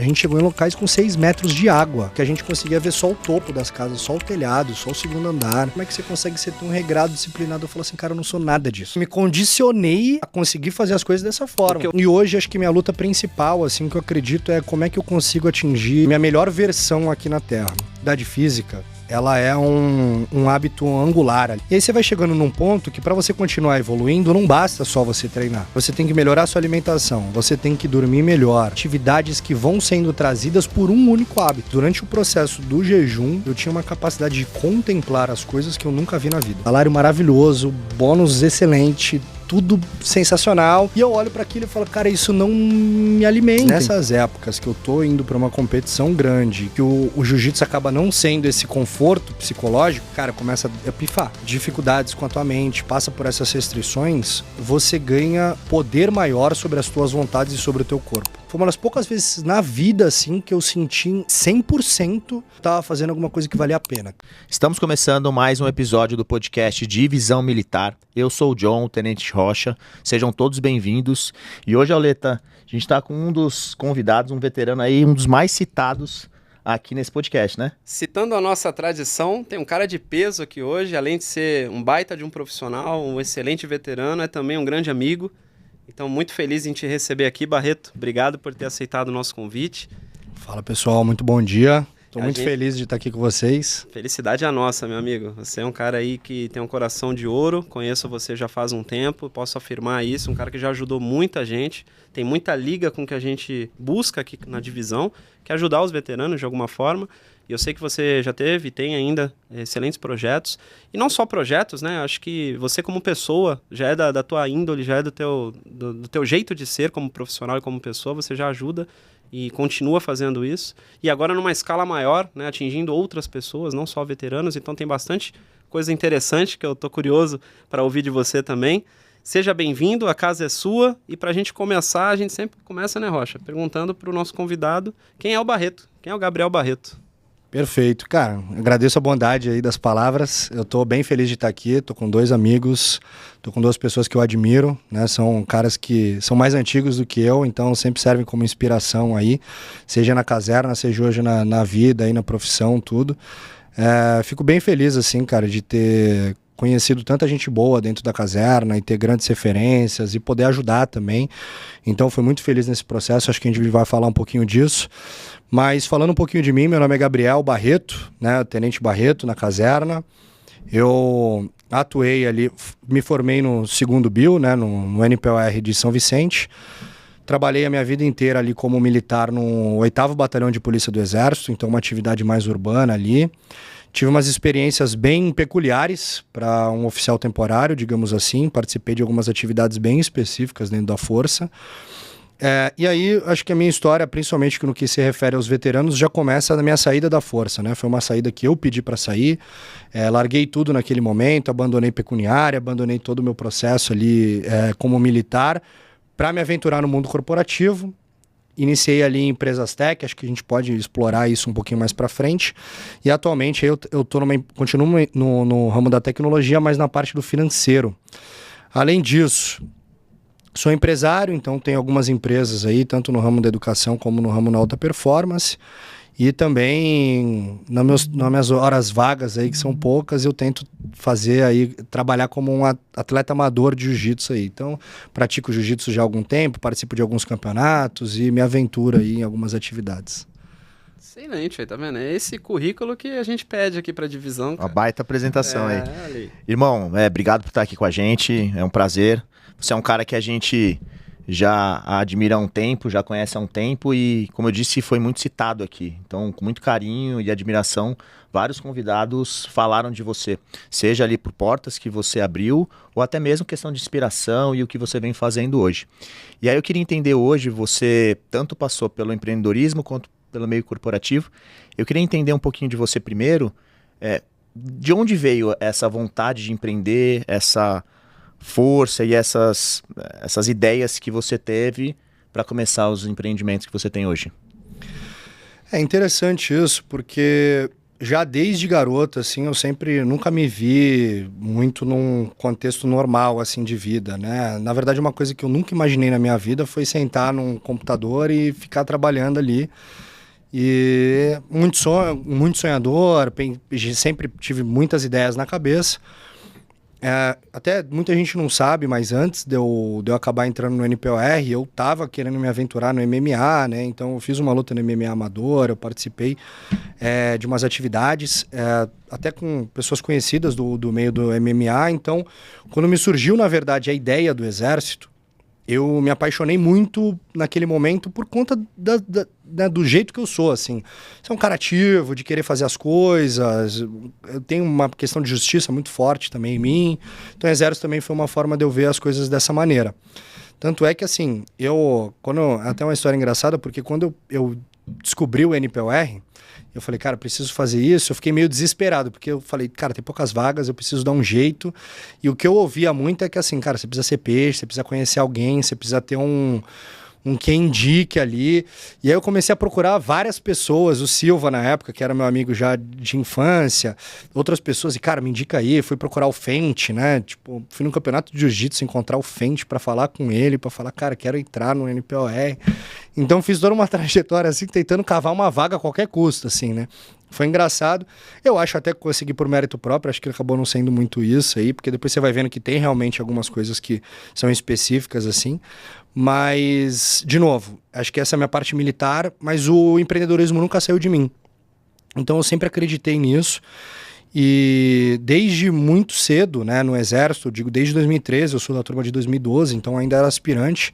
A gente chegou em locais com 6 metros de água, que a gente conseguia ver só o topo das casas, só o telhado, só o segundo andar. Como é que você consegue ser tão regrado, disciplinado? Eu falo assim, cara, eu não sou nada disso. Me condicionei a conseguir fazer as coisas dessa forma. E hoje, acho que minha luta principal, assim, que eu acredito é como é que eu consigo atingir minha melhor versão aqui na Terra. Atividade física, ela é um hábito angular. E aí você vai chegando num ponto que para você continuar evoluindo, não basta só você treinar. Você tem que melhorar a sua alimentação, você tem que dormir melhor. Atividades que vão sendo trazidas por um único hábito. Durante o processo do jejum, eu tinha uma capacidade de contemplar as coisas que eu nunca vi na vida. Salário maravilhoso, bônus excelente, tudo sensacional. E eu olho para aquilo e falo, cara, isso não me alimenta. Nessas épocas que eu tô indo para uma competição grande, que o jiu-jitsu acaba não sendo esse conforto psicológico, cara, começa a pifar. Dificuldades com a tua mente, passa por essas restrições, você ganha poder maior sobre as tuas vontades e sobre o teu corpo. Foi uma das poucas vezes na vida, assim, que eu senti 100% tava fazendo alguma coisa que valia a pena. Estamos começando mais um episódio do podcast Divisão Militar. Eu sou o John, o Tenente Rocha. Sejam todos bem-vindos. E hoje, Auleta, a gente está com um dos convidados, um veterano aí, um dos mais citados aqui nesse podcast, né? Citando a nossa tradição, tem um cara de peso aqui hoje. Além de ser um baita de um profissional, um excelente veterano, é também um grande amigo. Então, muito feliz em te receber aqui, Barreto. Obrigado por ter aceitado o nosso convite. Fala, pessoal. Muito bom dia. Estou muito feliz de estar aqui com vocês. Felicidade é a nossa, meu amigo. Você é um cara aí que tem um coração de ouro. Conheço você já faz um tempo, posso afirmar isso. Um cara que já ajudou muita gente. Tem muita liga com o que a gente busca aqui na divisão, que é ajudar os veteranos de alguma forma. E eu sei que você já teve e tem ainda excelentes projetos. E não só projetos, né? Acho que você como pessoa, já é da tua índole, já é do teu jeito de ser como profissional e como pessoa, você já ajuda e continua fazendo isso. E agora numa escala maior, né? Atingindo outras pessoas, não só veteranos. Então tem bastante coisa interessante que eu tô curioso para ouvir de você também. Seja bem-vindo, a casa é sua. E para a gente começar, a gente sempre começa, né, Rocha? Perguntando para o nosso convidado quem é o Barreto, quem é o Gabriel Barreto. Perfeito, cara, agradeço a bondade aí das palavras, eu tô bem feliz de estar aqui, tô com 2 amigos, tô com 2 pessoas que eu admiro, né, são caras que são mais antigos do que eu, então sempre servem como inspiração aí, seja na caserna, seja hoje na vida, aí na profissão, tudo. Fico bem feliz, assim, cara, de ter conhecido tanta gente boa dentro da caserna e ter grandes referências e poder ajudar também, então fui muito feliz nesse processo, acho que a gente vai falar um pouquinho disso. Mas falando um pouquinho de mim, meu nome é Gabriel Barreto, né, Tenente Barreto, na caserna. Eu atuei ali, me formei no 2º BIL, né, no NPOR de São Vicente. Trabalhei a minha vida inteira ali como militar no 8º Batalhão de Polícia do Exército, então uma atividade mais urbana ali. Tive umas experiências bem peculiares para um oficial temporário, digamos assim. Participei de algumas atividades bem específicas dentro da Força. E aí, acho que a minha história, principalmente no que se refere aos veteranos, já começa na minha saída da Força, né? Foi uma saída que eu pedi para sair, larguei tudo naquele momento, abandonei pecuniária, abandonei todo o meu processo ali como militar para me aventurar no mundo corporativo. Iniciei ali em empresas tech, acho que a gente pode explorar isso um pouquinho mais para frente. E atualmente eu continuo no ramo da tecnologia, mas na parte do financeiro. Além disso, sou empresário, então tenho algumas empresas aí, tanto no ramo da educação como no ramo da alta performance. E também nas minhas horas vagas aí, que são poucas, eu tento fazer aí, trabalhar como um atleta amador de jiu-jitsu aí. Então, pratico jiu-jitsu já há algum tempo, participo de alguns campeonatos e me aventuro aí em algumas atividades. Excelente, tá vendo? É esse currículo que a gente pede aqui pra divisão. Uma baita apresentação aí. Ali. Irmão, obrigado por estar aqui com a gente, é um prazer. Você é um cara que a gente já admira há um tempo, já conhece há um tempo e, como eu disse, foi muito citado aqui. Então, com muito carinho e admiração, vários convidados falaram de você. Seja ali por portas que você abriu ou até mesmo questão de inspiração e o que você vem fazendo hoje. E aí eu queria entender hoje, você tanto passou pelo empreendedorismo quanto pelo meio corporativo. Eu queria entender um pouquinho de você primeiro, de onde veio essa vontade de empreender, essa força e essas ideias que você teve para começar os empreendimentos que você tem hoje? É interessante isso, porque já desde garoto, assim, eu nunca me vi muito num contexto normal, assim, de vida, né? Na verdade, uma coisa que eu nunca imaginei na minha vida foi sentar num computador e ficar trabalhando ali. E muito sonhador, sempre tive muitas ideias na cabeça. Até muita gente não sabe, mas antes de eu acabar entrando no NPOR, eu tava querendo me aventurar no MMA, né? Então eu fiz uma luta no MMA amador, eu participei de umas atividades, até com pessoas conhecidas do meio do MMA. Então, quando me surgiu, na verdade, a ideia do Exército, eu me apaixonei muito naquele momento por conta do jeito que eu sou, assim. Sou um cara ativo, de querer fazer as coisas. Eu tenho uma questão de justiça muito forte também em mim. Então o Exército também foi uma forma de eu ver as coisas dessa maneira. Tanto é que, assim, até uma história engraçada, porque quando eu descobri o NPOR, eu falei, cara, preciso fazer isso. Eu fiquei meio desesperado, porque eu falei, cara, tem poucas vagas, eu preciso dar um jeito. E o que eu ouvia muito é que, assim, cara, você precisa ser peixe, você precisa conhecer alguém, você precisa ter um que indique ali. E aí eu comecei a procurar várias pessoas, o Silva na época, que era meu amigo já de infância, outras pessoas, e cara, me indica aí, fui procurar o Fente, né? Tipo, fui no campeonato de jiu-jitsu encontrar o Fente pra falar com ele, pra falar, cara, quero entrar no NPOR. Então fiz toda uma trajetória assim, tentando cavar uma vaga a qualquer custo, assim, né? Foi engraçado. Eu acho até que consegui por mérito próprio, acho que acabou não sendo muito isso aí, porque depois você vai vendo que tem realmente algumas coisas que são específicas, assim. Mas, de novo, acho que essa é a minha parte militar, mas o empreendedorismo nunca saiu de mim. Então eu sempre acreditei nisso. E desde muito cedo, né, no Exército, digo desde 2013, eu sou da turma de 2012, então ainda era aspirante.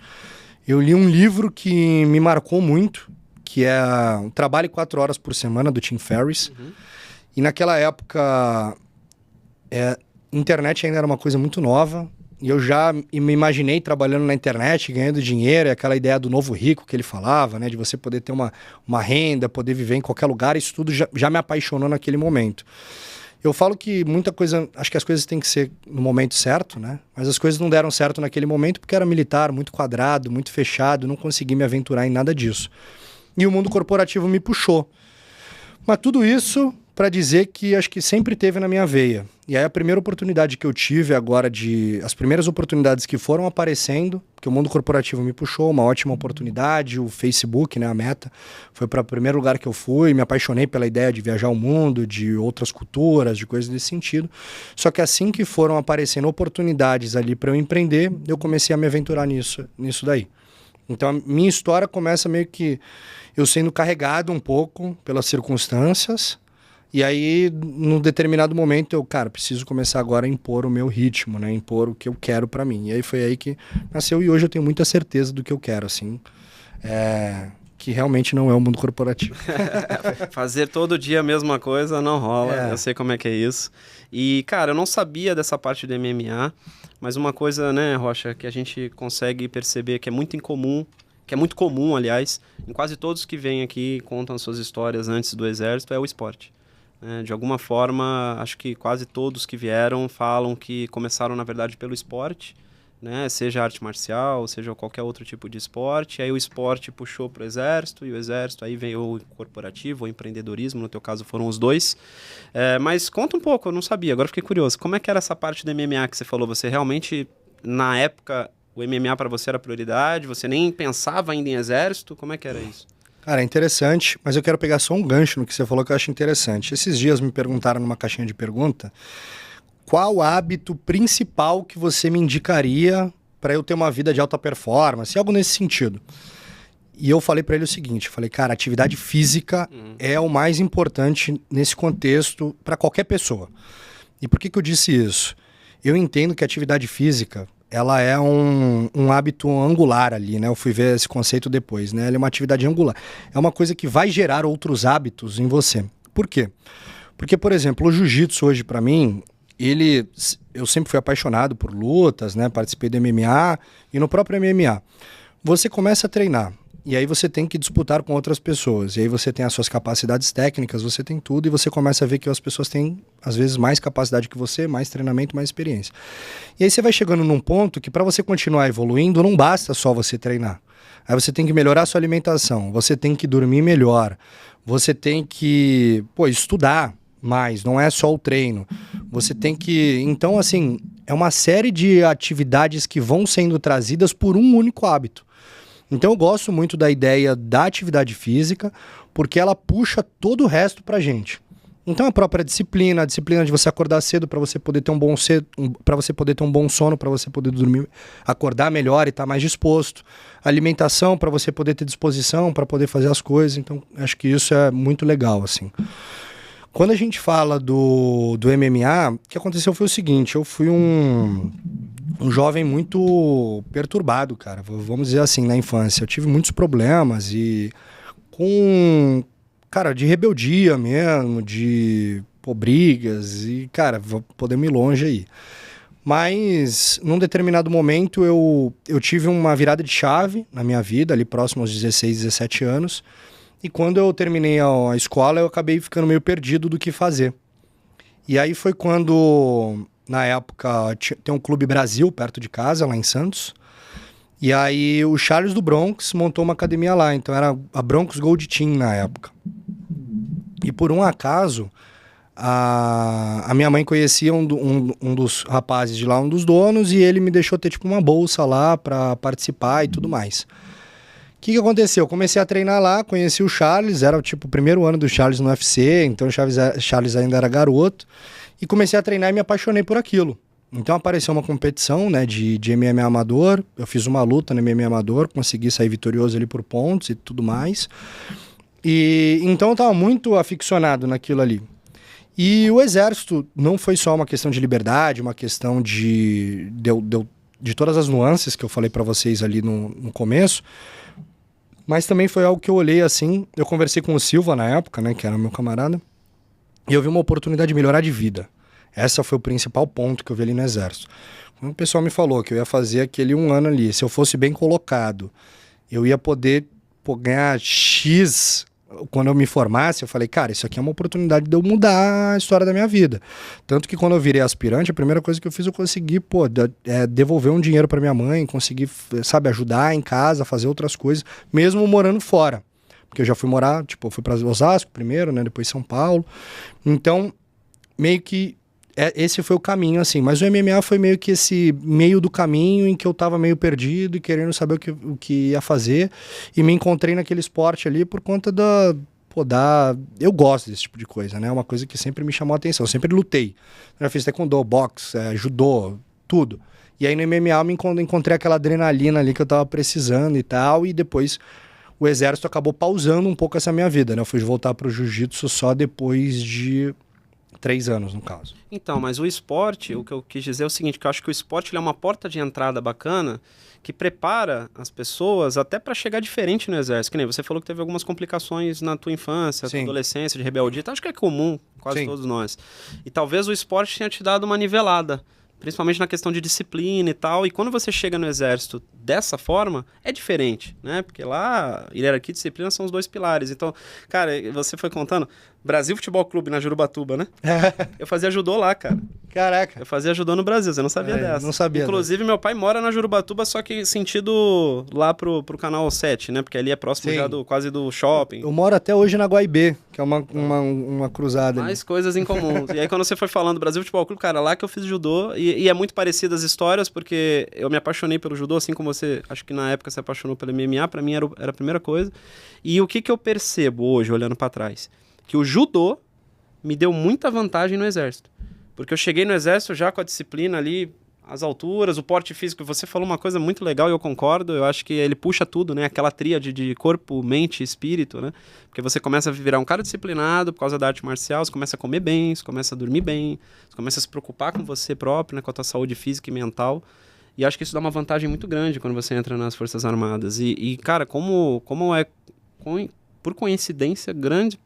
Eu li um livro que me marcou muito, que é o Trabalhe 4 Horas por Semana, do Tim Ferriss. Uhum. E naquela época, internet ainda era uma coisa muito nova. E eu já me imaginei trabalhando na internet, ganhando dinheiro, aquela ideia do novo rico que ele falava, né? De você poder ter uma renda, poder viver em qualquer lugar. Isso tudo já me apaixonou naquele momento. Eu falo que muita coisa, acho que as coisas têm que ser no momento certo, né? Mas as coisas não deram certo naquele momento porque era militar, muito quadrado, muito fechado, não consegui me aventurar em nada disso. E o mundo corporativo me puxou. Mas tudo isso para dizer que acho que sempre teve na minha veia. E aí a primeira oportunidade que eu tive agora, as primeiras oportunidades que foram aparecendo, que o mundo corporativo me puxou, uma ótima oportunidade, o Facebook, né, a Meta, foi para o primeiro lugar que eu fui, me apaixonei pela ideia de viajar o mundo, de outras culturas, de coisas desse sentido. Só que assim que foram aparecendo oportunidades ali para eu empreender, eu comecei a me aventurar nisso daí. Então a minha história começa meio que eu sendo carregado um pouco pelas circunstâncias. E aí, num determinado momento, eu, cara, preciso começar agora a impor o meu ritmo, né? Impor o que eu quero pra mim. E aí foi aí que nasceu, e hoje eu tenho muita certeza do que eu quero, assim. Que realmente não é o mundo corporativo. Fazer todo dia a mesma coisa não rola, eu sei como é que é isso. E, cara, eu não sabia dessa parte do MMA, mas uma coisa, né, Rocha, que a gente consegue perceber que é muito incomum, que é muito comum, aliás, em quase todos que vêm aqui e contam suas histórias antes do Exército, é o esporte. De alguma forma, acho que quase todos que vieram falam que começaram, na verdade, pelo esporte, né? Seja arte marcial, seja qualquer outro tipo de esporte. Aí o esporte puxou para o Exército, e o Exército aí veio o corporativo, o empreendedorismo, no teu caso foram os dois. Mas conta um pouco, eu não sabia, agora fiquei curioso. Como é que era essa parte do MMA que você falou? Você realmente, na época, o MMA para você era prioridade? Você nem pensava ainda em Exército? Como é que era isso? Cara, é interessante, mas eu quero pegar só um gancho no que você falou que eu acho interessante. Esses dias me perguntaram numa caixinha de pergunta qual hábito principal que você me indicaria para eu ter uma vida de alta performance, algo nesse sentido. E eu falei para ele o seguinte, falei, cara, atividade física é o mais importante nesse contexto para qualquer pessoa. E por que eu disse isso? Eu entendo que a atividade física ela é um hábito angular ali, né? Eu fui ver esse conceito depois, né? Ela é uma atividade angular. É uma coisa que vai gerar outros hábitos em você. Por quê? Porque, por exemplo, o jiu-jitsu hoje, para mim, eu sempre fui apaixonado por lutas, né? Participei do MMA e no próprio MMA. Você começa a treinar e aí você tem que disputar com outras pessoas. E aí você tem as suas capacidades técnicas, você tem tudo e você começa a ver que as pessoas têm, às vezes, mais capacidade que você, mais treinamento, mais experiência. E aí você vai chegando num ponto que para você continuar evoluindo, não basta só você treinar. Aí você tem que melhorar a sua alimentação, você tem que dormir melhor, você tem que, estudar mais, não é só o treino. Você tem que... Então, assim, é uma série de atividades que vão sendo trazidas por um único hábito. Então eu gosto muito da ideia da atividade física, porque ela puxa todo o resto pra gente. Então a própria disciplina, a disciplina de você acordar cedo para você poder ter para você poder ter um bom sono, para você poder dormir, acordar melhor e estar mais disposto. Alimentação para você poder ter disposição, para poder fazer as coisas. Então acho que isso é muito legal, assim. Quando a gente fala do MMA, o que aconteceu foi o seguinte, eu fui um jovem muito perturbado, cara, vamos dizer assim, na infância. Eu tive muitos problemas e de rebeldia mesmo, de brigas e, cara, podemos ir longe aí. Mas, num determinado momento, eu tive uma virada de chave na minha vida, ali próximo aos 16, 17 anos. E quando eu terminei a escola, eu acabei ficando meio perdido do que fazer. E aí foi quando, na época, tem um Clube Brasil perto de casa, lá em Santos. E aí o Charles do Bronx montou uma academia lá, então era a Bronx Gold Team na época. E por um acaso, a minha mãe conhecia um dos rapazes de lá, um dos donos, e ele me deixou ter tipo uma bolsa lá para participar e tudo mais. O que aconteceu? Eu comecei a treinar lá, conheci o Charles, era tipo o primeiro ano do Charles no UFC, então o Charles ainda era garoto, e comecei a treinar e me apaixonei por aquilo. Então apareceu uma competição, né, de MMA amador, eu fiz uma luta no MMA amador, consegui sair vitorioso ali por pontos e tudo mais. E então eu estava muito aficionado naquilo ali. E o exército não foi só uma questão de liberdade, uma questão de todas as nuances que eu falei para vocês ali no começo, mas também foi algo que eu olhei assim, eu conversei com o Silva na época, né, que era meu camarada, e eu vi uma oportunidade de melhorar de vida. Esse foi o principal ponto que eu vi ali no exército. Quando o pessoal me falou que eu ia fazer aquele um ano ali, se eu fosse bem colocado, eu ia poder ganhar X quando eu me formasse. Eu falei, cara, isso aqui é uma oportunidade de eu mudar a história da minha vida. Tanto que quando eu virei aspirante, a primeira coisa que eu fiz, eu consegui devolver um dinheiro para minha mãe, consegui, ajudar em casa, fazer outras coisas, mesmo morando fora. Porque eu já fui morar, fui para Osasco primeiro, né, depois São Paulo. Então, meio que esse foi o caminho, assim. Mas o MMA foi meio que esse meio do caminho em que eu tava meio perdido e querendo saber o que ia fazer. E me encontrei naquele esporte ali por conta eu gosto desse tipo de coisa, né? É uma coisa que sempre me chamou a atenção. Eu sempre lutei. Eu já fiz taekwondo, boxe, judô, tudo. E aí no MMA eu encontrei aquela adrenalina ali que eu tava precisando e tal. E depois o exército acabou pausando um pouco essa minha vida, né? Eu fui voltar pro jiu-jitsu só depois de 3 anos, no caso. Então, mas o esporte, o que eu quis dizer é o seguinte, que eu acho que o esporte ele é uma porta de entrada bacana que prepara as pessoas até para chegar diferente no exército. Que nem você falou que teve algumas complicações na tua infância, tua adolescência, de rebeldia. Então, acho que é comum, quase todos nós. E talvez o esporte tenha te dado uma nivelada, principalmente na questão de disciplina e tal. E quando você chega no exército dessa forma, é diferente, né? Porque lá, hierarquia e disciplina são os 2 pilares. Então, cara, você foi contando, Brasil Futebol Clube na Jurubatuba, né? Eu fazia judô lá, cara. Caraca. Eu fazia judô no Brasil, você não sabia dessa. Não sabia. Inclusive, meu pai mora na Jurubatuba, só que sentido lá pro canal 7, né? Porque ali é próximo já quase do shopping. Eu moro até hoje na Guaibê, que é uma cruzada. Mais coisas em comum. E aí, quando você foi falando do Brasil Futebol Clube, cara, lá que eu fiz judô, e é muito parecido as histórias, porque eu me apaixonei pelo judô, assim como você, acho que na época se apaixonou pelo MMA, pra mim era a primeira coisa. E o que eu percebo hoje, olhando pra trás? Que o judô me deu muita vantagem no exército. Porque eu cheguei no exército já com a disciplina ali, as alturas, o porte físico. Você falou uma coisa muito legal e eu concordo. Eu acho que ele puxa tudo, né? Aquela tríade de corpo, mente e espírito, né? Porque você começa a virar um cara disciplinado por causa da arte marcial, você começa a comer bem, você começa a dormir bem, você começa a se preocupar com você próprio, né? Com a tua saúde física e mental. E acho que isso dá uma vantagem muito grande quando você entra nas Forças Armadas. E cara, por coincidência, grande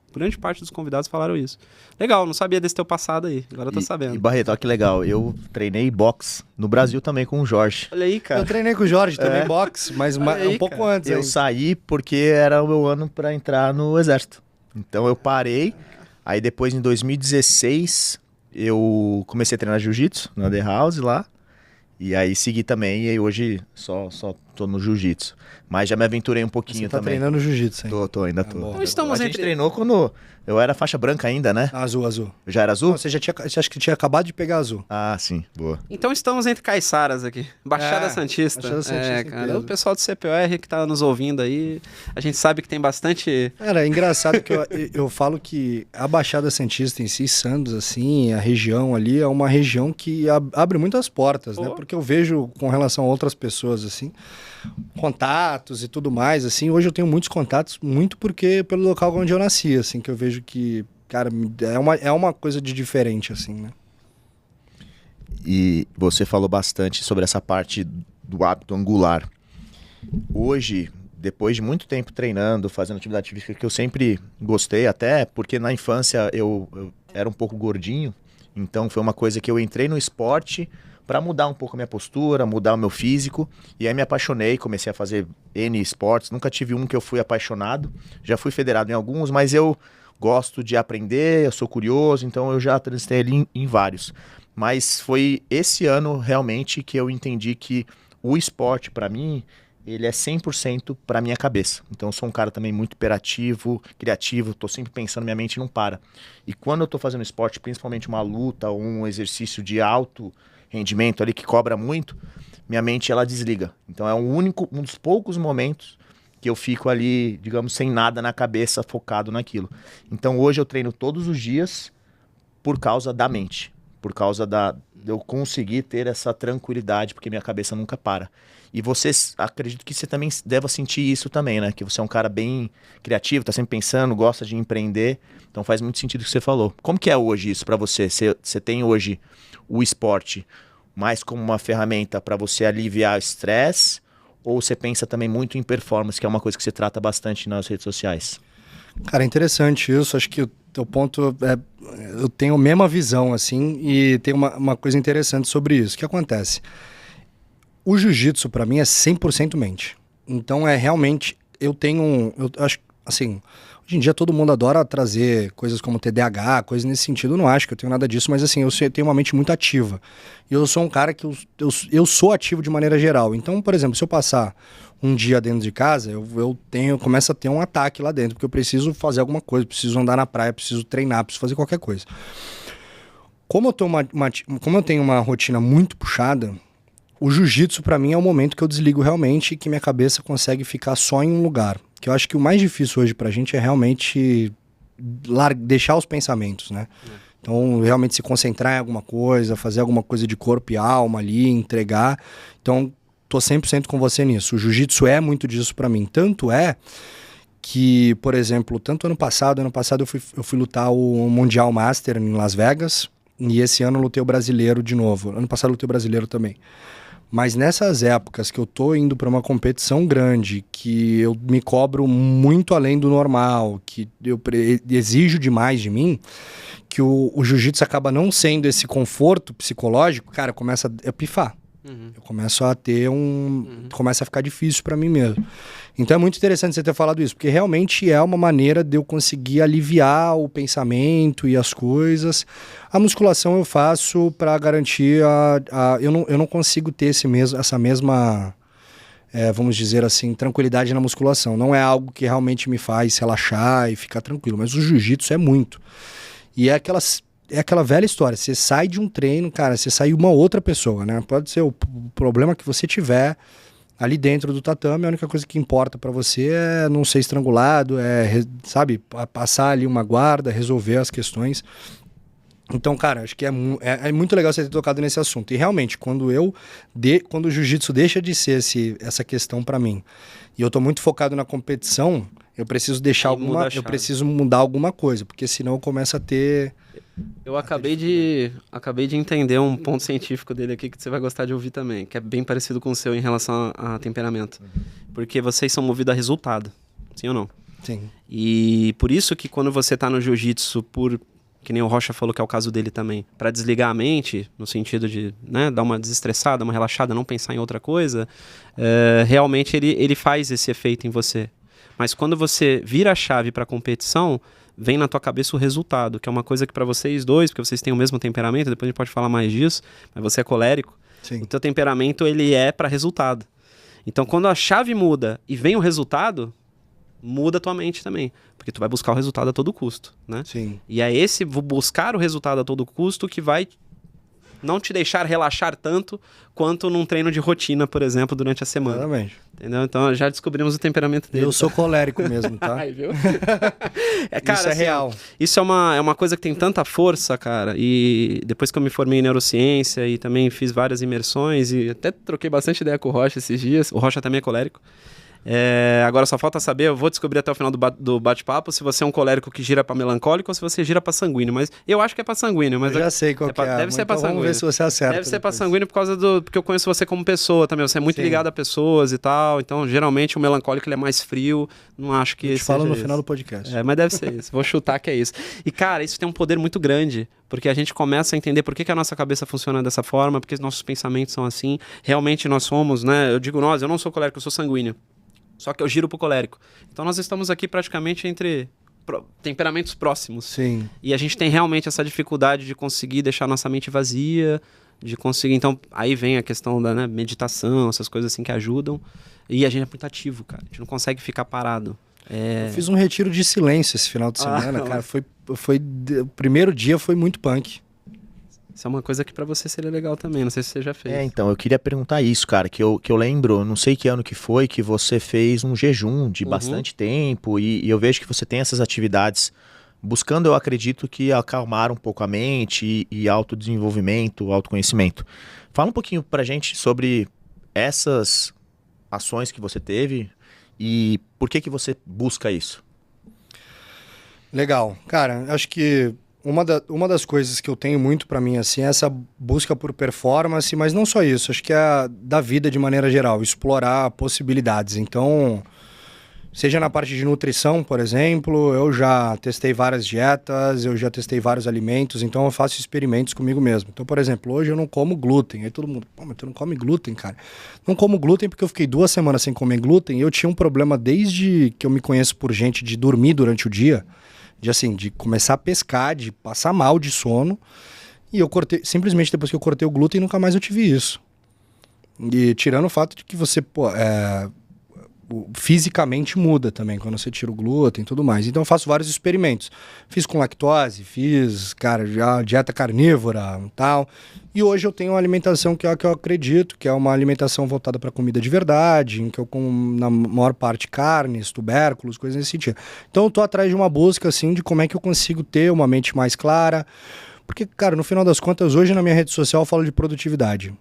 parte dos convidados falaram isso. Legal, não sabia desse teu passado aí. Agora eu tô sabendo. E Barreto, olha que legal. Eu treinei boxe no Brasil também com o Jorge. Olha aí, cara. Eu treinei com o Jorge também boxe, mas um pouco antes. Eu saí porque era o meu ano para entrar no exército. Então eu parei. Aí depois, em 2016, eu comecei a treinar jiu-jitsu na The House lá. E aí segui também. E aí hoje só tô no jiu-jitsu. Mas já me aventurei um pouquinho Você tá também. treinando jiu-jitsu, hein? Ainda tô. bom. Então estamos A gente treinou quando eu era faixa branca ainda, né? Azul. Eu já era azul? Não, você acha que tinha acabado de pegar azul. Ah, sim, boa. Então estamos entre caiçaras aqui. Baixada Santista. Baixada Santista cara. inteiro. O pessoal do CPOR que tá nos ouvindo aí, a gente sabe que tem bastante... Cara, é engraçado que eu falo que a Baixada Santista em si, Santos, assim, a região ali, é uma região que abre muitas portas, né? Porque eu vejo com relação a outras pessoas, assim, contatos e tudo mais, assim. Hoje eu tenho muitos contatos, muito pelo local onde eu nasci, assim, que eu vejo que, cara, é uma coisa de diferente, assim, né? E você falou bastante sobre essa parte do hábito angular. Hoje, depois de muito tempo treinando, fazendo atividade física, que eu sempre gostei, até porque na infância eu era um pouco gordinho, então foi uma coisa que eu entrei no esporte para mudar um pouco a minha postura, mudar o meu físico, e aí me apaixonei, comecei a fazer N esportes, nunca tive um que eu fui apaixonado, já fui federado em alguns, mas eu gosto de aprender, eu sou curioso, então eu já transitei ali em vários. Mas foi esse ano realmente que eu entendi que o esporte para mim, ele é 100% para minha cabeça. Então eu sou um cara também muito hiperativo, criativo, tô sempre pensando, minha mente não para. E quando eu tô fazendo esporte, principalmente uma luta ou um exercício de alto rendimento ali que cobra muito, minha mente ela desliga. Então é um dos poucos momentos que eu fico ali, digamos, sem nada na cabeça, focado naquilo. Então hoje eu treino todos os dias por causa da mente, por causa de eu conseguir ter essa tranquilidade, porque minha cabeça nunca para. E você, acredito que você também deva sentir isso também, né? Que você é um cara bem criativo, tá sempre pensando, gosta de empreender, então faz muito sentido o que você falou. Como que é hoje isso para você? Você tem hoje o esporte mais como uma ferramenta para você aliviar o estresse, ou você pensa também muito em performance, que é uma coisa que você trata bastante nas redes sociais? Cara, é interessante isso. Acho que o teu ponto é... Eu tenho a mesma visão, assim, e tem uma coisa interessante sobre isso. O que acontece? O jiu-jitsu, pra mim, é 100% mente. Então, é realmente... Eu acho, assim... Hoje em dia, todo mundo adora trazer coisas como TDAH, coisas nesse sentido. Eu não acho que eu tenho nada disso, mas, assim, eu tenho uma mente muito ativa. E eu sou um cara que... Eu sou ativo de maneira geral. Então, por exemplo, se eu passar um dia dentro de casa, eu começo a ter um ataque lá dentro, porque eu preciso fazer alguma coisa, preciso andar na praia, preciso treinar, preciso fazer qualquer coisa. Como eu tenho uma rotina muito puxada, o jiu-jitsu pra mim é o momento que eu desligo realmente e que minha cabeça consegue ficar só em um lugar. Que eu acho que o mais difícil hoje pra gente é realmente deixar os pensamentos, né? Então, realmente se concentrar em alguma coisa, fazer alguma coisa de corpo e alma ali, entregar. Então, tô 100% com você nisso. O jiu-jitsu é muito disso pra mim. Tanto é que, por exemplo, ano passado eu fui lutar o Mundial Master em Las Vegas, e esse ano eu lutei o brasileiro de novo. Ano passado eu lutei o brasileiro também. Mas nessas épocas que eu tô indo para uma competição grande, que eu me cobro muito além do normal, que eu exijo demais de mim, que o jiu-jitsu acaba não sendo esse conforto psicológico, cara, começa a pifar. Eu começo a ter começa a ficar difícil para mim mesmo. Então é muito interessante você ter falado isso, porque realmente é uma maneira de eu conseguir aliviar o pensamento e as coisas. A musculação eu faço para garantir eu não consigo ter essa mesma, vamos dizer assim, tranquilidade na musculação. Não é algo que realmente me faz relaxar e ficar tranquilo, mas o jiu-jitsu é muito. E é aquela velha história, você sai de um treino, cara, você sai uma outra pessoa, né? Pode ser o problema que você tiver ali dentro do tatame, a única coisa que importa pra você é não ser estrangulado, sabe, passar ali uma guarda, resolver as questões. Então, cara, acho que é muito legal você ter tocado nesse assunto. E realmente, quando o jiu-jitsu deixa de ser essa questão pra mim, e eu tô muito focado na competição, eu preciso eu preciso mudar alguma coisa, porque senão eu começo a ter... Eu acabei de entender um ponto científico dele aqui que você vai gostar de ouvir também, que é bem parecido com o seu em relação a temperamento. Porque vocês são movidos a resultado, sim ou não? Sim. E por isso que quando você tá no jiu-jitsu, que nem o Rocha falou que é o caso dele também, para desligar a mente, no sentido de, né, dar uma desestressada, uma relaxada, não pensar em outra coisa, realmente ele faz esse efeito em você. Mas quando você vira a chave para a competição, vem na tua cabeça o resultado, que é uma coisa que para vocês dois, porque vocês têm o mesmo temperamento, depois a gente pode falar mais disso, mas você é colérico, Sim. o teu temperamento ele é para resultado. Então, quando a chave muda e vem o resultado, muda a tua mente também. Porque tu vai buscar o resultado a todo custo, né? Sim. E é esse buscar o resultado a todo custo que vai não te deixar relaxar tanto quanto num treino de rotina, por exemplo, durante a semana. Exatamente. Entendeu? Então já descobrimos o temperamento dele. Eu sou colérico mesmo, tá? Aí, viu? Cara, isso é assim, real. Isso é uma coisa que tem tanta força, cara. E depois que eu me formei em neurociência e também fiz várias imersões e até troquei bastante ideia com o Rocha esses dias. O Rocha também é colérico. Agora só falta saber, eu vou descobrir até o final do bate-papo se você é um colérico que gira pra melancólico ou se você gira pra sanguíneo, mas eu acho que é pra sanguíneo. Mas eu já sei qual que é. Deve ser pra sanguíneo. Vamos ver se você acerta. Deve ser pra sanguíneo porque eu conheço você como pessoa também, você é muito ligado a pessoas e tal, então geralmente o melancólico ele é mais frio, não acho que eu te falo no final do podcast. Mas deve ser isso, vou chutar que é isso. E cara, isso tem um poder muito grande, porque a gente começa a entender por que a nossa cabeça funciona dessa forma, porque os nossos pensamentos são assim, realmente nós somos, né, eu digo nós, eu não sou colérico, eu sou sanguíneo. Só que eu giro pro colérico. Então nós estamos aqui praticamente entre temperamentos próximos. Sim. E a gente tem realmente essa dificuldade de conseguir deixar nossa mente vazia, de conseguir... Então, aí vem a questão da meditação, essas coisas assim que ajudam. E a gente é muito ativo, cara. A gente não consegue ficar parado. Eu fiz um retiro de silêncio esse final de semana, cara. O primeiro dia foi muito punk. Isso é uma coisa que pra você seria legal também, não sei se você já fez. Então, eu queria perguntar isso, cara, que eu lembro, não sei que ano que foi, que você fez um jejum de bastante tempo e eu vejo que você tem essas atividades buscando, eu acredito, que acalmar um pouco a mente e autodesenvolvimento, autoconhecimento. Fala um pouquinho pra gente sobre essas ações que você teve e por que você busca isso. Legal. Cara, acho que uma das coisas que eu tenho muito pra mim, assim, é essa busca por performance, mas não só isso, acho que é da vida de maneira geral, explorar possibilidades. Então, seja na parte de nutrição, por exemplo, eu já testei várias dietas, eu já testei vários alimentos, então eu faço experimentos comigo mesmo. Então, por exemplo, hoje eu não como glúten. Aí todo mundo, pô, mas tu não come glúten, cara? Não como glúten porque eu fiquei 2 semanas sem comer glúten e eu tinha um problema desde que eu me conheço por gente de dormir durante o dia, de começar a pescar, de passar mal de sono. E eu cortei, simplesmente depois que eu cortei o glúten, nunca mais eu tive isso. E tirando o fato de que você, fisicamente muda também, quando você tira o glúten e tudo mais. Então eu faço vários experimentos. Fiz com lactose, cara, já dieta carnívora e tal. E hoje eu tenho uma alimentação que é a que eu acredito, que é uma alimentação voltada para comida de verdade, em que eu como na maior parte carnes, tubérculos, coisas nesse sentido. Então eu tô atrás de uma busca, assim, de como é que eu consigo ter uma mente mais clara. Porque, cara, no final das contas, hoje na minha rede social eu falo de produtividade.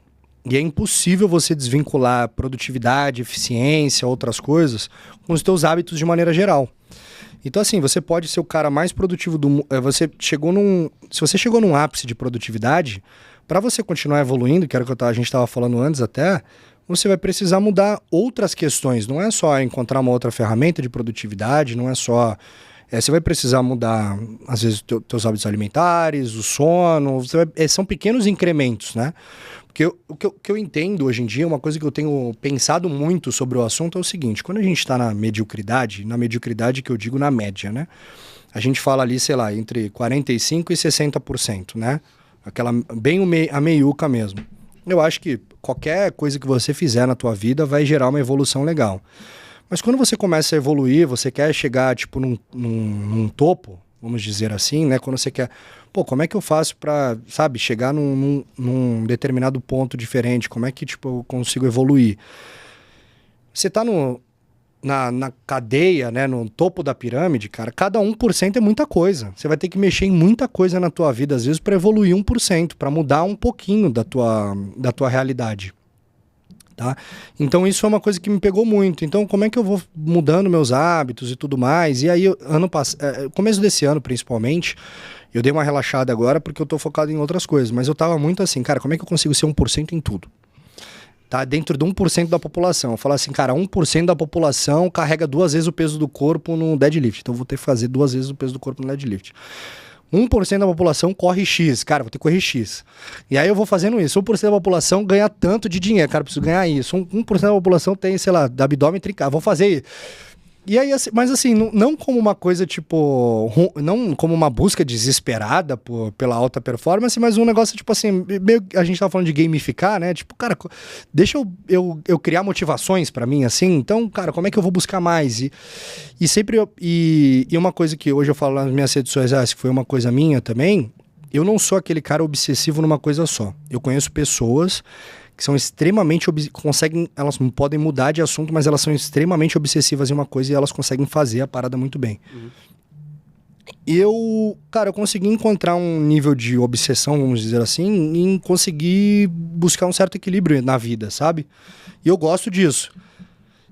E é impossível você desvincular produtividade, eficiência, outras coisas, com os teus hábitos de maneira geral. Então, assim, você pode ser o cara mais produtivo do mundo. Se você chegou num ápice de produtividade, para você continuar evoluindo, que era o que a gente estava falando antes até, você vai precisar mudar outras questões. Não é só encontrar uma outra ferramenta de produtividade, não é só... você vai precisar mudar, às vezes, teus hábitos alimentares, o sono. São pequenos incrementos, né? Porque o que eu entendo hoje em dia, uma coisa que eu tenho pensado muito sobre o assunto é o seguinte: quando a gente está na mediocridade que eu digo na média, né? A gente fala ali, sei lá, entre 45% e 60%, né? Aquela bem a meiuca mesmo. Eu acho que qualquer coisa que você fizer na tua vida vai gerar uma evolução legal. Mas quando você começa a evoluir, você quer chegar, tipo, num topo, vamos dizer assim, né? Quando você quer... Pô, como é que eu faço pra, sabe, chegar num determinado ponto diferente? Como é que, tipo, eu consigo evoluir? Você tá na cadeia, né? No topo da pirâmide, cara, cada 1% é muita coisa. Você vai ter que mexer em muita coisa na tua vida, às vezes, pra evoluir 1%, pra mudar um pouquinho da tua realidade. Tá? Então isso é uma coisa que me pegou muito. Então como é que eu vou mudando meus hábitos e tudo mais? E aí começo desse ano principalmente, eu dei uma relaxada agora porque eu tô focado em outras coisas, mas eu tava muito assim, cara, como é que eu consigo ser 1% em tudo? Tá? Dentro de 1% da população. Eu falo assim, cara, 1% da população carrega 2 vezes o peso do corpo no deadlift. Então eu vou ter que fazer 2 vezes o peso do corpo no deadlift. 1% da população corre X, cara, vou ter que correr X. E aí eu vou fazendo isso. 1% da população ganha tanto de dinheiro, cara, preciso ganhar isso. 1% da população tem, sei lá, abdômen trincado, vou fazer E aí, mas assim, não como uma coisa tipo, não como uma busca desesperada pela alta performance, mas um negócio tipo assim, meio, a gente tava falando de gamificar, né? Tipo, cara, deixa eu criar motivações pra mim, assim, então, cara, como é que eu vou buscar mais? E sempre, e uma coisa que hoje eu falo nas minhas redes sociais, que foi uma coisa minha também, eu não sou aquele cara obsessivo numa coisa só. Eu conheço pessoas que são extremamente elas podem mudar de assunto, mas elas são extremamente obsessivas em uma coisa e elas conseguem fazer a parada muito bem. Eu consegui encontrar um nível de obsessão, vamos dizer assim, em conseguir buscar um certo equilíbrio na vida, sabe? E eu gosto disso.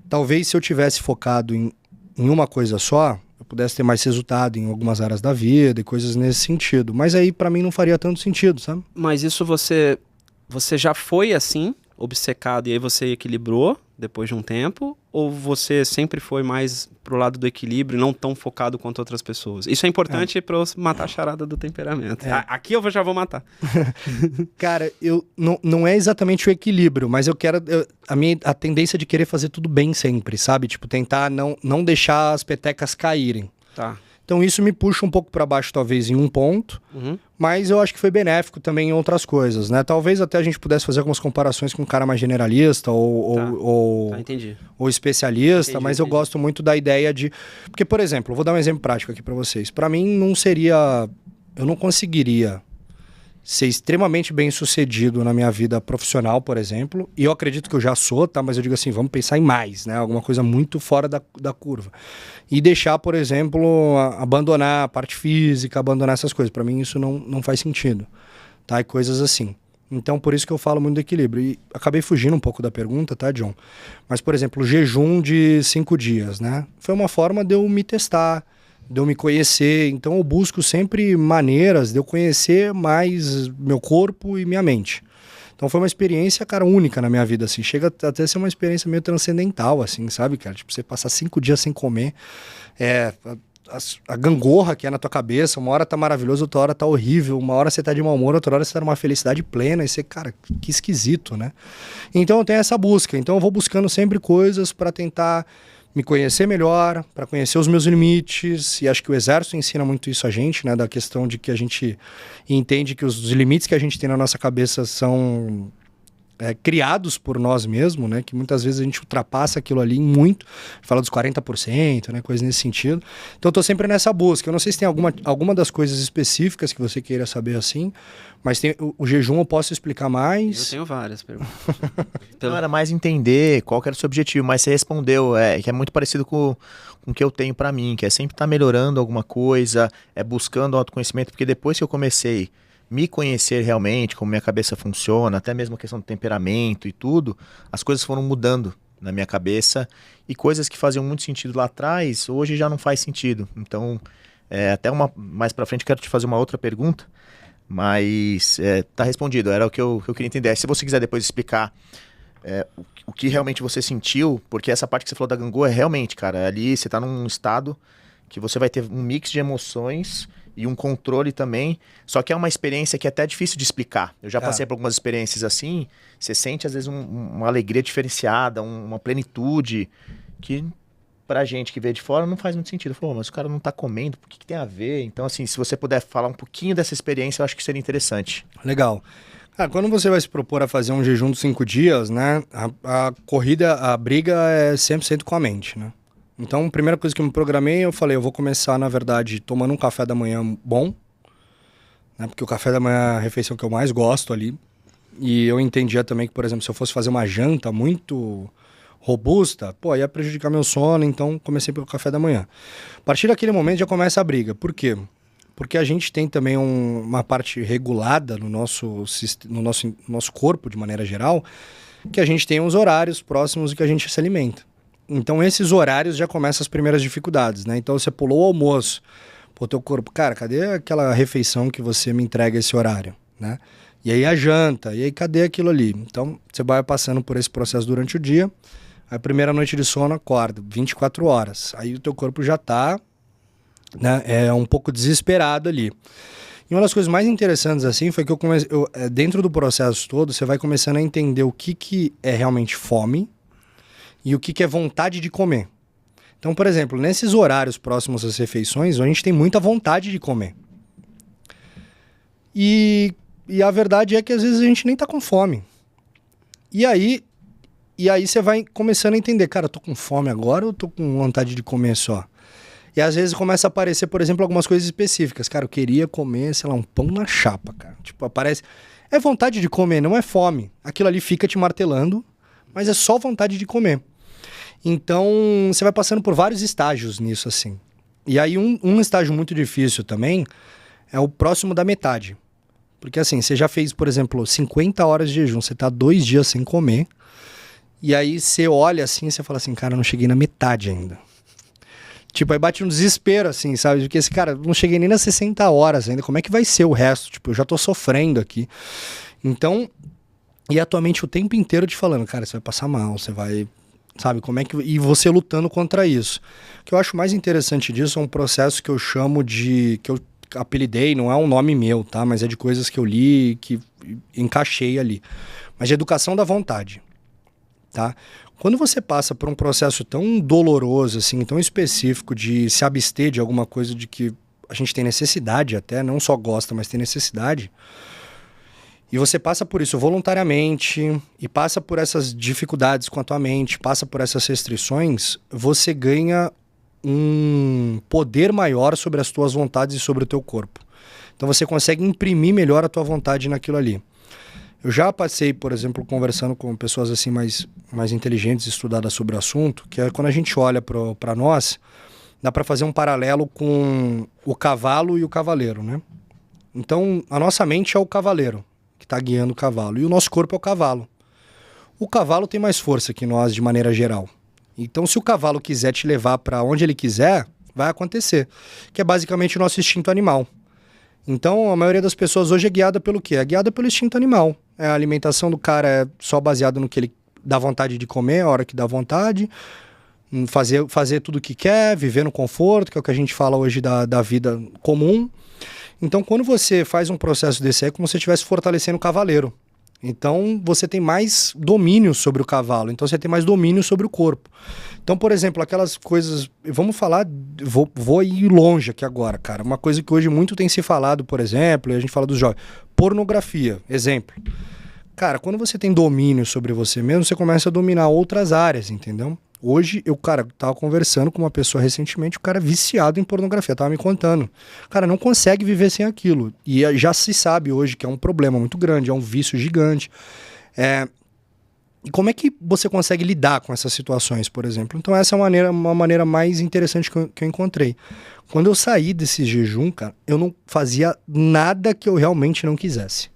Talvez se eu tivesse focado em uma coisa só, eu pudesse ter mais resultado em algumas áreas da vida e coisas nesse sentido. Mas aí pra mim não faria tanto sentido, sabe? Mas isso você já foi assim, obcecado, e aí você equilibrou depois de um tempo? Ou você sempre foi mais pro lado do equilíbrio, não tão focado quanto outras pessoas? Isso é importante pra eu matar a charada do temperamento. Aqui eu já vou matar. Cara, não é exatamente o equilíbrio, mas eu quero... A tendência de querer fazer tudo bem sempre, sabe? Tipo, tentar não deixar as petecas caírem. Tá. Então isso me puxa um pouco para baixo, talvez, em um ponto, mas eu acho que foi benéfico também em outras coisas, né? Talvez até a gente pudesse fazer algumas comparações com um cara mais generalista ou especialista, mas eu gosto muito da ideia de... Porque, por exemplo, eu vou dar um exemplo prático aqui para vocês. Para mim, não seria... Eu não conseguiria ser extremamente bem sucedido na minha vida profissional, por exemplo, e eu acredito que eu já sou, tá? Mas eu digo assim, vamos pensar em mais, né? Alguma coisa muito fora da curva. E deixar, por exemplo, abandonar a parte física, abandonar essas coisas. Para mim isso não faz sentido, tá? E coisas assim. Então, por isso que eu falo muito do equilíbrio. E acabei fugindo um pouco da pergunta, tá, John? Mas, por exemplo, o jejum de 5 dias, né? Foi uma forma de eu me testar, de eu me conhecer. Então eu busco sempre maneiras de eu conhecer mais meu corpo e minha mente. Então foi uma experiência, cara, única na minha vida, assim. Chega até a ser uma experiência meio transcendental, assim, sabe, cara? Tipo, você passar 5 dias sem comer, a gangorra que é na tua cabeça, uma hora tá maravilhoso, outra hora tá horrível, uma hora você tá de mau humor, outra hora você tá numa felicidade plena, e você, cara, que esquisito, né? Então eu tenho essa busca. Então eu vou buscando sempre coisas para tentar me conhecer melhor, para conhecer os meus limites, e acho que o Exército ensina muito isso a gente, né, da questão de que a gente entende que os limites que a gente tem na nossa cabeça são criados por nós mesmos, né, que muitas vezes a gente ultrapassa aquilo ali em muito, fala dos 40%, né, coisa nesse sentido. Então eu tô sempre nessa busca. Eu não sei se tem alguma das coisas específicas que você queira saber assim, mas tem o jejum eu posso explicar mais. Eu tenho várias perguntas. Não era mais entender qual que era o seu objetivo, mas você respondeu, que é muito parecido com o que eu tenho pra mim, que é sempre estar melhorando alguma coisa, buscando autoconhecimento, porque depois que eu comecei me conhecer realmente, como minha cabeça funciona, até mesmo a questão do temperamento e tudo, as coisas foram mudando na minha cabeça e coisas que faziam muito sentido lá atrás, hoje já não faz sentido. Então, até mais pra frente quero te fazer uma outra pergunta, mas tá respondido, era o que eu queria entender. Se você quiser depois explicar o que realmente você sentiu, porque essa parte que você falou da gangorra, realmente, cara, ali você tá num estado que você vai ter um mix de emoções e um controle também, só que é uma experiência que é até difícil de explicar. Eu já passei por algumas experiências assim, você sente às vezes uma alegria diferenciada, uma plenitude, que pra gente que vê de fora não faz muito sentido. Falou, mas o cara não tá comendo, por que tem a ver? Então assim, se você puder falar um pouquinho dessa experiência, eu acho que seria interessante. Legal. Cara, quando você vai se propor a fazer um jejum de 5 dias, né, a corrida, a briga é 100% com a mente, né? Então, a primeira coisa que eu me programei, eu falei, eu vou começar, na verdade, tomando um café da manhã bom, né? Porque o café da manhã é a refeição que eu mais gosto ali. E eu entendia também que, por exemplo, se eu fosse fazer uma janta muito robusta, ia prejudicar meu sono, então comecei pelo café da manhã. A partir daquele momento já começa a briga. Por quê? Porque a gente tem também uma parte regulada no nosso corpo, de maneira geral, que a gente tem uns horários próximos do que a gente se alimenta. Então, esses horários já começam as primeiras dificuldades, né? Então, você pulou o almoço, teu corpo, cara, cadê aquela refeição que você me entrega esse horário, né? E aí a janta, e aí cadê aquilo ali? Então, você vai passando por esse processo durante o dia, aí a primeira noite de sono, acorda, 24 horas. Aí o teu corpo já tá, né, um pouco desesperado ali. E uma das coisas mais interessantes, assim, foi que dentro do processo todo, você vai começando a entender o que é realmente fome, e o que é vontade de comer. Então, por exemplo, nesses horários próximos às refeições, a gente tem muita vontade de comer. E a verdade é que às vezes a gente nem tá com fome. E aí você vai começando a entender, cara, eu tô com fome agora ou eu tô com vontade de comer só? E às vezes começa a aparecer, por exemplo, algumas coisas específicas. Cara, eu queria comer, sei lá, um pão na chapa, cara. Tipo, aparece... É vontade de comer, não é fome. Aquilo ali fica te martelando, mas é só vontade de comer. Então, você vai passando por vários estágios nisso, assim. E aí, um estágio muito difícil também é o próximo da metade. Porque, assim, você já fez, por exemplo, 50 horas de jejum, você tá 2 dias sem comer, e aí você olha assim e você fala assim, cara, eu não cheguei na metade ainda. Tipo, aí bate um desespero, assim, sabe? Porque esse cara, não cheguei nem nas 60 horas ainda, como é que vai ser o resto? Tipo, eu já tô sofrendo aqui. Então, e a tua mente o tempo inteiro te falando, cara, você vai passar mal, você vai... Sabe, como é que... E você lutando contra isso. O que eu acho mais interessante disso é um processo que eu chamo de... Que eu apelidei, não é um nome meu, tá? Mas é de coisas que eu li, que encaixei ali. Mas de educação da vontade, tá? Quando você passa por um processo tão doloroso, assim, tão específico de se abster de alguma coisa de que a gente tem necessidade até, não só gosta, mas tem necessidade, e você passa por isso voluntariamente, e passa por essas dificuldades com a tua mente, passa por essas restrições, você ganha um poder maior sobre as tuas vontades e sobre o teu corpo. Então você consegue imprimir melhor a tua vontade naquilo ali. Eu já passei, por exemplo, conversando com pessoas assim mais inteligentes, estudadas sobre o assunto, que é quando a gente olha para nós, dá para fazer um paralelo com o cavalo e o cavaleiro, né? Então, a nossa mente é o cavaleiro, que está guiando o cavalo, e o nosso corpo é o cavalo. O cavalo tem mais força que nós, de maneira geral. Então, se o cavalo quiser te levar para onde ele quiser, vai acontecer, que é basicamente o nosso instinto animal. Então, a maioria das pessoas hoje é guiada pelo quê? É guiada pelo instinto animal. A alimentação do cara é só baseada no que ele dá vontade de comer, a hora que dá vontade, fazer tudo o que quer, viver no conforto, que é o que a gente fala hoje da vida comum. Então, quando você faz um processo desse, é como se você estivesse fortalecendo o cavaleiro. Então, você tem mais domínio sobre o cavalo, então você tem mais domínio sobre o corpo. Então, por exemplo, aquelas coisas... Vamos falar... Vou ir longe aqui agora, cara. Uma coisa que hoje muito tem se falado, por exemplo, e a gente fala dos jovens. Pornografia, exemplo. Cara, quando você tem domínio sobre você mesmo, você começa a dominar outras áreas, entendeu? Hoje, cara, tava conversando com uma pessoa recentemente, o cara é viciado em pornografia, tava me contando. O cara não consegue viver sem aquilo. E já se sabe hoje que é um problema muito grande, é um vício gigante. E como é que você consegue lidar com essas situações, por exemplo? Então essa é uma maneira mais interessante que eu encontrei. Quando eu saí desse jejum, cara, eu não fazia nada que eu realmente não quisesse.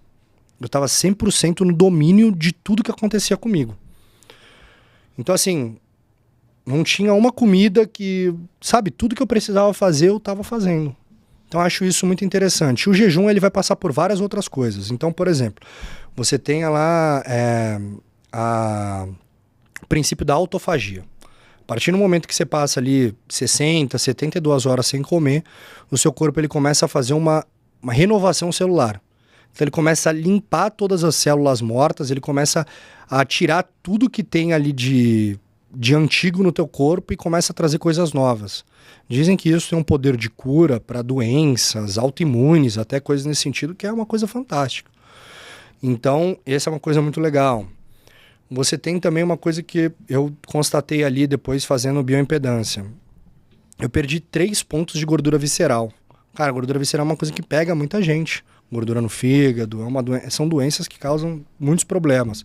Eu tava 100% no domínio de tudo que acontecia comigo. Então assim... Não tinha uma comida que, sabe, tudo que eu precisava fazer, eu estava fazendo. Então, acho isso muito interessante. O jejum, ele vai passar por várias outras coisas. Então, por exemplo, você tem lá o princípio da autofagia. A partir do momento que você passa ali 60, 72 horas sem comer, o seu corpo ele começa a fazer uma renovação celular. Então, ele começa a limpar todas as células mortas, ele começa a tirar tudo que tem ali de antigo no teu corpo e começa a trazer coisas novas. Dizem que isso tem um poder de cura para doenças autoimunes, até coisas nesse sentido, que é uma coisa fantástica. Então, essa é uma coisa muito legal. Você tem também uma coisa que eu constatei ali depois fazendo bioimpedância. Eu perdi 3 pontos de gordura visceral. Cara, gordura visceral é uma coisa que pega muita gente. Gordura no fígado, são doenças que causam muitos problemas.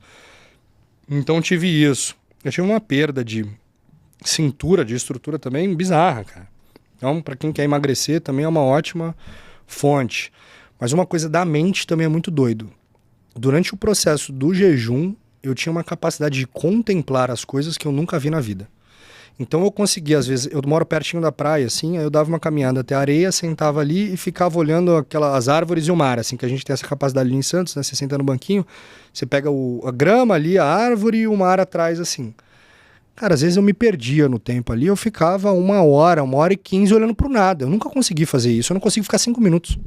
Então, eu tive isso. Eu tive uma perda de cintura, de estrutura também bizarra, cara. Então, para quem quer emagrecer, também é uma ótima fonte. Mas uma coisa da mente também é muito doido. Durante o processo do jejum, eu tinha uma capacidade de contemplar as coisas que eu nunca vi na vida. Então eu conseguia, às vezes, eu moro pertinho da praia, assim, aí eu dava uma caminhada até a areia, sentava ali e ficava olhando as árvores e o mar, assim, que a gente tem essa capacidade ali em Santos, né? Você senta no banquinho, você pega a grama ali, a árvore e o mar atrás, assim. Cara, às vezes eu me perdia no tempo ali, eu ficava 1h e 15 olhando pro nada. Eu nunca consegui fazer isso, eu não consigo ficar 5 minutos.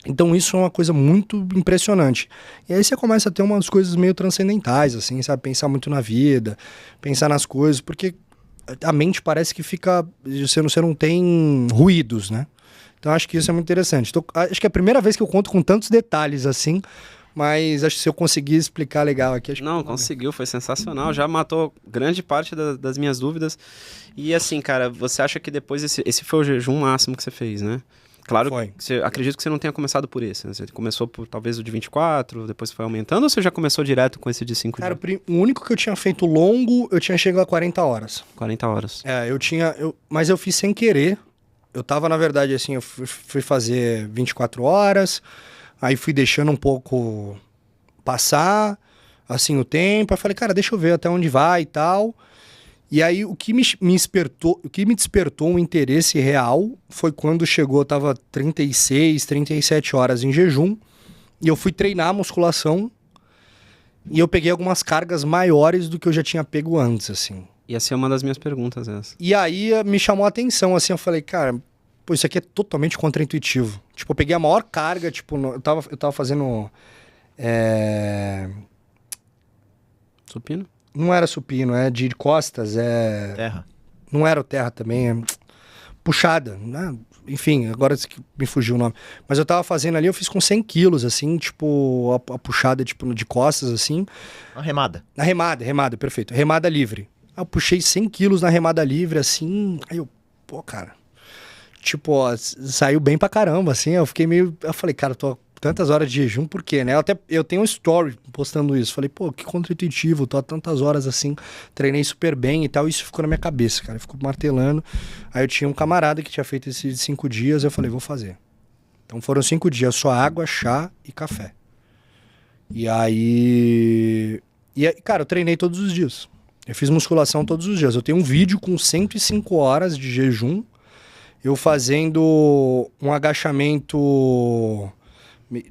Então isso é uma coisa muito impressionante. E aí você começa a ter umas coisas meio transcendentais, assim, sabe? Pensar muito na vida, pensar nas coisas, porque a mente parece que fica... Você não tem ruídos, né? Então acho que isso é muito interessante. Então, acho que é a primeira vez que eu conto com tantos detalhes assim, mas acho que se eu conseguir explicar legal aqui... Acho Não, que... conseguiu, foi sensacional. Já matou grande parte das minhas dúvidas. E assim, cara, você acha que depois esse foi o jejum máximo que você fez, né? Claro, acredito que você não tenha começado por esse, né? Você começou por talvez o de 24, depois foi aumentando, ou você já começou direto com esse de 5 Cara, dias? o único que eu tinha feito longo, eu tinha chegado a 40 horas. 40 horas. Mas eu fiz sem querer. Eu tava, na verdade, assim, eu fui fazer 24 horas, aí fui deixando um pouco passar, assim, o tempo. Aí falei, cara, deixa eu ver até onde vai e tal. E aí o que me despertou um interesse real foi quando chegou, eu tava 36, 37 horas em jejum, e eu fui treinar a musculação, e eu peguei algumas cargas maiores do que eu já tinha pego antes, assim. Ia ser uma das minhas perguntas essa. E aí me chamou a atenção, assim, eu falei, cara, pô, isso aqui é totalmente contraintuitivo. Tipo, eu peguei a maior carga, tipo, eu tava fazendo... Supino? Não era supino, é de costas, Terra. Não era o terra também, é puxada, né? Enfim, agora me fugiu o nome. Mas eu tava fazendo ali, eu fiz com 100 quilos, assim, tipo, a puxada, tipo, de costas, assim. Uma remada. Na remada, perfeito. Remada livre. Aí eu puxei 100 quilos na remada livre, assim, aí eu, pô, cara, tipo, ó, saiu bem pra caramba, assim, eu falei, cara, eu tô tantas horas de jejum, por quê, né? Eu tenho um story postando isso, falei, pô, que contraintuitivo, tô há tantas horas assim, treinei super bem e tal, isso ficou na minha cabeça, cara, ficou martelando. Aí eu tinha um camarada que tinha feito esse de 5 dias, eu falei, vou fazer. Então foram 5 dias, só água, chá e café. E aí, cara, eu treinei todos os dias. Eu fiz musculação todos os dias. Eu tenho um vídeo com 105 horas de jejum, eu fazendo um agachamento...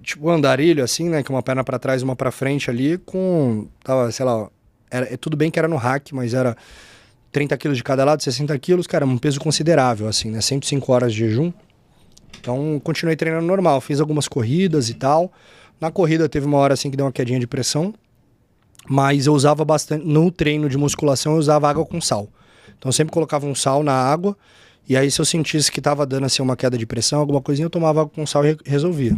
tipo um andarilho, assim, né? Que uma perna pra trás e uma pra frente ali, tava, sei lá, tudo bem que era no rack, mas era 30 quilos de cada lado, 60 quilos, cara, um peso considerável, assim, né? 105 horas de jejum. Então, continuei treinando normal, fiz algumas corridas e tal. Na corrida teve uma hora, assim, que deu uma quedinha de pressão, mas eu usava bastante, no treino de musculação, eu usava água com sal. Então, eu sempre colocava um sal na água, e aí se eu sentisse que tava dando, assim, uma queda de pressão, alguma coisinha, eu tomava água com sal e resolvia.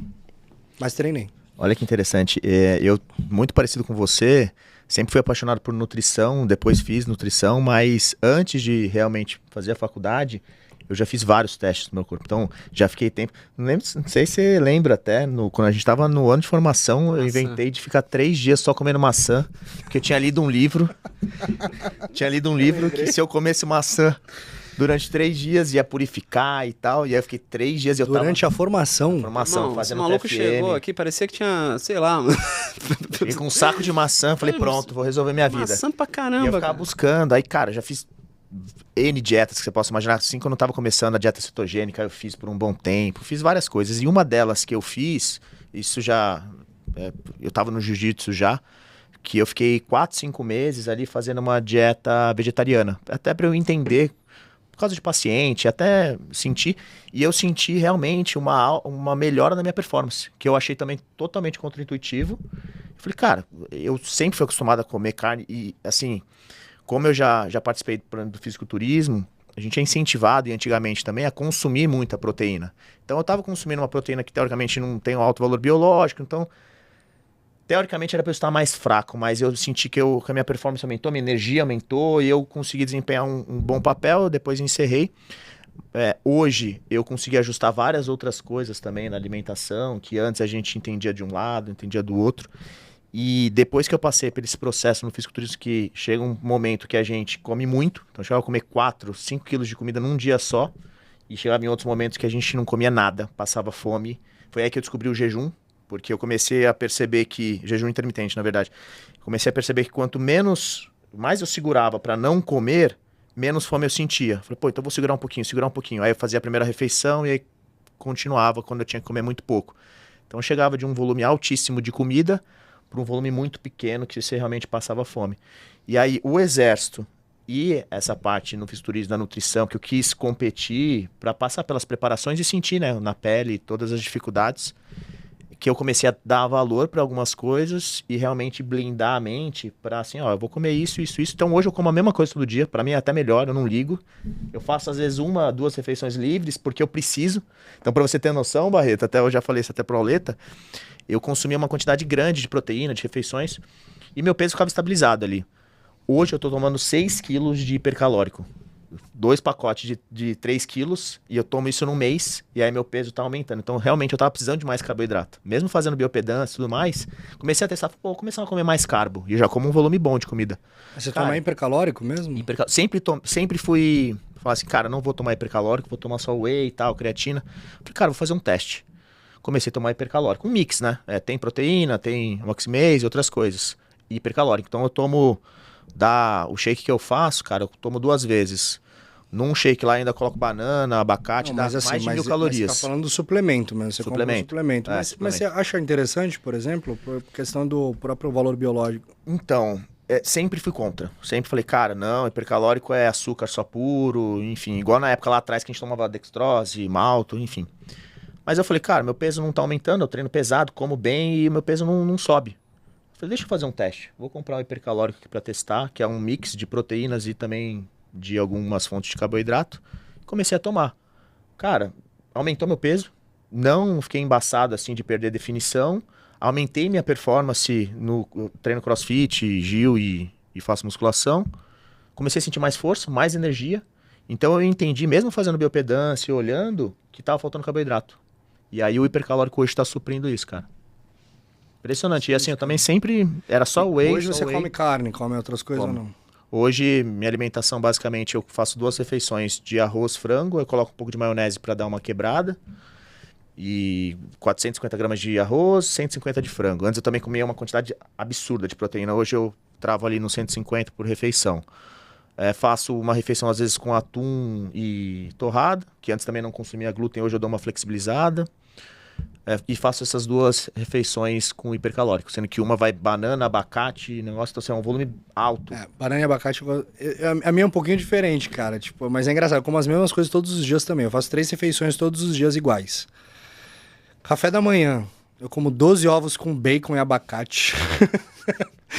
Mas treinei. Olha que interessante. Eu, muito parecido com você, sempre fui apaixonado por nutrição, depois fiz nutrição, mas antes de realmente fazer a faculdade, eu já fiz vários testes no meu corpo. Então, já fiquei tempo... Não sei se você lembra até, quando a gente estava no ano de formação, eu inventei de ficar 3 dias só comendo maçã, porque eu tinha lido um livro. Que se eu comesse maçã durante 3 dias ia purificar e tal. E aí eu fiquei 3 dias... Durante a formação? Irmão, fazendo esse maluco TFM. chegou aqui, parecia que tinha, sei lá... Fiquei com um saco de maçã, falei, pronto, vou resolver minha vida. Maçã pra caramba, e eu ficava buscando. Aí, cara, já fiz N dietas que você possa imaginar. Assim, quando eu tava começando a dieta cetogênica, eu fiz por um bom tempo. Fiz várias coisas. E uma delas que eu fiz, isso já... eu tava no jiu-jitsu já, que eu fiquei 4, 5 meses ali fazendo uma dieta vegetariana. Até pra eu entender... por causa de paciente, até sentir, e eu senti realmente uma melhora na minha performance, que eu achei também totalmente contraintuitivo. Eu falei, cara, eu sempre fui acostumado a comer carne, e assim, como eu já participei do fisiculturismo, a gente é incentivado, e antigamente também, a consumir muita proteína. Então eu estava consumindo uma proteína que teoricamente não tem um alto valor biológico, então... teoricamente era para eu estar mais fraco, mas eu senti que a minha performance aumentou, minha energia aumentou e eu consegui desempenhar um bom papel, depois encerrei. Hoje eu consegui ajustar várias outras coisas também na alimentação, que antes a gente entendia de um lado, entendia do outro. E depois que eu passei por esse processo no fisiculturismo, que chega um momento que a gente come muito, então eu chegava a comer 4, 5 quilos de comida num dia só, e chegava em outros momentos que a gente não comia nada, passava fome. Foi aí que eu descobri o jejum. Porque eu comecei a perceber que... jejum intermitente, na verdade. Comecei a perceber que quanto mais eu segurava para não comer, menos fome eu sentia. Falei, pô, então vou segurar um pouquinho. Aí eu fazia a primeira refeição e aí continuava quando eu tinha que comer muito pouco. Então eu chegava de um volume altíssimo de comida para um volume muito pequeno que você realmente passava fome. E aí o exército e essa parte no fisiculturismo da nutrição, que eu quis competir para passar pelas preparações e sentir, né, na pele todas as dificuldades... que eu comecei a dar valor para algumas coisas e realmente blindar a mente para assim, ó, eu vou comer isso, isso, isso. Então hoje eu como a mesma coisa todo dia, para mim é até melhor, eu não ligo. Eu faço às vezes 1, 2 refeições livres porque eu preciso. Então para você ter noção, Barreto, até eu já falei isso até pro Auleta, eu consumia uma quantidade grande de proteína, de refeições e meu peso ficava estabilizado ali. Hoje eu tô tomando 6 quilos de hipercalórico. 2 pacotes de 3 quilos e eu tomo isso num mês e aí meu peso tá aumentando. Então, realmente, eu tava precisando de mais carboidrato. Mesmo fazendo biopedância e tudo mais, comecei a testar, pô, começar a comer mais carbo. E eu já como um volume bom de comida. Você toma hipercalórico mesmo? Sempre fui falar assim, cara, não vou tomar hipercalórico, vou tomar só whey e tal, creatina. Falei, cara, vou fazer um teste. Comecei a tomar hipercalórico. Um mix, né? Tem proteína, tem oximase e outras coisas. E hipercalórico. Então, eu tomo... o shake que eu faço, cara, eu tomo 2 vezes. Num shake lá ainda coloco banana, abacate, dá assim, mais de 1.000 calorias. Você tá falando do suplemento mesmo, você compra um suplemento. Mas você acha interessante, por exemplo, por questão do próprio valor biológico? Então, sempre fui contra. Sempre falei, cara, não, hipercalórico é açúcar só puro, enfim. Igual na época lá atrás que a gente tomava dextrose, malto, enfim. Mas eu falei, cara, meu peso não tá aumentando, eu treino pesado, como bem e meu peso não sobe. Falei, deixa eu fazer um teste. Vou comprar um hipercalórico aqui para testar, que é um mix de proteínas e também de algumas fontes de carboidrato. Comecei a tomar. Cara, aumentou meu peso. Não fiquei embaçado assim de perder definição. Aumentei minha performance no treino crossfit, Gil e faço musculação. Comecei a sentir mais força, mais energia. Então eu entendi, mesmo fazendo biopedância e olhando, que estava faltando carboidrato. E aí o hipercalórico hoje está suprindo isso, cara. Impressionante. E assim, eu também sempre... Era só whey. Hoje você come carne, come outras coisas ou não? Hoje, minha alimentação, basicamente, eu faço 2 refeições de arroz, frango. Eu coloco um pouco de maionese para dar uma quebrada. E 450 gramas de arroz, 150 de frango. Antes eu também comia uma quantidade absurda de proteína. Hoje eu travo ali no 150 por refeição. Faço uma refeição, às vezes, com atum e torrada, que antes também não consumia glúten. Hoje eu dou uma flexibilizada. E faço essas 2 refeições com hipercalórico, sendo que uma vai banana, abacate, negócio, então assim, é um volume alto. Banana e abacate, a minha é um pouquinho diferente, cara, tipo, mas é engraçado, eu como as mesmas coisas todos os dias também, eu faço 3 refeições todos os dias iguais. Café da manhã, eu como 12 ovos com bacon e abacate.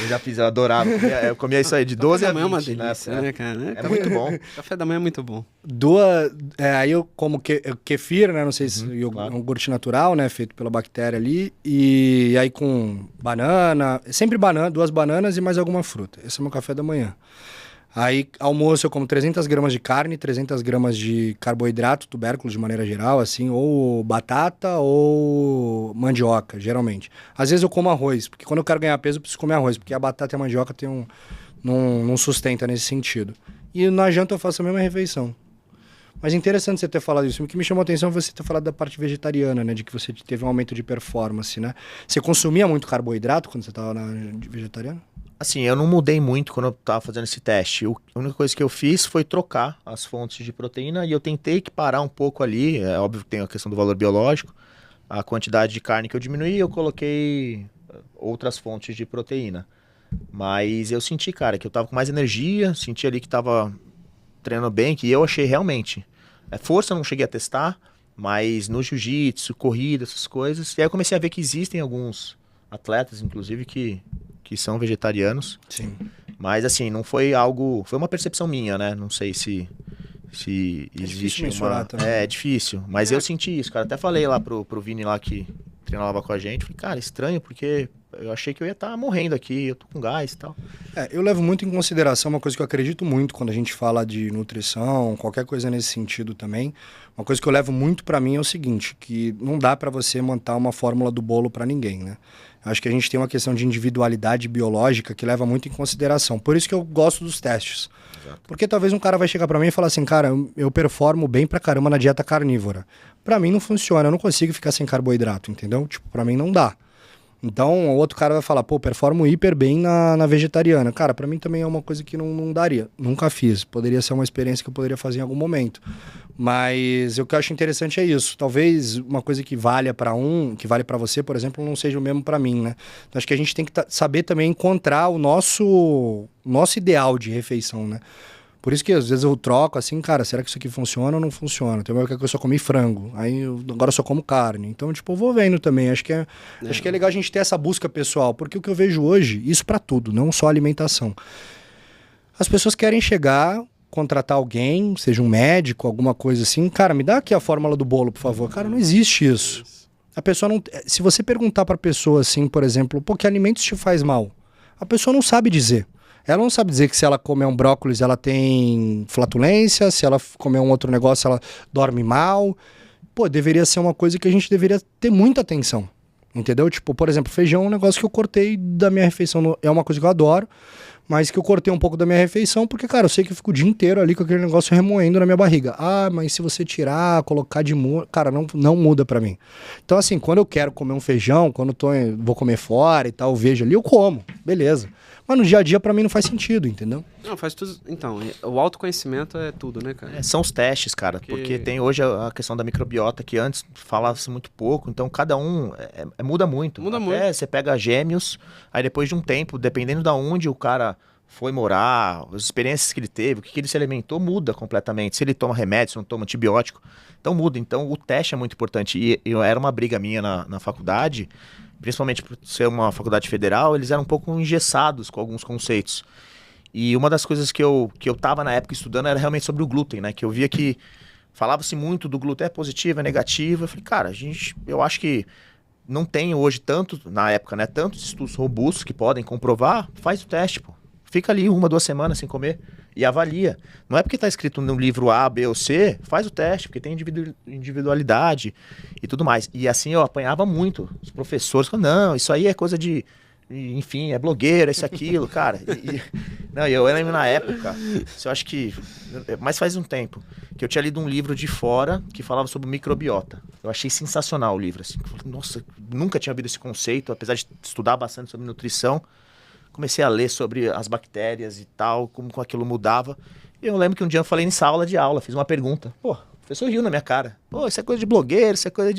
Eu já fiz, eu adorava. Eu comia isso aí de 12 a 20. Café da manhã é uma delícia, né, cara? É muito bom. Café da manhã é muito bom. Aí eu como kefir, né? Não sei se claro. É um iogurte natural, né? Feito pela bactéria ali. E aí com banana, sempre banana, 2 bananas e mais alguma fruta. Esse é o meu café da manhã. Aí, almoço, eu como 300 gramas de carne, 300 gramas de carboidrato, tubérculo de maneira geral, assim, ou batata ou mandioca, geralmente. Às vezes eu como arroz, porque quando eu quero ganhar peso eu preciso comer arroz, porque a batata e a mandioca não sustenta nesse sentido. E na janta eu faço a mesma refeição. Mas interessante você ter falado isso. O que me chamou a atenção foi você ter falado da parte vegetariana, né? De que você teve um aumento de performance, né? Você consumia muito carboidrato quando você estava vegetariano? Assim, eu não mudei muito quando eu tava fazendo esse teste. A única coisa que eu fiz foi trocar as fontes de proteína e eu tentei que parar um pouco ali. É óbvio que tem a questão do valor biológico. A quantidade de carne que eu diminuí, eu coloquei outras fontes de proteína. Mas eu senti, cara, que eu tava com mais energia, senti ali que tava treinando bem, que eu achei realmente. Força eu não cheguei a testar, mas no jiu-jitsu, corrida, essas coisas. E aí eu comecei a ver que existem alguns atletas, inclusive, que são vegetarianos. Sim. Mas assim, não foi algo... Foi uma percepção minha, né? Não sei se existe uma... É difícil. Mas eu senti isso, cara. Até falei lá pro Vini lá que treinava com a gente. Falei, cara, estranho, porque eu achei que eu ia estar morrendo aqui. Eu tô com gás e tal. Eu levo muito em consideração uma coisa que eu acredito muito quando a gente fala de nutrição, qualquer coisa nesse sentido também. Uma coisa que eu levo muito pra mim é o seguinte, que não dá pra você montar uma fórmula do bolo pra ninguém, né? Acho que a gente tem uma questão de individualidade biológica que leva muito em consideração. Por isso que eu gosto dos testes. Exato. Porque talvez um cara vai chegar pra mim e falar assim, cara, eu performo bem pra caramba na dieta carnívora. Pra mim não funciona, eu não consigo ficar sem carboidrato, entendeu? Tipo, pra mim não dá. Então, o outro cara vai falar, pô, performo hiper bem na vegetariana. Cara, pra mim também é uma coisa que não daria. Nunca fiz. Poderia ser uma experiência que eu poderia fazer em algum momento. Mas o que eu acho interessante é isso. Talvez uma coisa que valha pra que vale pra você, por exemplo, não seja o mesmo pra mim, né? Então, acho que a gente tem que saber também encontrar o nosso ideal de refeição, né? Por isso que às vezes eu troco assim, cara, será que isso aqui funciona ou não funciona? Tem uma época que eu só comi frango, agora eu só como carne. Então, tipo, eu vou vendo também. Acho que é legal a gente ter essa busca pessoal, porque o que eu vejo hoje, isso pra tudo, não só alimentação. As pessoas querem chegar, contratar alguém, seja um médico, alguma coisa assim, cara, me dá aqui a fórmula do bolo, por favor. Cara, não existe isso. A pessoa não... Se você perguntar pra pessoa assim, por exemplo, pô, que alimentos te faz mal? A pessoa não sabe dizer. Ela não sabe dizer que se ela comer um brócolis, ela tem flatulência, se ela comer um outro negócio, ela dorme mal. Pô, deveria ser uma coisa que a gente deveria ter muita atenção, entendeu? Tipo, por exemplo, feijão é um negócio que eu cortei da minha refeição, é uma coisa que eu adoro, mas que eu cortei um pouco da minha refeição, porque, cara, eu sei que eu fico o dia inteiro ali com aquele negócio remoendo na minha barriga. Ah, mas se você tirar, colocar de molho, cara, não muda pra mim. Então, assim, quando eu quero comer um feijão, quando vou comer fora e tal, eu vejo ali, eu como, beleza. Mas no dia a dia, pra mim, não faz sentido, entendeu? Não, faz tudo. Então, o autoconhecimento é tudo, né, cara? São os testes, cara, porque tem hoje a questão da microbiota, que antes falava-se muito pouco, então cada um muda muito. Muda muito. Você pega gêmeos, aí depois de um tempo, dependendo de onde o cara foi morar, as experiências que ele teve, o que ele se alimentou, muda completamente. Se ele toma remédio, se não toma antibiótico, então muda. Então o teste é muito importante. E era uma briga minha na faculdade, principalmente por ser uma faculdade federal, eles eram um pouco engessados com alguns conceitos. E uma das coisas que eu tava na época estudando era realmente sobre o glúten, né? Que eu via que falava-se muito do glúten, é positivo, é negativo. Eu falei, cara, eu acho que não tem hoje tanto, na época, né? Tantos estudos robustos que podem comprovar, faz o teste, pô. Fica ali 1, 2 semanas sem comer e avalia. Não é porque está escrito no livro A, B ou C, faz o teste, porque tem individualidade e tudo mais. E assim eu apanhava muito. Os professores falavam, não, isso aí é coisa de... Enfim, é blogueira, isso, aquilo, cara. Não, eu lembro na época, eu acho que... Mas faz um tempo, que eu tinha lido um livro de fora que falava sobre microbiota. Eu achei sensacional o livro, assim. Nossa, nunca tinha ouvido esse conceito, apesar de estudar bastante sobre nutrição. Comecei a ler sobre as bactérias e tal, como aquilo mudava. E eu lembro que um dia eu falei nessa aula de aula, fiz uma pergunta. Pô, o professor riu na minha cara. Pô, isso é coisa de blogueiro, isso é coisa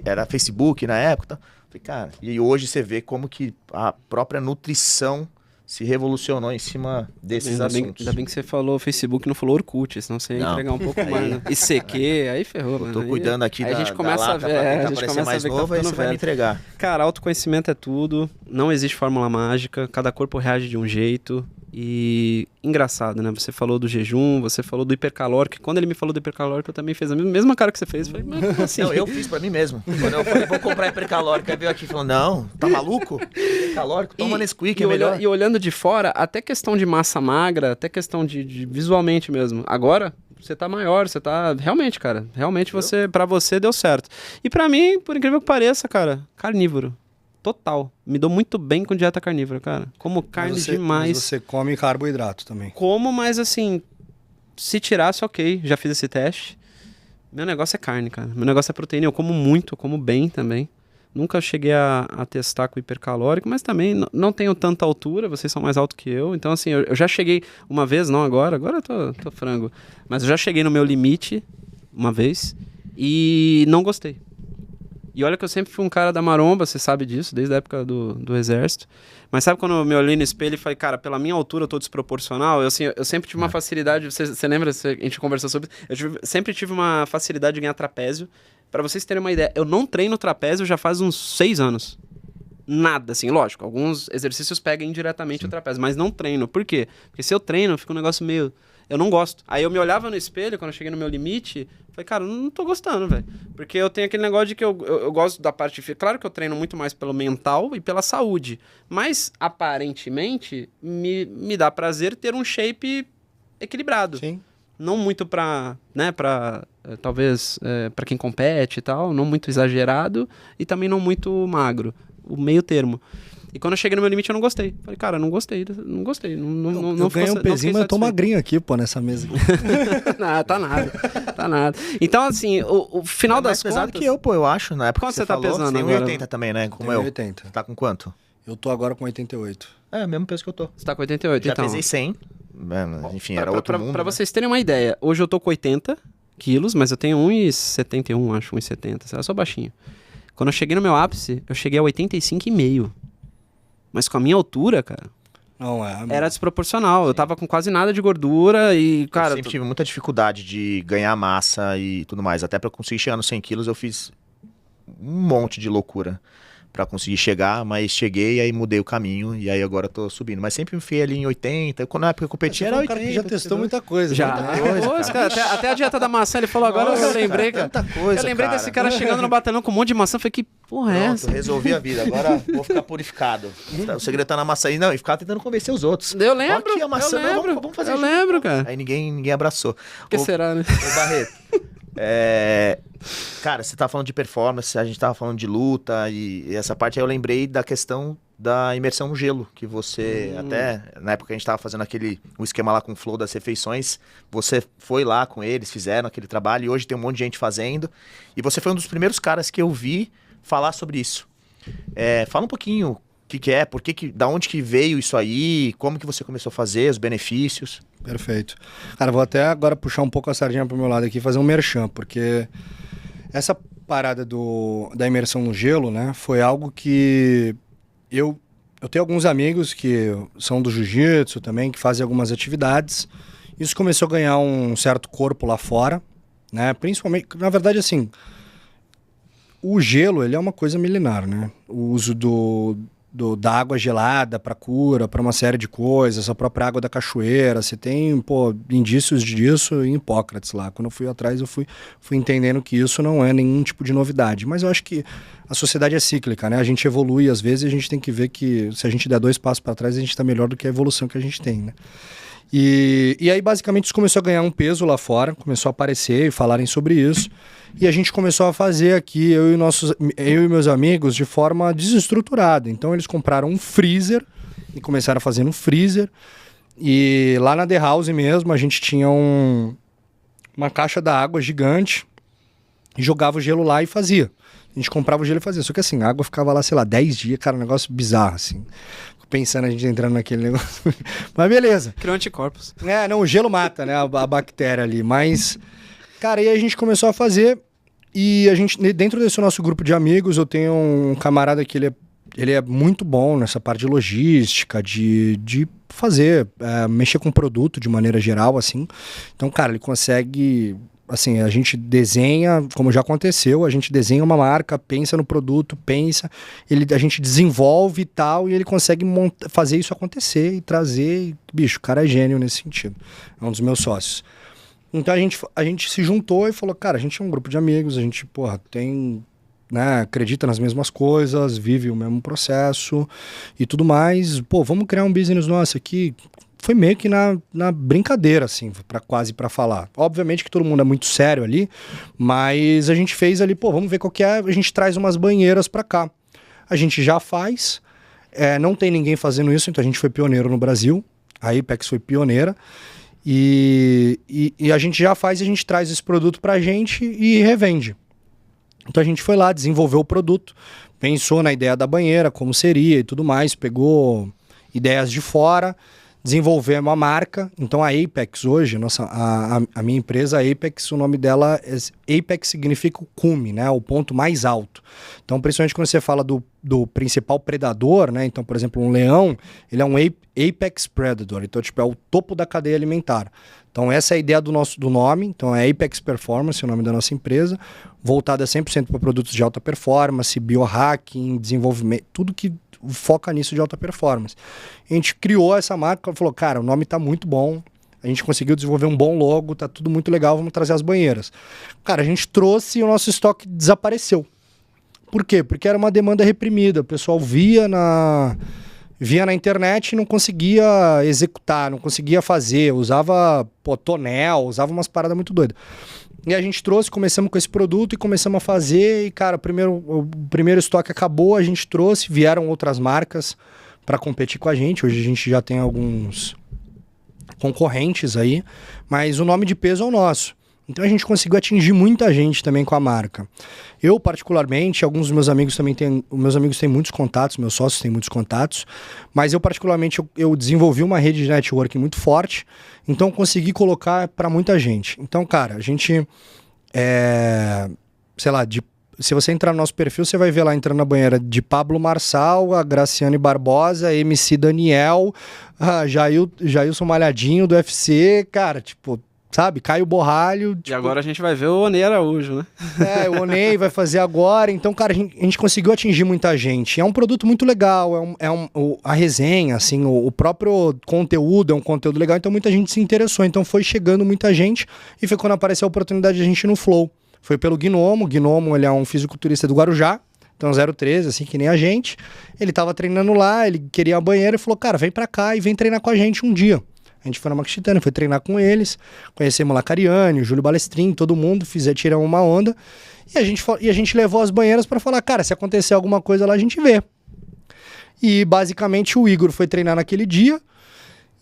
era Facebook na época. Tá? Falei, cara, e hoje você vê como que a própria nutrição se revolucionou em cima desses assuntos. Ainda bem que você falou Facebook, não falou Orkut, senão você ia entregar um pouco mais. Né? ICQ, aí ferrou, mano. Tô cuidando aqui aí a gente começa a ver, a gente começa mais a ver novo, que tá aí você vai me entregar. Cara, autoconhecimento é tudo, não existe fórmula mágica, cada corpo reage de um jeito. E engraçado, né? Você falou do jejum, você falou do hipercalórico. Quando ele me falou do hipercalórico, eu também fiz a mesma cara que você fez. Eu falei, mas assim? Não, eu fiz pra mim mesmo. Quando eu falei, vou comprar hipercalórico, aí veio aqui e falou, não, tá maluco? Hipercalórico, toma Nesquik, é melhor. E olhando de fora, até questão de massa magra, até questão de visualmente mesmo. Agora, você tá maior, você tá... Realmente, cara. Realmente, pra você deu certo. E pra mim, por incrível que pareça, cara, carnívoro. Total. Me dou muito bem com dieta carnívora, cara. Como carne demais. Mas você come carboidrato também. Como, mas assim, se tirasse, ok. Já fiz esse teste. Meu negócio é carne, cara. Meu negócio é proteína. Eu como muito, eu como bem também. Nunca cheguei a testar com hipercalórico, mas também não tenho tanta altura. Vocês são mais altos que eu. Então, assim, eu já cheguei uma vez, não agora. Agora eu tô frango. Mas eu já cheguei no meu limite uma vez e não gostei. E olha que eu sempre fui um cara da maromba, você sabe disso, desde a época do exército. Mas sabe quando eu me olhei no espelho e falei, cara, pela minha altura eu tô desproporcional? Eu sempre tive uma facilidade, você lembra, a gente conversou sobre isso? Sempre tive uma facilidade de ganhar trapézio. Pra vocês terem uma ideia, eu não treino trapézio já faz uns 6 anos. Nada, assim, lógico, alguns exercícios pegam indiretamente o trapézio, mas não treino. Por quê? Porque se eu treino, fica um negócio meio... Eu não gosto. Aí eu me olhava no espelho, quando eu cheguei no meu limite, falei, cara, eu não tô gostando, velho. Porque eu tenho aquele negócio de que eu gosto da parte... Claro que eu treino muito mais pelo mental e pela saúde. Mas, aparentemente, me dá prazer ter um shape equilibrado. Sim. Não muito pra, né, talvez, pra quem compete e tal, não muito exagerado e também não muito magro. O meio termo. E quando eu cheguei no meu limite, eu não gostei. Falei, cara, não gostei. Eu ganhei um pezinho, mas eu tô magrinho aqui, pô, nessa mesa. Não, tá nada. Então, assim, o final das contas... pesado que eu, pô, eu acho, na época quanto que você tá falou, pesando você tem agora? 1,80 também, né? Como Tenho eu. 80. Tá com quanto? Eu tô agora com 88. É, o mesmo peso que eu tô. Você tá com 88, Já então. pesei 100. Enfim, era outro mundo. Pra né? vocês terem uma ideia, hoje eu tô com 80 quilos, mas eu tenho 1,71, acho, 1,70. Eu sou baixinho. Quando eu cheguei no meu ápice, eu cheguei a 85,5. Mas com a minha altura, cara... Não é. era desproporcional. Eu tava com quase nada de gordura e, cara... Eu sempre tive muita dificuldade de ganhar massa e tudo mais. Até pra eu conseguir chegar nos 100 quilos, eu fiz um monte de loucura pra conseguir chegar, mas cheguei e aí mudei o caminho e aí agora eu tô subindo. Mas sempre me fui ali em 80, quando na época eu competi era 80. Um cara que já testou muita coisa. Já. Até a dieta da maçã, ele falou, agora eu lembrei, cara. Coisa, Eu lembrei desse cara chegando no batalhão com um monte de maçã, falei, que porra é essa? Resolvi a vida, agora vou ficar purificado. O segredo tá na maçã e não, e ficar tentando convencer os outros. Eu lembro, aqui a maçã, eu lembro, vamos fazer eu junto. lembro, cara. Aí ninguém abraçou. O que será, né? Ô Barreto, cara, você tá falando de performance, a gente tava falando de luta e essa parte aí eu lembrei da questão da imersão no gelo, que você, até na época que a gente tava fazendo o esquema lá com o Flow das refeições, você foi lá com eles, fizeram aquele trabalho e hoje tem um monte de gente fazendo e você foi um dos primeiros caras que eu vi falar sobre isso. Fala um pouquinho o que é, da onde que veio isso aí, como que você começou a fazer, os benefícios. Perfeito. Cara, vou até agora puxar um pouco a sardinha pro meu lado aqui e fazer um merchan, porque essa parada da imersão no gelo, né, foi algo que eu tenho alguns amigos que são do jiu-jitsu também, que fazem algumas atividades. Isso começou a ganhar um certo corpo lá fora, né, principalmente, na verdade, assim, o gelo, ele é uma coisa milenar, né, o uso da água gelada para cura, para uma série de coisas, a própria água da cachoeira, você tem, indícios disso em Hipócrates lá. Quando eu fui atrás, eu fui entendendo que isso não é nenhum tipo de novidade. Mas eu acho que a sociedade é cíclica, né? A gente evolui às vezes e a gente tem que ver que se a gente der 2 passos para trás, a gente está melhor do que a evolução que a gente tem, né? E aí, basicamente, isso começou a ganhar um peso lá fora, começou a aparecer e falarem sobre isso. E a gente começou a fazer aqui, eu e meus amigos, de forma desestruturada. Então, eles compraram um freezer e começaram a fazer no freezer. E lá na The House mesmo, a gente tinha uma caixa d'água gigante e jogava o gelo lá e fazia. A gente comprava o gelo e fazia. Só que assim, a água ficava lá, sei lá, 10 dias, cara, um negócio bizarro, assim. Pensando a gente entrando naquele negócio. Mas beleza. Criou anticorpos. Não, o gelo mata, né, a bactéria ali. Mas, cara, aí a gente começou a fazer e a gente, dentro desse nosso grupo de amigos, eu tenho um camarada que ele é muito bom nessa parte de logística, de fazer, mexer com produto de maneira geral, assim. Então, cara, ele consegue... Assim, a gente desenha, como já aconteceu, a gente desenha uma marca, pensa no produto, a gente desenvolve e tal, e ele consegue fazer isso acontecer e trazer. E, bicho, o cara é gênio nesse sentido. É um dos meus sócios. Então a gente se juntou e falou, cara, a gente é um grupo de amigos, a gente, tem, né, acredita nas mesmas coisas, vive o mesmo processo e tudo mais. Vamos criar um business nosso aqui. Foi meio que na brincadeira, assim, quase para falar. Obviamente que todo mundo é muito sério ali, mas a gente fez ali, vamos ver qual que é, a gente traz umas banheiras para cá. A gente já faz, não tem ninguém fazendo isso, então a gente foi pioneiro no Brasil, a Apex foi pioneira, e a gente já faz e a gente traz esse produto pra gente e revende. Então a gente foi lá, desenvolveu o produto, pensou na ideia da banheira, como seria e tudo mais, pegou ideias de fora, desenvolver uma marca. Então a Apex hoje, a minha empresa, a Apex, o nome dela Apex significa o cume, né? O ponto mais alto. Então, principalmente quando você fala do principal predador, né? Então, por exemplo, um leão, ele é um Apex Predator. Então, é o topo da cadeia alimentar. Então, essa é a ideia do nome. Então, é Apex Performance, o nome da nossa empresa, voltada 100% para produtos de alta performance, biohacking, desenvolvimento, tudo que foca nisso de alta performance. A gente criou essa marca e falou, cara, o nome tá muito bom, a gente conseguiu desenvolver um bom logo, tá tudo muito legal, vamos trazer as banheiras. Cara, a gente trouxe e o nosso estoque desapareceu. Por quê? Porque era uma demanda reprimida, o pessoal via na internet e não conseguia executar, não conseguia fazer, usava tonel, usava umas paradas muito doidas. E a gente trouxe, começamos com esse produto e começamos a fazer. E, cara, o primeiro estoque acabou, a gente trouxe, vieram outras marcas para competir com a gente. Hoje a gente já tem alguns concorrentes aí, mas o nome de peso é o nosso. Então a gente conseguiu atingir muita gente também com a marca. Eu, particularmente, alguns dos meus amigos também meus amigos têm muitos contatos, meus sócios têm muitos contatos, mas eu, particularmente, eu desenvolvi uma rede de networking muito forte, então consegui colocar para muita gente. Então, cara, a gente, sei lá, se você entrar no nosso perfil, você vai ver lá entrando na banheira de Pablo Marçal, a Graciane Barbosa, MC Daniel, a Jailson Malhadinho do UFC, cara, tipo, sabe? Caio Borralho. Tipo, e agora a gente vai ver o Onei Araújo, né? o Onei vai fazer agora. Então, cara, a gente conseguiu atingir muita gente. É um produto muito legal, a resenha, assim, o próprio conteúdo é um conteúdo legal, então muita gente se interessou. Então foi chegando muita gente e foi quando apareceu a oportunidade de a gente no Flow. Foi pelo Gnomo. O Gnomo, ele é um fisiculturista do Guarujá, então 013, assim, que nem a gente. Ele tava treinando lá, ele queria a banheira e falou, cara, vem pra cá e vem treinar com a gente um dia. A gente foi na Max Titânia, foi treinar com eles, conhecemos lá Cariani, o Júlio Balestrin, todo mundo, tiramos uma onda. E a gente levou as banheiras pra falar, cara, se acontecer alguma coisa lá, a gente vê. E basicamente o Igor foi treinar naquele dia.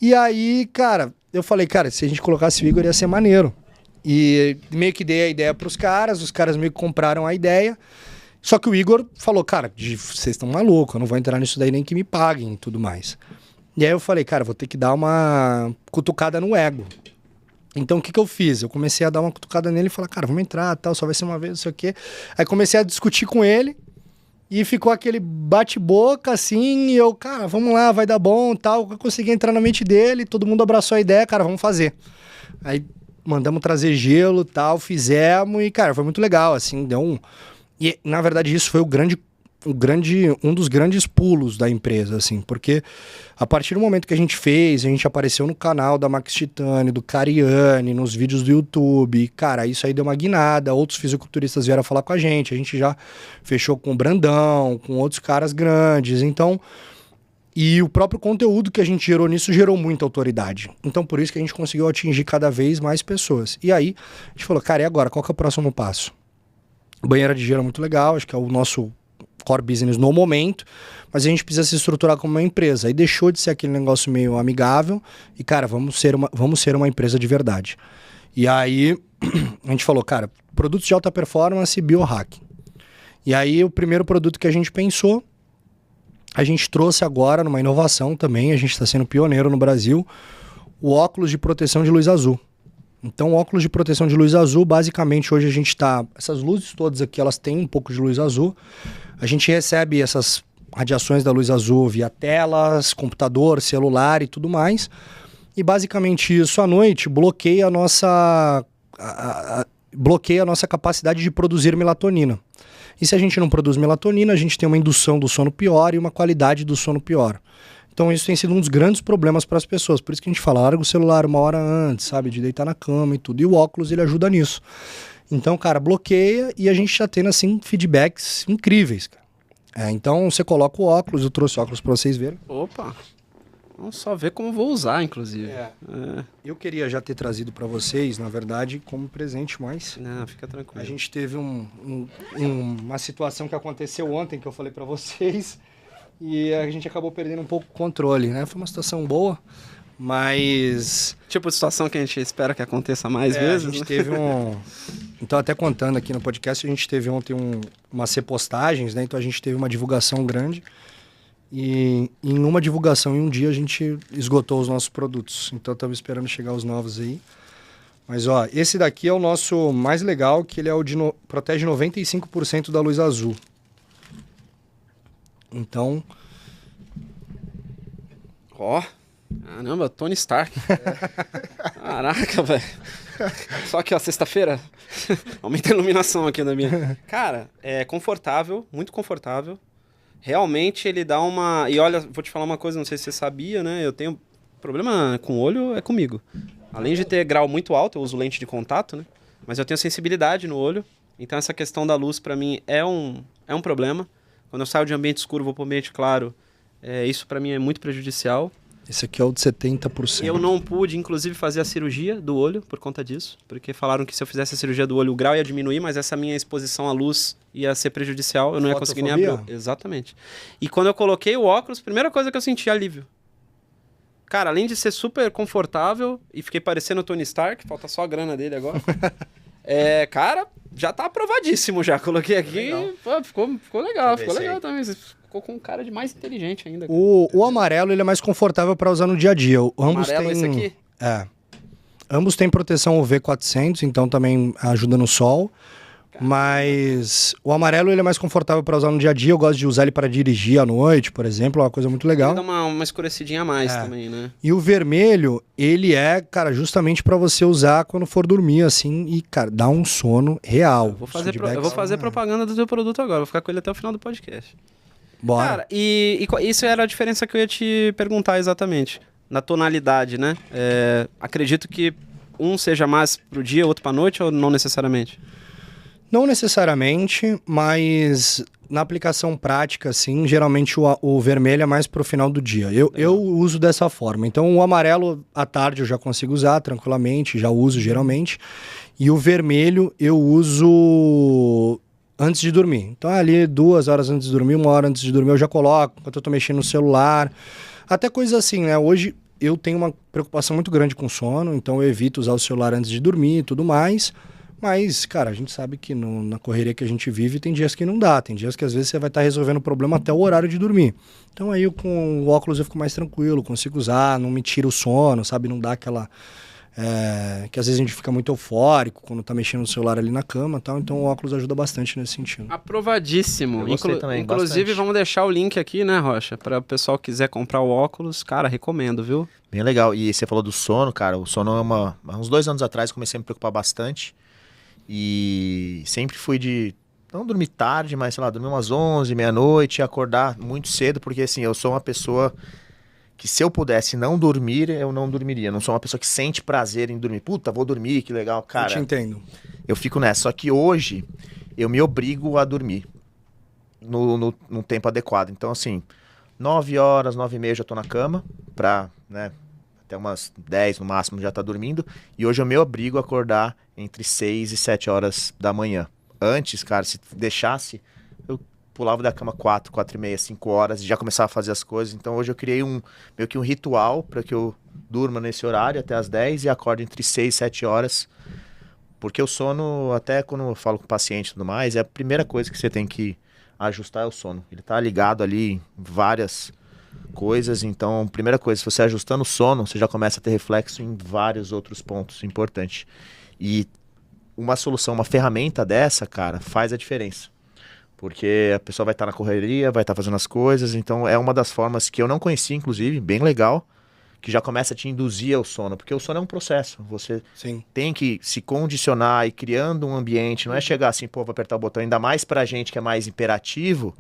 E aí, cara, eu falei, cara, se a gente colocasse o Igor ia ser maneiro. E meio que dei a ideia pros caras, os caras meio que compraram a ideia. Só que o Igor falou, cara, vocês estão malucos, eu não vou entrar nisso daí nem que me paguem e tudo mais. E aí eu falei, cara, vou ter que dar uma cutucada no ego. Então o que eu fiz? Eu comecei a dar uma cutucada nele e falar, cara, vamos entrar, tal, só vai ser uma vez, não sei o quê. Aí comecei a discutir com ele e ficou aquele bate-boca assim, e eu, cara, vamos lá, vai dar bom, tal. Eu consegui entrar na mente dele, todo mundo abraçou a ideia, cara, vamos fazer. Aí mandamos trazer gelo, tal, fizemos e, cara, foi muito legal, assim, deu um... E, na verdade, isso foi um dos grandes pulos da empresa, assim, porque a partir do momento que a gente apareceu no canal da Max Titânia, do Cariani, nos vídeos do YouTube, cara, isso aí deu uma guinada, outros fisiculturistas vieram falar com a gente já fechou com o Brandão, com outros caras grandes, então... E o próprio conteúdo que a gente gerou nisso gerou muita autoridade. Então, por isso que a gente conseguiu atingir cada vez mais pessoas. E aí, a gente falou, cara, e agora? Qual que é o próximo passo? Banheira de gelo é muito legal, acho que é o nosso core business no momento, mas a gente precisa se estruturar como uma empresa. Aí deixou de ser aquele negócio meio amigável e, cara, vamos ser uma empresa de verdade. E aí, a gente falou, cara, produtos de alta performance e biohacking. E aí, o primeiro produto que a gente pensou, a gente trouxe agora numa inovação também, a gente está sendo pioneiro no Brasil, o óculos de proteção de luz azul. Então, o óculos de proteção de luz azul, basicamente, hoje a gente está... Essas luzes todas aqui, elas têm um pouco de luz azul. A gente recebe essas radiações da luz azul via telas, computador, celular e tudo mais. E, basicamente, isso à noite bloqueia a nossa capacidade de produzir melatonina. E se a gente não produz melatonina, a gente tem uma indução do sono pior e uma qualidade do sono pior. Então isso tem sido um dos grandes problemas para as pessoas. Por isso que a gente fala, larga o celular uma hora antes, sabe? De deitar na cama e tudo. E o óculos, ele ajuda nisso. Então, cara, bloqueia e a gente já tendo, assim, feedbacks incríveis, cara. Então, você coloca o óculos, eu trouxe óculos para vocês verem. Opa! Vamos só ver como vou usar, inclusive. Eu queria já ter trazido para vocês, na verdade, como presente, mas... Não, fica tranquilo. A gente teve uma situação que aconteceu ontem, que eu falei para vocês, e a gente acabou perdendo um pouco o controle, né? Foi uma situação boa, mas... Tipo de situação que a gente espera que aconteça mais vezes, a gente né? teve Então, até contando aqui no podcast, a gente teve ontem umas repostagens, né? Então, a gente teve uma divulgação grande. E em uma divulgação, em um dia, a gente esgotou os nossos produtos. Então, estamos esperando chegar os novos aí. Mas, ó, esse daqui é o nosso mais legal, que ele é protege 95% da luz azul. Então... Ó, caramba, Tony Stark. Caraca, velho. Só aqui, ó, sexta-feira. Aumenta a iluminação aqui na minha. Cara, é confortável, muito confortável. Realmente ele dá uma... E olha, vou te falar uma coisa, não sei se você sabia, né? Eu tenho problema com o olho, é comigo. Além de ter grau muito alto, eu uso lente de contato, né? Mas eu tenho sensibilidade no olho. Então essa questão da luz, pra mim, é um problema. Quando eu saio de ambiente escuro, vou pro ambiente claro, isso pra mim é muito prejudicial. Esse aqui é o de 70%. Eu não pude, inclusive, fazer a cirurgia do olho por conta disso, porque falaram que se eu fizesse a cirurgia do olho, o grau ia diminuir, mas essa minha exposição à luz ia ser prejudicial, eu não ia conseguir nem abrir. Exatamente. E quando eu coloquei o óculos, primeira coisa que eu senti, alívio. Cara, além de ser super confortável, e fiquei parecendo o Tony Stark, falta só a grana dele agora. Cara, já tá aprovadíssimo já. Coloquei aqui, pô, ficou legal também. Ficou com um cara de mais inteligente ainda. O amarelo, ele é mais confortável para usar no dia a dia. Ambos amarelo é esse aqui? Ambos têm proteção UV 400, então também ajuda no sol. Mas o amarelo ele é mais confortável para usar no dia a dia. Eu gosto de usar ele para dirigir à noite, por exemplo, é uma coisa muito legal. Ele dá uma escurecidinha a mais também, né? E o vermelho, ele é, cara, justamente para você usar quando for dormir, assim, e, cara, dá um sono real. Eu vou fazer propaganda do teu produto agora, vou ficar com ele até o final do podcast. Bora. Cara, e isso era a diferença que eu ia te perguntar exatamente. Na tonalidade, né? Acredito que um seja mais pro dia, outro pra noite, ou não necessariamente? Não necessariamente, mas na aplicação prática, assim, geralmente o vermelho é mais pro final do dia. Eu uso dessa forma. Então, o amarelo à tarde eu já consigo usar tranquilamente, já uso geralmente. E o vermelho eu uso antes de dormir. Então, ali 2 horas antes de dormir, 1 hora antes de dormir, eu já coloco, enquanto eu tô mexendo no celular. Até coisa assim, né? Hoje eu tenho uma preocupação muito grande com sono, então eu evito usar o celular antes de dormir e tudo mais. Mas, cara, a gente sabe que na correria que a gente vive tem dias que não dá. Tem dias que às vezes você vai estar resolvendo o problema até o horário de dormir. Então aí com o óculos eu fico mais tranquilo, consigo usar, não me tira o sono, sabe? Não dá aquela... que às vezes a gente fica muito eufórico quando tá mexendo no celular ali na cama e tal. Então o óculos ajuda bastante nesse sentido. Aprovadíssimo. Também, inclusive, bastante. Vamos deixar o link aqui, né, Rocha? Para o pessoal que quiser comprar o óculos. Cara, recomendo, viu? Bem legal. E você falou do sono, cara. O sono uns 2 anos atrás comecei a me preocupar bastante. E sempre fui de não dormir tarde, mas sei lá, dormir umas 11, meia-noite, acordar muito cedo, porque assim, eu sou uma pessoa que se eu pudesse não dormir, eu não dormiria. Eu não sou uma pessoa que sente prazer em dormir. Puta, vou dormir, que legal, cara. Eu te entendo. Eu fico nessa. Só que hoje eu me obrigo a dormir no tempo adequado. Então assim, 9 horas, 9h30 eu já tô na cama pra, né, até umas 10 no máximo já tá dormindo. E hoje eu me obrigo a acordar entre 6 e 7 horas da manhã. Antes, cara, se deixasse, eu pulava da cama 4h30, 5 horas e já começava a fazer as coisas. Então hoje eu criei meio que um ritual para que eu durma nesse horário até as 10 e acorde entre 6 e 7 horas. Porque o sono, até quando eu falo com o paciente e tudo mais, é a primeira coisa que você tem que ajustar é o sono. Ele tá ligado ali em várias coisas, então, primeira coisa, se você ajustando o sono, você já começa a ter reflexo em vários outros pontos importantes. E uma solução, uma ferramenta dessa, cara, faz a diferença. Porque a pessoa vai estar na correria, vai estar fazendo as coisas, então é uma das formas que eu não conhecia, inclusive, bem legal, que já começa a te induzir ao sono, porque o sono é um processo, você tem que se condicionar e criando um ambiente, não é chegar assim, pô, vou apertar o botão, ainda mais pra gente que é mais imperativo.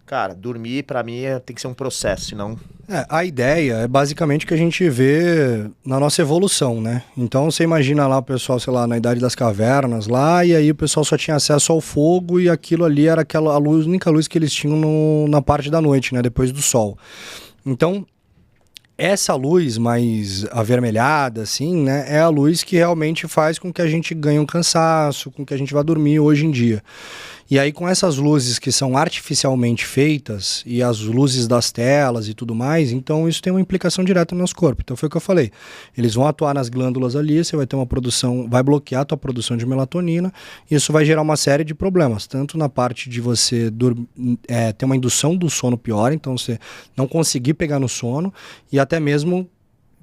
Cara, dormir pra mim tem que ser um processo, senão... A ideia é basicamente que a gente vê na nossa evolução, né? Então você imagina lá o pessoal, sei lá, na Idade das Cavernas lá, e aí o pessoal só tinha acesso ao fogo e aquilo ali era a única luz que eles tinham na parte da noite, né? Depois do sol. Então, essa luz mais avermelhada, assim, né? É a luz que realmente faz com que a gente ganhe um cansaço, com que a gente vá dormir hoje em dia. E aí com essas luzes que são artificialmente feitas e as luzes das telas e tudo mais, então isso tem uma implicação direta no nosso corpo. Então foi o que eu falei. Eles vão atuar nas glândulas ali, você vai ter uma produção, vai bloquear a tua produção de melatonina, e isso vai gerar uma série de problemas, tanto na parte de você ter uma indução do sono pior, então você não conseguir pegar no sono, e até mesmo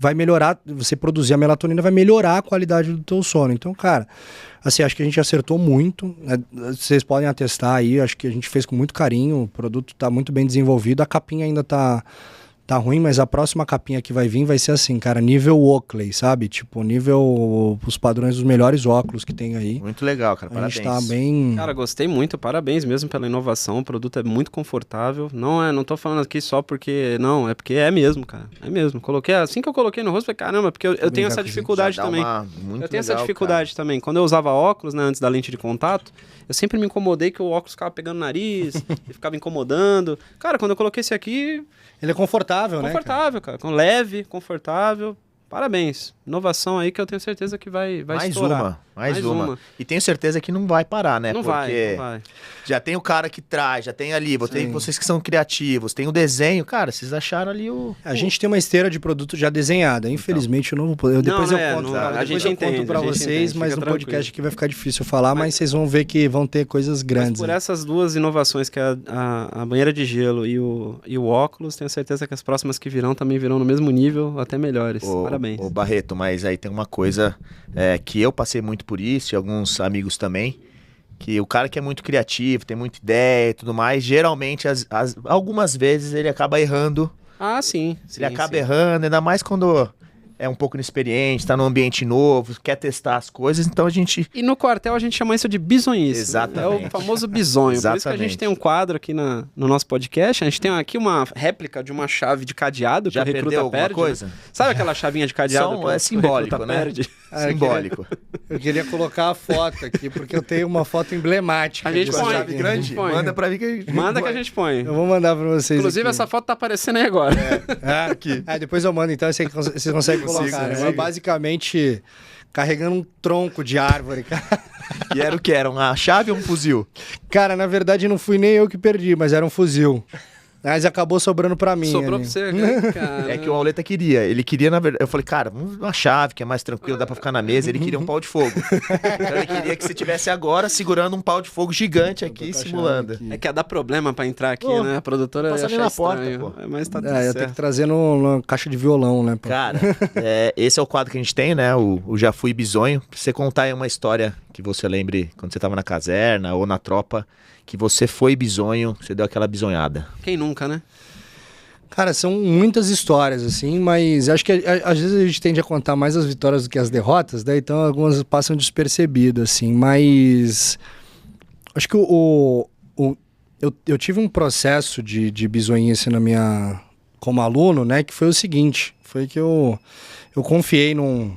vai melhorar, você produzir a melatonina vai melhorar a qualidade do teu sono. Então, cara, assim, acho que a gente acertou muito, né? Vocês podem atestar aí, acho que a gente fez com muito carinho, o produto tá muito bem desenvolvido, a capinha ainda tá ruim, mas a próxima capinha que vai vir vai ser assim, cara, nível Oakley, sabe? Tipo, nível os padrões dos melhores óculos que tem aí. Muito legal, cara, parabéns. A gente tá bem... Cara, gostei muito, parabéns mesmo pela inovação, o produto é muito confortável, não tô falando aqui só porque, não, é porque é mesmo, cara, é mesmo. Assim que eu coloquei no rosto, falei, caramba, porque eu tenho essa dificuldade também. Eu tenho essa dificuldade também. Quando eu usava óculos, né, antes da lente de contato, eu sempre me incomodei que o óculos ficava pegando o nariz, e ficava incomodando. Cara, quando eu coloquei esse aqui... Ele é confortável, né? Confortável, cara. Leve, confortável. Parabéns. Inovação aí que eu tenho certeza que vai estourar. Mais uma. E tenho certeza que não vai parar, né? Não vai. Já tem o cara que traz, já tem ali, tem vocês que são criativos, tem o desenho. Cara, vocês acharam ali o... A gente tem uma esteira de produto já desenhada. Infelizmente, eu não vou poder... Depois eu conto, depois eu conto pra vocês, mas no podcast aqui vai ficar difícil falar, mas vocês vão ver que vão ter coisas grandes. Mas por essas duas inovações, que é a banheira de gelo e o óculos, tenho certeza que as próximas que virão também virão no mesmo nível, até melhores. Parabéns. Ô Barreto, mas aí tem uma coisa que eu passei muito por isso, e alguns amigos também, que o cara que é muito criativo, tem muita ideia e tudo mais, geralmente, algumas vezes ele acaba errando. Ah, sim. Ele acaba errando, ainda mais quando é um pouco inexperiente, tá num ambiente novo, quer testar as coisas, então a gente... E no quartel a gente chama isso de bisonhice. Exatamente. É o famoso bisonho. Exatamente. Por isso que a gente tem um quadro aqui no nosso podcast. A gente tem aqui uma réplica de uma chave de cadeado Já que o recruta perdeu alguma perde. coisa? Né? Sabe aquela chavinha de cadeado que É simbólico, o recruta né? perde? Simbólico. Eu queria colocar a foto aqui, porque eu tenho uma foto emblemática. A gente dessa põe. chave A gente põe. Manda pra mim que a gente... Manda que a gente põe. Eu vou mandar pra vocês. Inclusive, aqui. essa foto tá aparecendo aí agora. Aqui. Depois eu mando, então vocês conseguem colocar. Né? Basicamente, carregando um tronco de árvore, cara. E era o que? Era uma chave ou um fuzil? Cara, na verdade não fui nem eu que perdi, mas era um fuzil. Mas acabou sobrando pra mim. Sobrou ali. pra você, cara. É que o Auleta queria. Ele queria, na verdade... Eu falei, cara, uma chave que é mais tranquilo, dá pra ficar na mesa. Ele queria um pau de fogo. Então ele queria que você estivesse agora segurando um pau de fogo gigante aqui, simulando. Aqui. É que ia dar problema pra entrar aqui, Pô, né? A produtora passa ia ali achar na porta, estranho. pô. Mas tá tudo Ia ter certo. que trazer numa caixa de violão, né? Pô? Cara, esse é o quadro que a gente tem, né? O Já Fui Bisonho. Pra você contar aí uma história que você lembre quando você tava na caserna ou na tropa, que você foi bisonho, você deu aquela bisonhada. Quem nunca, né? Cara, são muitas histórias, assim, mas acho que às vezes a gente tende a contar mais as vitórias do que as derrotas, né? Então algumas passam despercebidas, assim, mas acho que eu tive um processo de bisonhice como aluno, né? Que foi o seguinte, foi que eu confiei num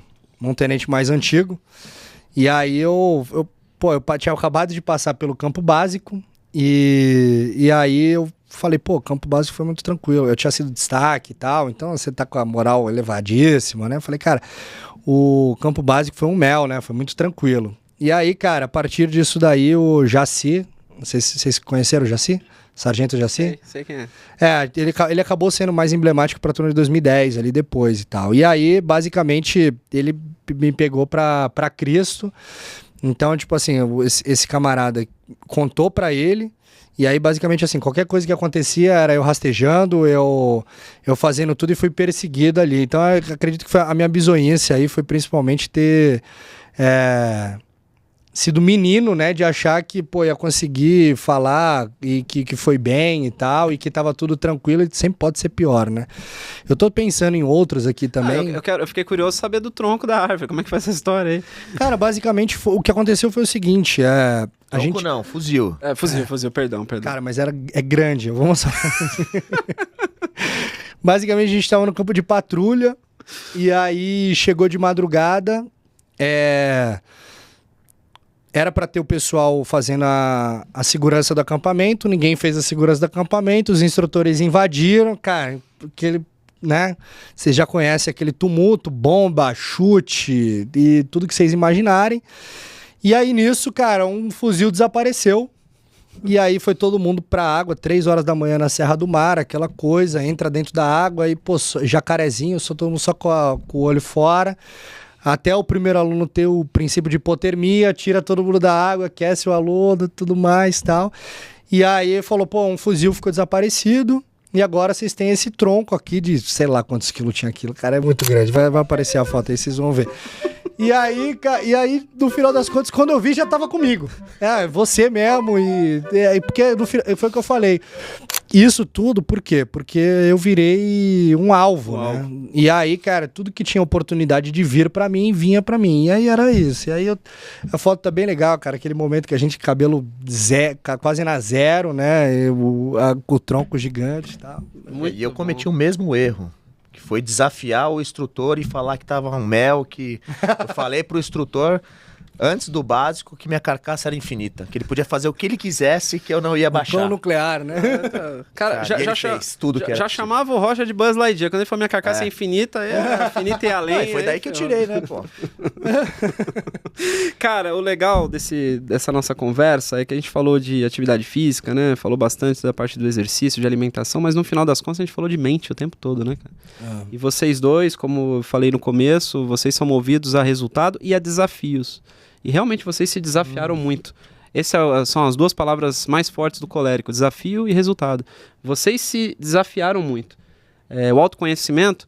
tenente mais antigo, e aí eu tinha acabado de passar pelo campo básico, e aí eu falei, campo básico foi muito tranquilo. Eu tinha sido destaque e tal, então você tá com a moral elevadíssima, né? Eu falei, cara, o campo básico foi um mel, né? Foi muito tranquilo. E aí, cara, a partir disso daí, o Jaci, não sei se vocês conheceram o Jaci? Sargento Jaci? Sei quem é. Ele acabou sendo mais emblemático pra turma de 2010, ali depois e tal. E aí, basicamente, ele me pegou pra Cristo. Então, tipo assim, esse camarada contou pra ele. E aí, basicamente, assim, qualquer coisa que acontecia era eu rastejando, eu fazendo tudo e fui perseguido ali. Então, eu acredito que a minha bisonhice aí foi principalmente ter sido menino, né? De achar que, ia conseguir falar e que foi bem e tal, e que tava tudo tranquilo, e sempre pode ser pior, né? Eu tô pensando em outros aqui também. Eu fiquei curioso saber do tronco da árvore. Como é que foi essa história aí? Cara, basicamente, o que aconteceu foi o seguinte, Não, fuzil. Fuzil, perdão. Cara, mas é grande, eu vou mostrar. Basicamente, a gente tava no campo de patrulha, e aí chegou de madrugada, era pra ter o pessoal fazendo a segurança do acampamento, ninguém fez a segurança do acampamento, os instrutores invadiram, cara, né? Vocês já conhecem aquele tumulto, bomba, chute e tudo que vocês imaginarem. E aí nisso, cara, um fuzil desapareceu. E aí foi todo mundo pra água, 3 horas da manhã na Serra do Mar, aquela coisa, entra dentro da água e, jacarezinho, todo mundo só com o olho fora. Até o primeiro aluno ter o princípio de hipotermia, tira todo mundo da água, aquece o aluno, tudo mais e tal. E aí falou, um fuzil ficou desaparecido. E agora vocês têm esse tronco aqui de, sei lá quantos quilos tinha aquilo. Cara, é muito grande. Vai aparecer a foto aí, vocês vão ver. E aí, no final das contas, quando eu vi, já tava comigo. Você mesmo. Porque foi o que eu falei. Isso tudo, por quê? Porque eu virei um alvo, né? E aí, cara, tudo que tinha oportunidade de vir pra mim, vinha pra mim. E aí era isso. E aí a foto tá bem legal, cara. Aquele momento que a gente, cabelo quase na zero, né? O tronco gigante e tal. E eu cometi o mesmo erro. Que foi desafiar o instrutor e falar que tava um mel, que eu falei pro instrutor antes do básico que minha carcaça era infinita, que ele podia fazer o que ele quisesse, que eu não ia baixar. Cão nuclear, né? Cara, fez tudo que era já chamava o Rocha de Buzz Lightyear. Quando ele falou minha carcaça é infinita, infinita e além. Foi daí que eu tirei, né, pô? Cara, o legal dessa nossa conversa é que a gente falou de atividade física, né? Falou bastante da parte do exercício, de alimentação, mas no final das contas a gente falou de mente o tempo todo, né, cara? E vocês dois, como eu falei no começo, vocês são movidos a resultado e a desafios. E realmente vocês se desafiaram muito. Essas são as duas palavras mais fortes do colérico, desafio e resultado. Vocês se desafiaram muito. O autoconhecimento,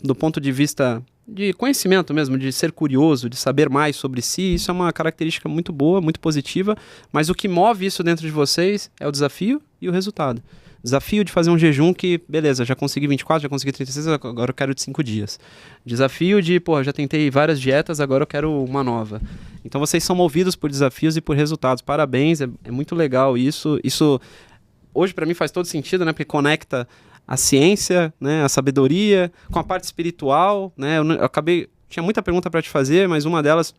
do ponto de vista de conhecimento mesmo, de ser curioso, de saber mais sobre si. Isso é uma característica muito boa, muito positiva, mas o que move isso dentro de vocês é o desafio e o resultado. Desafio de fazer um jejum que, beleza, já consegui 24, já consegui 36, agora eu quero de 5 dias. Desafio de, já tentei várias dietas, agora eu quero uma nova. Então vocês são movidos por desafios e por resultados. Parabéns, é muito legal isso. Isso hoje para mim faz todo sentido, né? Porque conecta a ciência, né, a sabedoria, com a parte espiritual, né? Eu tinha muita pergunta para te fazer, mas uma delas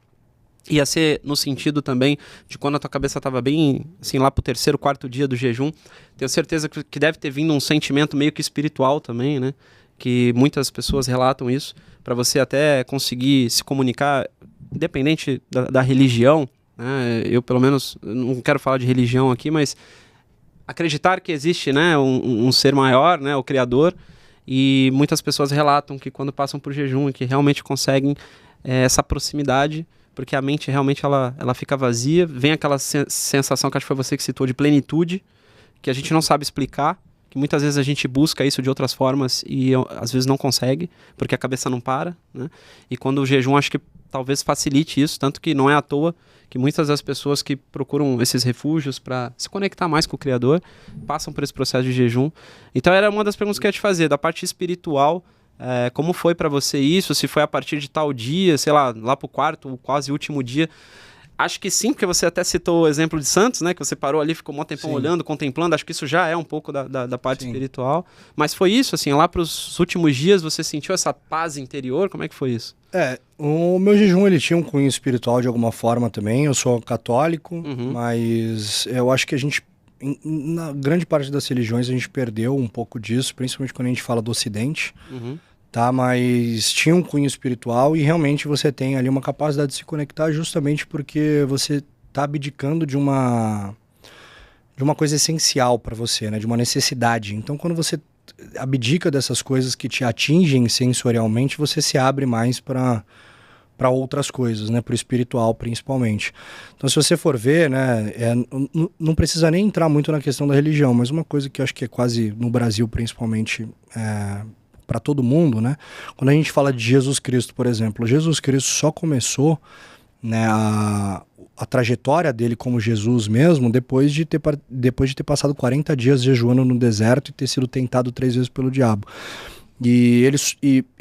ia ser no sentido também de quando a tua cabeça estava bem, assim, lá pro 3º, 4º dia do jejum. Tenho certeza que deve ter vindo um sentimento meio que espiritual também, né? Que muitas pessoas relatam isso, para você até conseguir se comunicar, independente da religião, né? Eu, pelo menos, não quero falar de religião aqui, mas acreditar que existe, né, um ser maior, né, o Criador, e muitas pessoas relatam que quando passam por jejum e que realmente conseguem essa proximidade, porque a mente realmente ela fica vazia, vem aquela sensação que acho que foi você que citou de plenitude, que a gente não sabe explicar, que muitas vezes a gente busca isso de outras formas e às vezes não consegue, porque a cabeça não para, né? E quando o jejum acho que talvez facilite isso, tanto que não é à toa que muitas das pessoas que procuram esses refúgios para se conectar mais com o Criador passam por esse processo de jejum. Então era uma das perguntas que eu ia te fazer, da parte espiritual, como foi para você isso, se foi a partir de tal dia, sei lá pro 4º, quase último dia. Acho que sim, porque você até citou o exemplo de Santos, né? Que você parou ali, ficou um tempão olhando, contemplando. Acho que isso já é um pouco da parte espiritual. Mas foi isso, assim, lá para os últimos dias você sentiu essa paz interior? Como é que foi isso? O meu jejum ele tinha um cunho espiritual de alguma forma também. Eu sou católico, mas eu acho que a gente, na grande parte das religiões, a gente perdeu um pouco disso, principalmente quando a gente fala do Ocidente. Tá, mas tinha um cunho espiritual e realmente você tem ali uma capacidade de se conectar justamente porque você está abdicando de uma coisa essencial para você, né? De uma necessidade. Então, quando você abdica dessas coisas que te atingem sensorialmente, você se abre mais para outras coisas, né? Para o espiritual, principalmente. Então, se você for ver, né? Não precisa nem entrar muito na questão da religião, mas uma coisa que eu acho que é quase, no Brasil, principalmente, para todo mundo, né? Quando a gente fala de Jesus Cristo, por exemplo, Jesus Cristo só começou, né, a trajetória dele como Jesus mesmo depois de ter passado 40 dias jejuando no deserto e ter sido tentado 3 vezes pelo diabo. E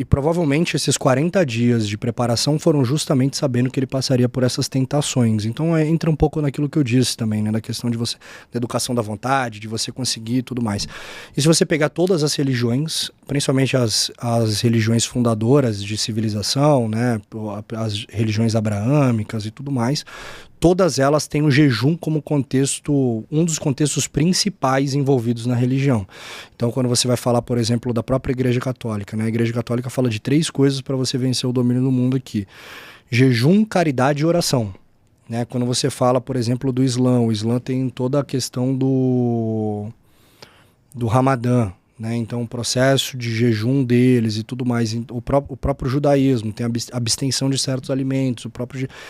provavelmente esses 40 dias de preparação foram justamente sabendo que ele passaria por essas tentações. Então entra um pouco naquilo que eu disse também, né? Da questão da educação da vontade, de você conseguir e tudo mais. E se você pegar todas as religiões, principalmente as religiões fundadoras de civilização, né? As religiões abraâmicas e tudo mais, todas elas têm o jejum como contexto, um dos contextos principais envolvidos na religião. Então, quando você vai falar, por exemplo, da própria Igreja Católica, né? A Igreja Católica fala de 3 coisas para você vencer o domínio do mundo aqui: jejum, caridade e oração. Né? Quando você fala, por exemplo, do Islã, o Islã tem toda a questão do Ramadã, né? Então o processo de jejum deles e tudo mais, o próprio judaísmo tem a abstenção de certos alimentos,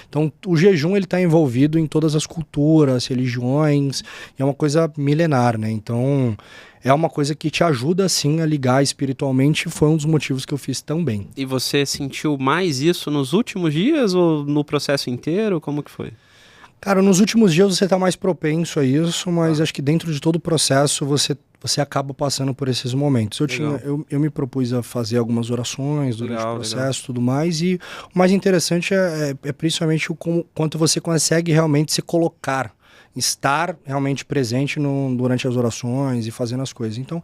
então o jejum ele está envolvido em todas as culturas, religiões, é uma coisa milenar, né? Então é uma coisa que te ajuda sim a ligar espiritualmente, foi um dos motivos que eu fiz tão bem. E você sentiu mais isso nos últimos dias ou no processo inteiro? Como que foi? Cara, nos últimos dias você está mais propenso a isso, mas acho que dentro de todo o processo você acaba passando por esses momentos. Eu me propus a fazer algumas orações durante o processo e tudo mais, e o mais interessante é principalmente o quanto você consegue realmente se colocar, estar realmente presente durante as orações e fazendo as coisas. Então,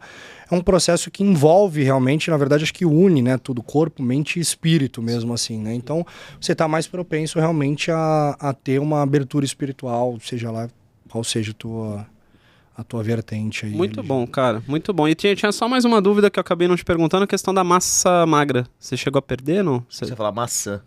é um processo que envolve realmente, na verdade, acho que une, né, tudo, corpo, mente e espírito mesmo assim, né? Então, você está mais propenso realmente a ter uma abertura espiritual, seja lá qual seja a tua vertente aí. Muito bom, cara, muito bom. E tinha só mais uma dúvida que eu acabei não te perguntando, a questão da massa magra. Você chegou a perder, não? Você vai falar maçã.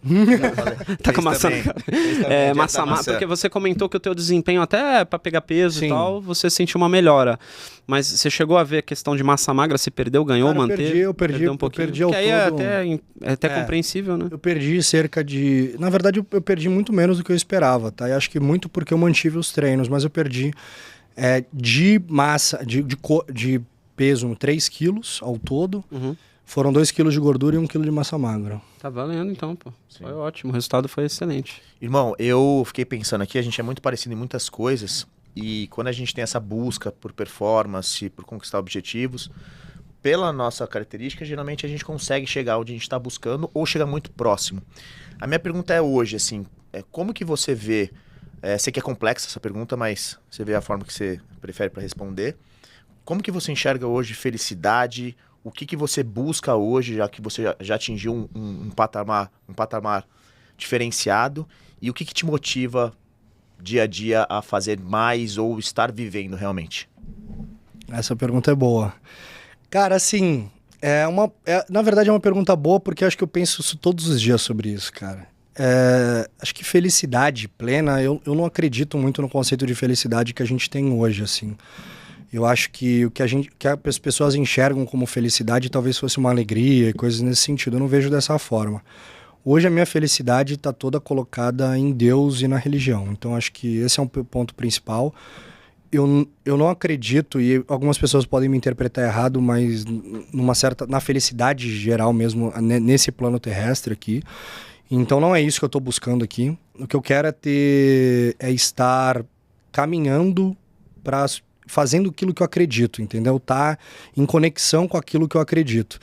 Tá com maçã na cara. Massa magra, porque você comentou que o teu desempenho, até pra pegar peso e tal, você sentiu uma melhora. Mas você chegou a ver a questão de massa magra, se perdeu, ganhou, manteve? Eu perdi um pouquinho. Que aí é até compreensível, né? Eu perdi cerca de... Na verdade, eu perdi muito menos do que eu esperava, tá? E acho que muito porque eu mantive os treinos, mas eu perdi... de massa, de peso, 3 quilos ao todo, foram 2 quilos de gordura e 1 quilo de massa magra. Tá valendo então, pô. Sim. Foi ótimo, o resultado foi excelente. Irmão, eu fiquei pensando aqui, a gente é muito parecido em muitas coisas, e quando a gente tem essa busca por performance, por conquistar objetivos, pela nossa característica, geralmente a gente consegue chegar onde a gente está buscando ou chegar muito próximo. A minha pergunta é hoje, assim, como que você vê, sei que é complexa essa pergunta, mas você vê a forma que você prefere para responder, como que você enxerga hoje felicidade? O que você busca hoje, já que você já atingiu um patamar diferenciado? E o que te motiva dia a dia a fazer mais ou estar vivendo realmente? Essa pergunta é boa. Cara, assim, na verdade é uma pergunta boa porque acho que eu penso todos os dias sobre isso, cara. Acho que felicidade plena, eu não acredito muito no conceito de felicidade que a gente tem hoje, assim. Eu acho que o que as pessoas enxergam como felicidade talvez fosse uma alegria e coisas nesse sentido. Eu não vejo dessa forma. Hoje a minha felicidade está toda colocada em Deus e na religião. Então acho que esse é um ponto principal. Eu não acredito, e algumas pessoas podem me interpretar errado, mas na felicidade geral mesmo, nesse plano terrestre aqui. Então não é isso que eu estou buscando aqui. O que eu quero é estar caminhando para fazendo aquilo que eu acredito, entendeu? Tá em conexão com aquilo que eu acredito.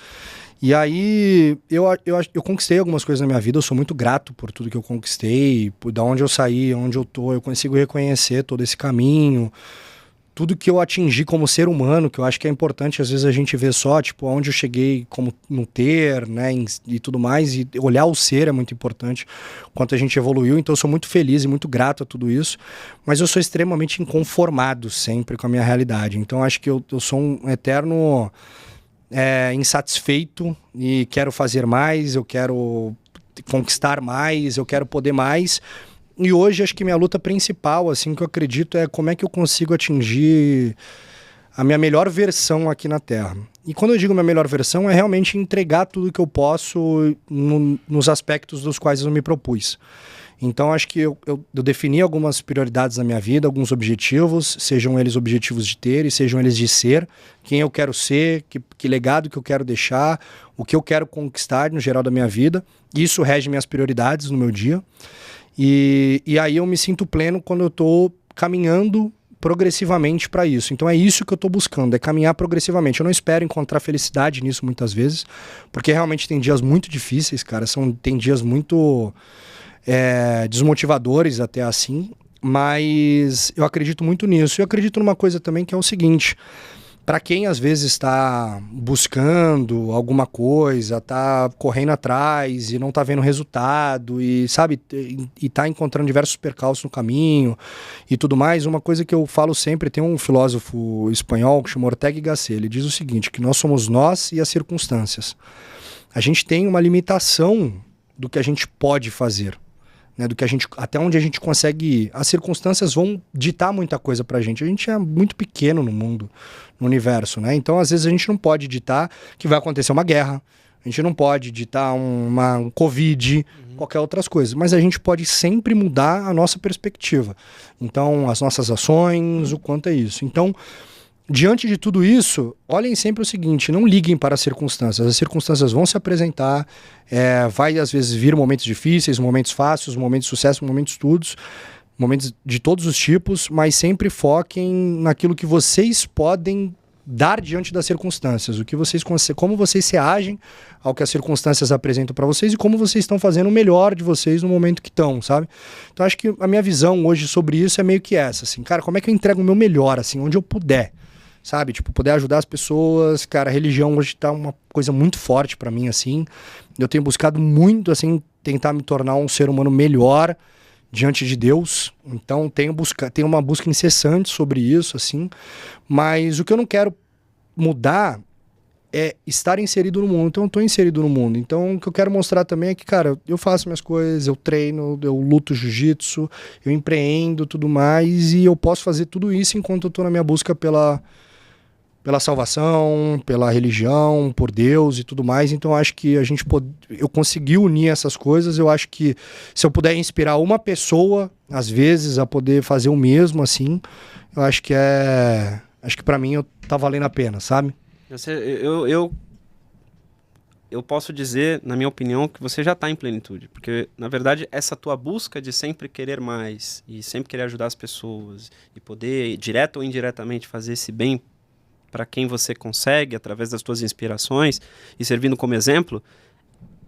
E aí, eu conquistei algumas coisas na minha vida, eu sou muito grato por tudo que eu conquistei, por da onde eu saí, onde eu tô, eu consigo reconhecer todo esse caminho, tudo que eu atingi como ser humano, que eu acho que é importante, às vezes a gente vê só, tipo, onde eu cheguei como no ter, né, e tudo mais, e olhar o ser é muito importante, quanto a gente evoluiu, então eu sou muito feliz e muito grato a tudo isso, mas eu sou extremamente inconformado sempre com a minha realidade, então acho que eu sou um eterno insatisfeito e quero fazer mais, eu quero conquistar mais, eu quero poder mais. E hoje acho que minha luta principal, assim, que eu acredito é como é que eu consigo atingir a minha melhor versão aqui na Terra. E quando eu digo minha melhor versão, é realmente entregar tudo que eu posso nos aspectos dos quais eu me propus. Então acho que eu defini algumas prioridades na minha vida, alguns objetivos, sejam eles objetivos de ter e sejam eles de ser, quem eu quero ser, que legado que eu quero deixar, o que eu quero conquistar no geral da minha vida. Isso rege minhas prioridades no meu dia. E aí eu me sinto pleno quando eu estou caminhando progressivamente para isso. Então é isso que eu estou buscando, é caminhar progressivamente. Eu não espero encontrar felicidade nisso muitas vezes, porque realmente tem dias muito difíceis, cara. Tem dias muito desmotivadores até assim, mas eu acredito muito nisso. E eu acredito numa coisa também que é o seguinte: para quem às vezes está buscando alguma coisa, está correndo atrás e não está vendo resultado e sabe, e está encontrando diversos percalços no caminho e tudo mais, uma coisa que eu falo sempre, tem um filósofo espanhol que chama Ortega y Gasset, ele diz o seguinte, que nós somos nós e as circunstâncias. A gente tem uma limitação do que a gente pode fazer. Né, até onde a gente consegue ir. As circunstâncias vão ditar muita coisa pra gente. A gente é muito pequeno no mundo, no universo, né? Então, às vezes, a gente não pode ditar que vai acontecer uma guerra. A gente não pode ditar um Covid, qualquer outras coisas. Mas a gente pode sempre mudar a nossa perspectiva. Então, as nossas ações, o quanto é isso. Então, diante de tudo isso, olhem sempre o seguinte, não liguem para as circunstâncias vão se apresentar, vai às vezes vir momentos difíceis, momentos fáceis, momentos de sucesso, momentos todos, momentos de todos os tipos, mas sempre foquem naquilo que vocês podem dar diante das circunstâncias, como vocês se agem ao que as circunstâncias apresentam para vocês e como vocês estão fazendo o melhor de vocês no momento que estão, sabe? Então acho que a minha visão hoje sobre isso é meio que essa, assim, cara, como é que eu entrego o meu melhor, assim, onde eu puder. Sabe, tipo, poder ajudar as pessoas, cara, a religião hoje tá uma coisa muito forte pra mim, assim, eu tenho buscado muito, assim, tentar me tornar um ser humano melhor diante de Deus, então tenho uma busca incessante sobre isso, assim, mas o que eu não quero mudar é estar inserido no mundo, então eu tô inserido no mundo, então o que eu quero mostrar também é que, cara, eu faço minhas coisas, eu treino, eu luto jiu-jitsu, eu empreendo, tudo mais, e eu posso fazer tudo isso enquanto eu tô na minha busca pela salvação, pela religião, por Deus e tudo mais. Então acho que eu consegui unir essas coisas. Eu acho que se eu puder inspirar uma pessoa, às vezes, a poder fazer o mesmo, assim, eu acho que pra mim tá valendo a pena, sabe? Eu eu posso dizer, na minha opinião, que você já está em plenitude. Porque, na verdade, essa tua busca de sempre querer mais e sempre querer ajudar as pessoas e poder, direto ou indiretamente, fazer esse bem para quem você consegue, através das tuas inspirações e servindo como exemplo,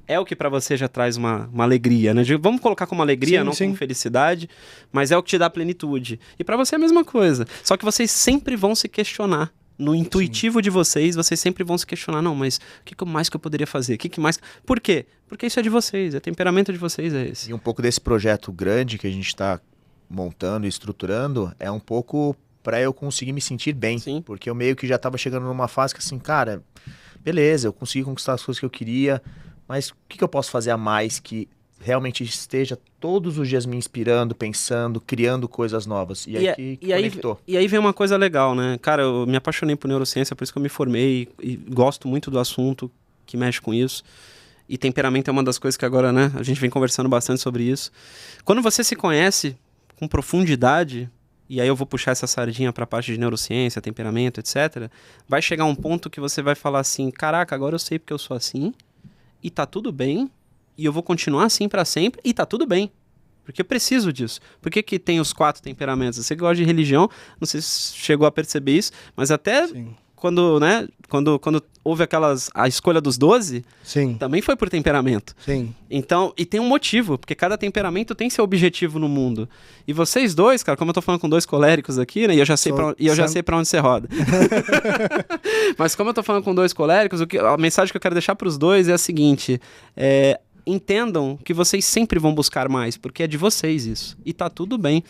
é o que para você já traz uma alegria, né? Vamos colocar como alegria, Sim, não sim. como felicidade, mas é o que te dá plenitude. E para você é a mesma coisa. Só que vocês sempre vão se questionar. No intuitivo de vocês sempre vão se questionar, não, mas o que mais que eu poderia fazer? O que mais... Por quê? Porque isso é de vocês, é temperamento de vocês, é esse. E um pouco desse projeto grande que a gente está montando e estruturando é um pouco para eu conseguir me sentir bem. Sim. Porque eu meio que já estava chegando numa fase que assim, cara, beleza, eu consegui conquistar as coisas que eu queria, mas o que eu posso fazer a mais que realmente esteja todos os dias me inspirando, pensando, criando coisas novas? E aí conectou. E aí vem uma coisa legal, né? Cara, eu me apaixonei por neurociência, por isso que eu me formei e gosto muito do assunto que mexe com isso. E temperamento é uma das coisas que agora, né, a gente vem conversando bastante sobre isso. Quando você se conhece com profundidade, e aí eu vou puxar essa sardinha para a parte de neurociência, temperamento, etc., vai chegar um ponto que você vai falar assim, caraca, agora eu sei porque eu sou assim, e tá tudo bem, e eu vou continuar assim para sempre, e tá tudo bem. Porque eu preciso disso. Por que tem os 4 temperamentos? Você que gosta de religião, não sei se chegou a perceber isso, mas até quando, né, quando houve a escolha dos 12, Sim. também foi por temperamento. Sim. Então, e tem um motivo, porque cada temperamento tem seu objetivo no mundo. E vocês dois, cara, como eu tô falando com 2 coléricos aqui, né, e eu já sei pra onde você roda. Mas como eu tô falando com 2 coléricos, a mensagem que eu quero deixar pros 2 é a seguinte, entendam que vocês sempre vão buscar mais, porque é de vocês isso. E tá tudo bem.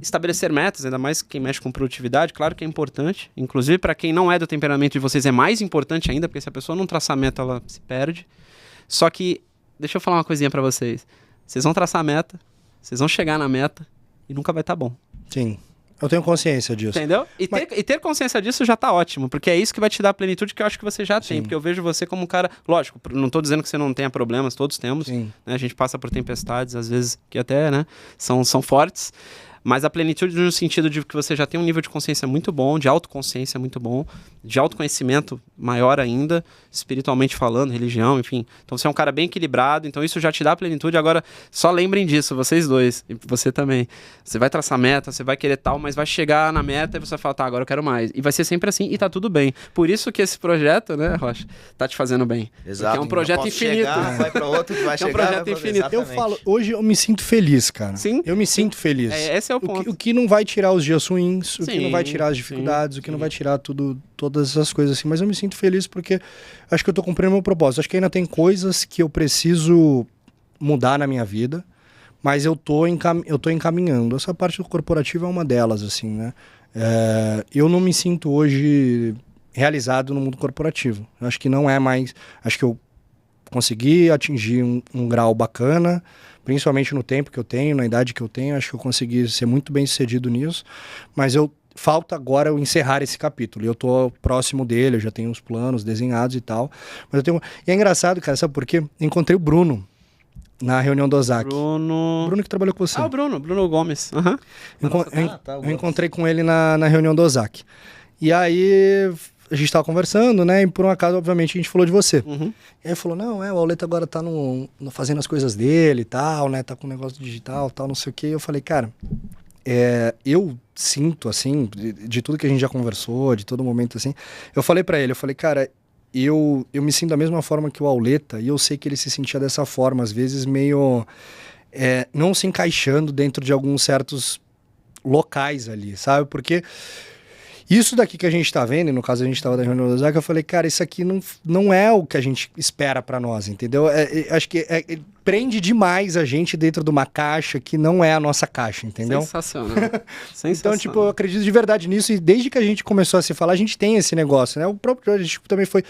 Estabelecer metas, ainda mais quem mexe com produtividade, claro que é importante. Inclusive, para quem não é do temperamento de vocês, é mais importante ainda, porque se a pessoa não traçar meta, ela se perde. Só que, deixa eu falar uma coisinha para vocês. Vocês vão traçar meta, vocês vão chegar na meta e nunca vai estar bom. Sim. Eu tenho consciência disso. Entendeu? E ter consciência disso já tá ótimo, porque é isso que vai te dar a plenitude que eu acho que você já tem. Porque eu vejo você como um cara... Lógico, não tô dizendo que você não tenha problemas, todos temos. Né? A gente passa por tempestades, às vezes, que até, né, são fortes. Mas a plenitude no sentido de que você já tem um nível de consciência muito bom, de autoconsciência muito bom, de autoconhecimento maior ainda, espiritualmente falando, religião, enfim. Então você é um cara bem equilibrado, então isso já te dá plenitude. Agora, só lembrem disso, vocês dois, e você também. Você vai traçar meta, você vai querer tal, mas vai chegar na meta e você vai falar, tá, agora eu quero mais. E vai ser sempre assim, e tá tudo bem. Por isso que esse projeto, né, Rocha, tá te fazendo bem. Exato. Porque é um projeto infinito. Chegar, vai pra outro que vai chegar. É um projeto infinito. Eu falo, hoje eu me sinto feliz, cara. Sim. Eu me sinto feliz. Esse é o ponto. O que não vai tirar os dias ruins, o que Sim, não vai tirar as dificuldades, o que não vai tirar todas essas coisas assim. Mas eu me sinto feliz porque acho que eu tô cumprindo o meu propósito. Acho que ainda tem coisas que eu preciso mudar na minha vida, mas eu tô encaminhando. Essa parte do corporativo é uma delas, assim, né? Eu não me sinto hoje realizado no mundo corporativo. Acho que não é mais... Acho que eu consegui atingir um grau bacana, principalmente no tempo que eu tenho, na idade que eu tenho. Acho que eu consegui ser muito bem sucedido nisso, mas falta agora eu encerrar esse capítulo. Eu tô próximo dele, eu já tenho os planos desenhados e tal. Mas E é engraçado, cara, sabe por quê? Encontrei o Bruno na reunião do Ozaki. Bruno que trabalhou com você. Ah, o Bruno Gomes. Uhum. Eu encontrei com ele na reunião do Ozaki. E aí a gente tava conversando, né? E por um acaso, obviamente, a gente falou de você. Uhum. E aí falou, não, o Auleta agora tá fazendo as coisas dele e tal, né? Tá com um negócio digital e tal, não sei o quê. E eu falei, cara, eu sinto, assim, de tudo que a gente já conversou, de todo momento, assim. Eu falei pra ele, cara, eu me sinto da mesma forma que o Auleta, e eu sei que ele se sentia dessa forma, às vezes meio não se encaixando dentro de alguns certos locais ali, sabe? Porque isso daqui que a gente tá vendo, e no caso a gente tava da reunião do Ozaki, eu falei, cara, isso aqui não é o que a gente espera pra nós, entendeu? Acho que prende demais a gente dentro de uma caixa que não é a nossa caixa, entendeu? Sensacional. Então, tipo, eu acredito de verdade nisso, e desde que a gente começou a se falar, a gente tem esse negócio, né? O próprio a gente também foi,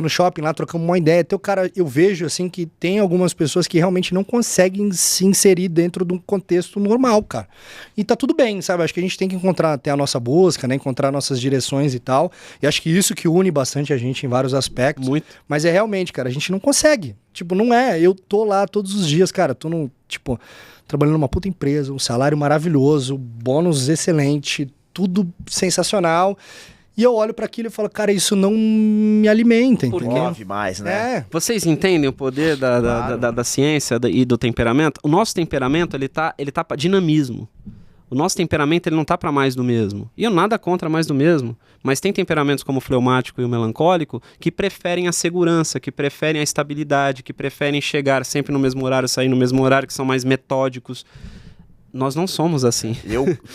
no shopping lá, trocamos uma ideia. Até cara, eu vejo, assim, que tem algumas pessoas que realmente não conseguem se inserir dentro de um contexto normal, cara. E tá tudo bem, sabe? Acho que a gente tem que ter a nossa busca, né? Encontrar nossas direções e tal. E acho que isso que une bastante a gente em vários aspectos. Muito. Mas realmente, cara, a gente não consegue. Tipo, não é. Eu tô lá todos os dias, cara. Tô trabalhando numa puta empresa, um salário maravilhoso, bônus excelente, tudo sensacional. E eu olho para aquilo e falo, cara, isso não me alimenta, Por quê? entendeu? Move mais, né? Vocês entendem o poder Claro. da ciência e do temperamento? O nosso temperamento, ele tá para dinamismo. O nosso temperamento, ele não tá para mais do mesmo. E eu nada contra mais do mesmo. Mas tem temperamentos como o fleumático e o melancólico que preferem a segurança, que preferem a estabilidade, que preferem chegar sempre no mesmo horário, sair no mesmo horário, que são mais metódicos. Nós não somos assim.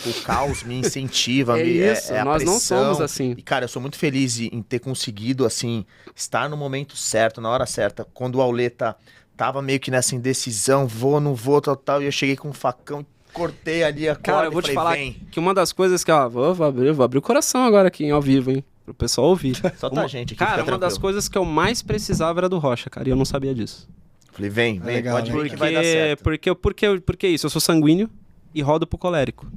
O caos me incentiva, a nós não pressão. somos assim. E, cara, eu sou muito feliz em ter conseguido, assim, estar no momento certo, na hora certa. Quando o Auleta tava meio que nessa indecisão, vou, não vou, tal, e eu cheguei com um facão, cortei ali a corda. Cara, eu vou te falar vem. que uma das coisas que, ó, vou abrir o coração agora aqui ao vivo, hein? Pro pessoal ouvir. Só tá a gente aqui, Cara, fica uma das tranquilo. coisas que eu mais precisava era do Rocha, cara, e eu não sabia disso. Falei, vem, legal, pode vir né? que vai dar certo. Porque isso, eu sou sanguíneo e rodo pro colérico,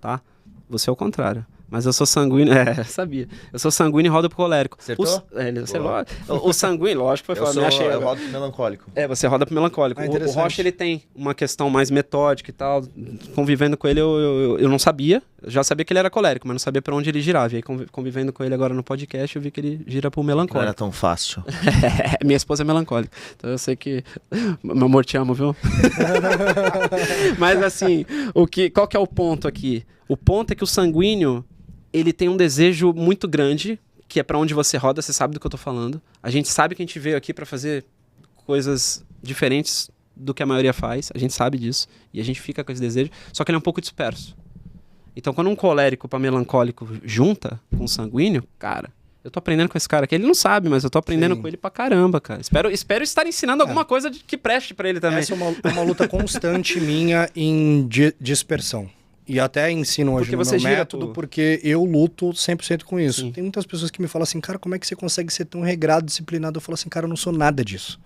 tá? Você é o contrário. Mas eu sou sanguíneo, sabia. Eu sou sanguíneo e rodo pro colérico. Acertou? O sanguíneo, lógico, foi falar, me achei. Eu rodo melancólico. Você roda pro melancólico. O interessante. Rocha, ele tem uma questão mais metódica e tal. Convivendo com ele, eu não sabia. Eu já sabia que ele era colérico, mas não sabia pra onde ele girava. E aí, convivendo com ele agora no podcast, eu vi que ele gira pro Não era melancólico. tão fácil. Minha esposa é melancólica. Então eu sei que... Meu amor, te amo, viu? Mas assim, qual que é o ponto aqui? O ponto é que o sanguíneo, ele tem um desejo muito grande, que é pra onde você roda, você sabe do que eu tô falando. A gente sabe que a gente veio aqui pra fazer coisas diferentes do que a maioria faz, a gente sabe disso, e a gente fica com esse desejo, só que ele é um pouco disperso. Então quando um colérico pra melancólico junta com um sanguíneo, cara, eu tô aprendendo com esse cara aqui, ele não sabe, mas eu tô aprendendo Sim. com ele pra caramba, cara. Espero estar ensinando alguma coisa que preste pra ele também. Essa é uma luta constante minha em dispersão. E até ensino hoje Porque no você meu gira método, pro- porque eu luto 100% com isso. Sim. Tem muitas pessoas que me falam assim, cara, como é que você consegue ser tão regrado, disciplinado? Eu falo assim, cara, eu não sou nada disso.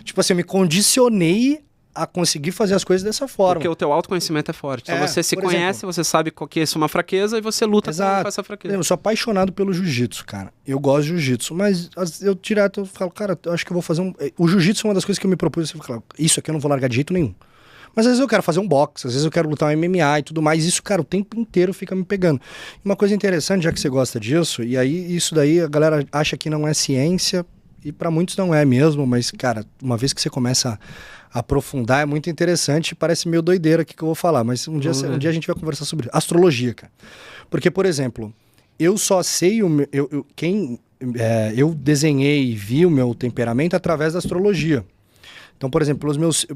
Tipo assim, eu me condicionei a conseguir fazer as coisas dessa forma. Porque o teu autoconhecimento é forte. Então você se por conhece, você sabe qual que é uma fraqueza e você luta com Exato. essa fraqueza. Eu sou apaixonado pelo jiu-jitsu, cara. Eu gosto de jiu-jitsu, mas eu direto eu falo, cara, eu acho que eu vou fazer um... O jiu-jitsu é uma das coisas que eu me propus, eu falo, isso aqui eu não vou largar de jeito nenhum. Mas às vezes eu quero fazer um boxe, às vezes eu quero lutar um MMA e tudo mais. Isso, cara, o tempo inteiro fica me pegando. Uma coisa interessante, já que você gosta disso, e aí isso daí a galera acha que não é ciência, e pra muitos não é mesmo, mas, cara, uma vez que você começa a aprofundar, é muito interessante, parece meio doideira aqui que eu vou falar, mas um dia a gente vai conversar sobre isso. Astrologia, cara. Porque, por exemplo, eu só sei eu desenhei e vi o meu temperamento através da astrologia. Então, por exemplo,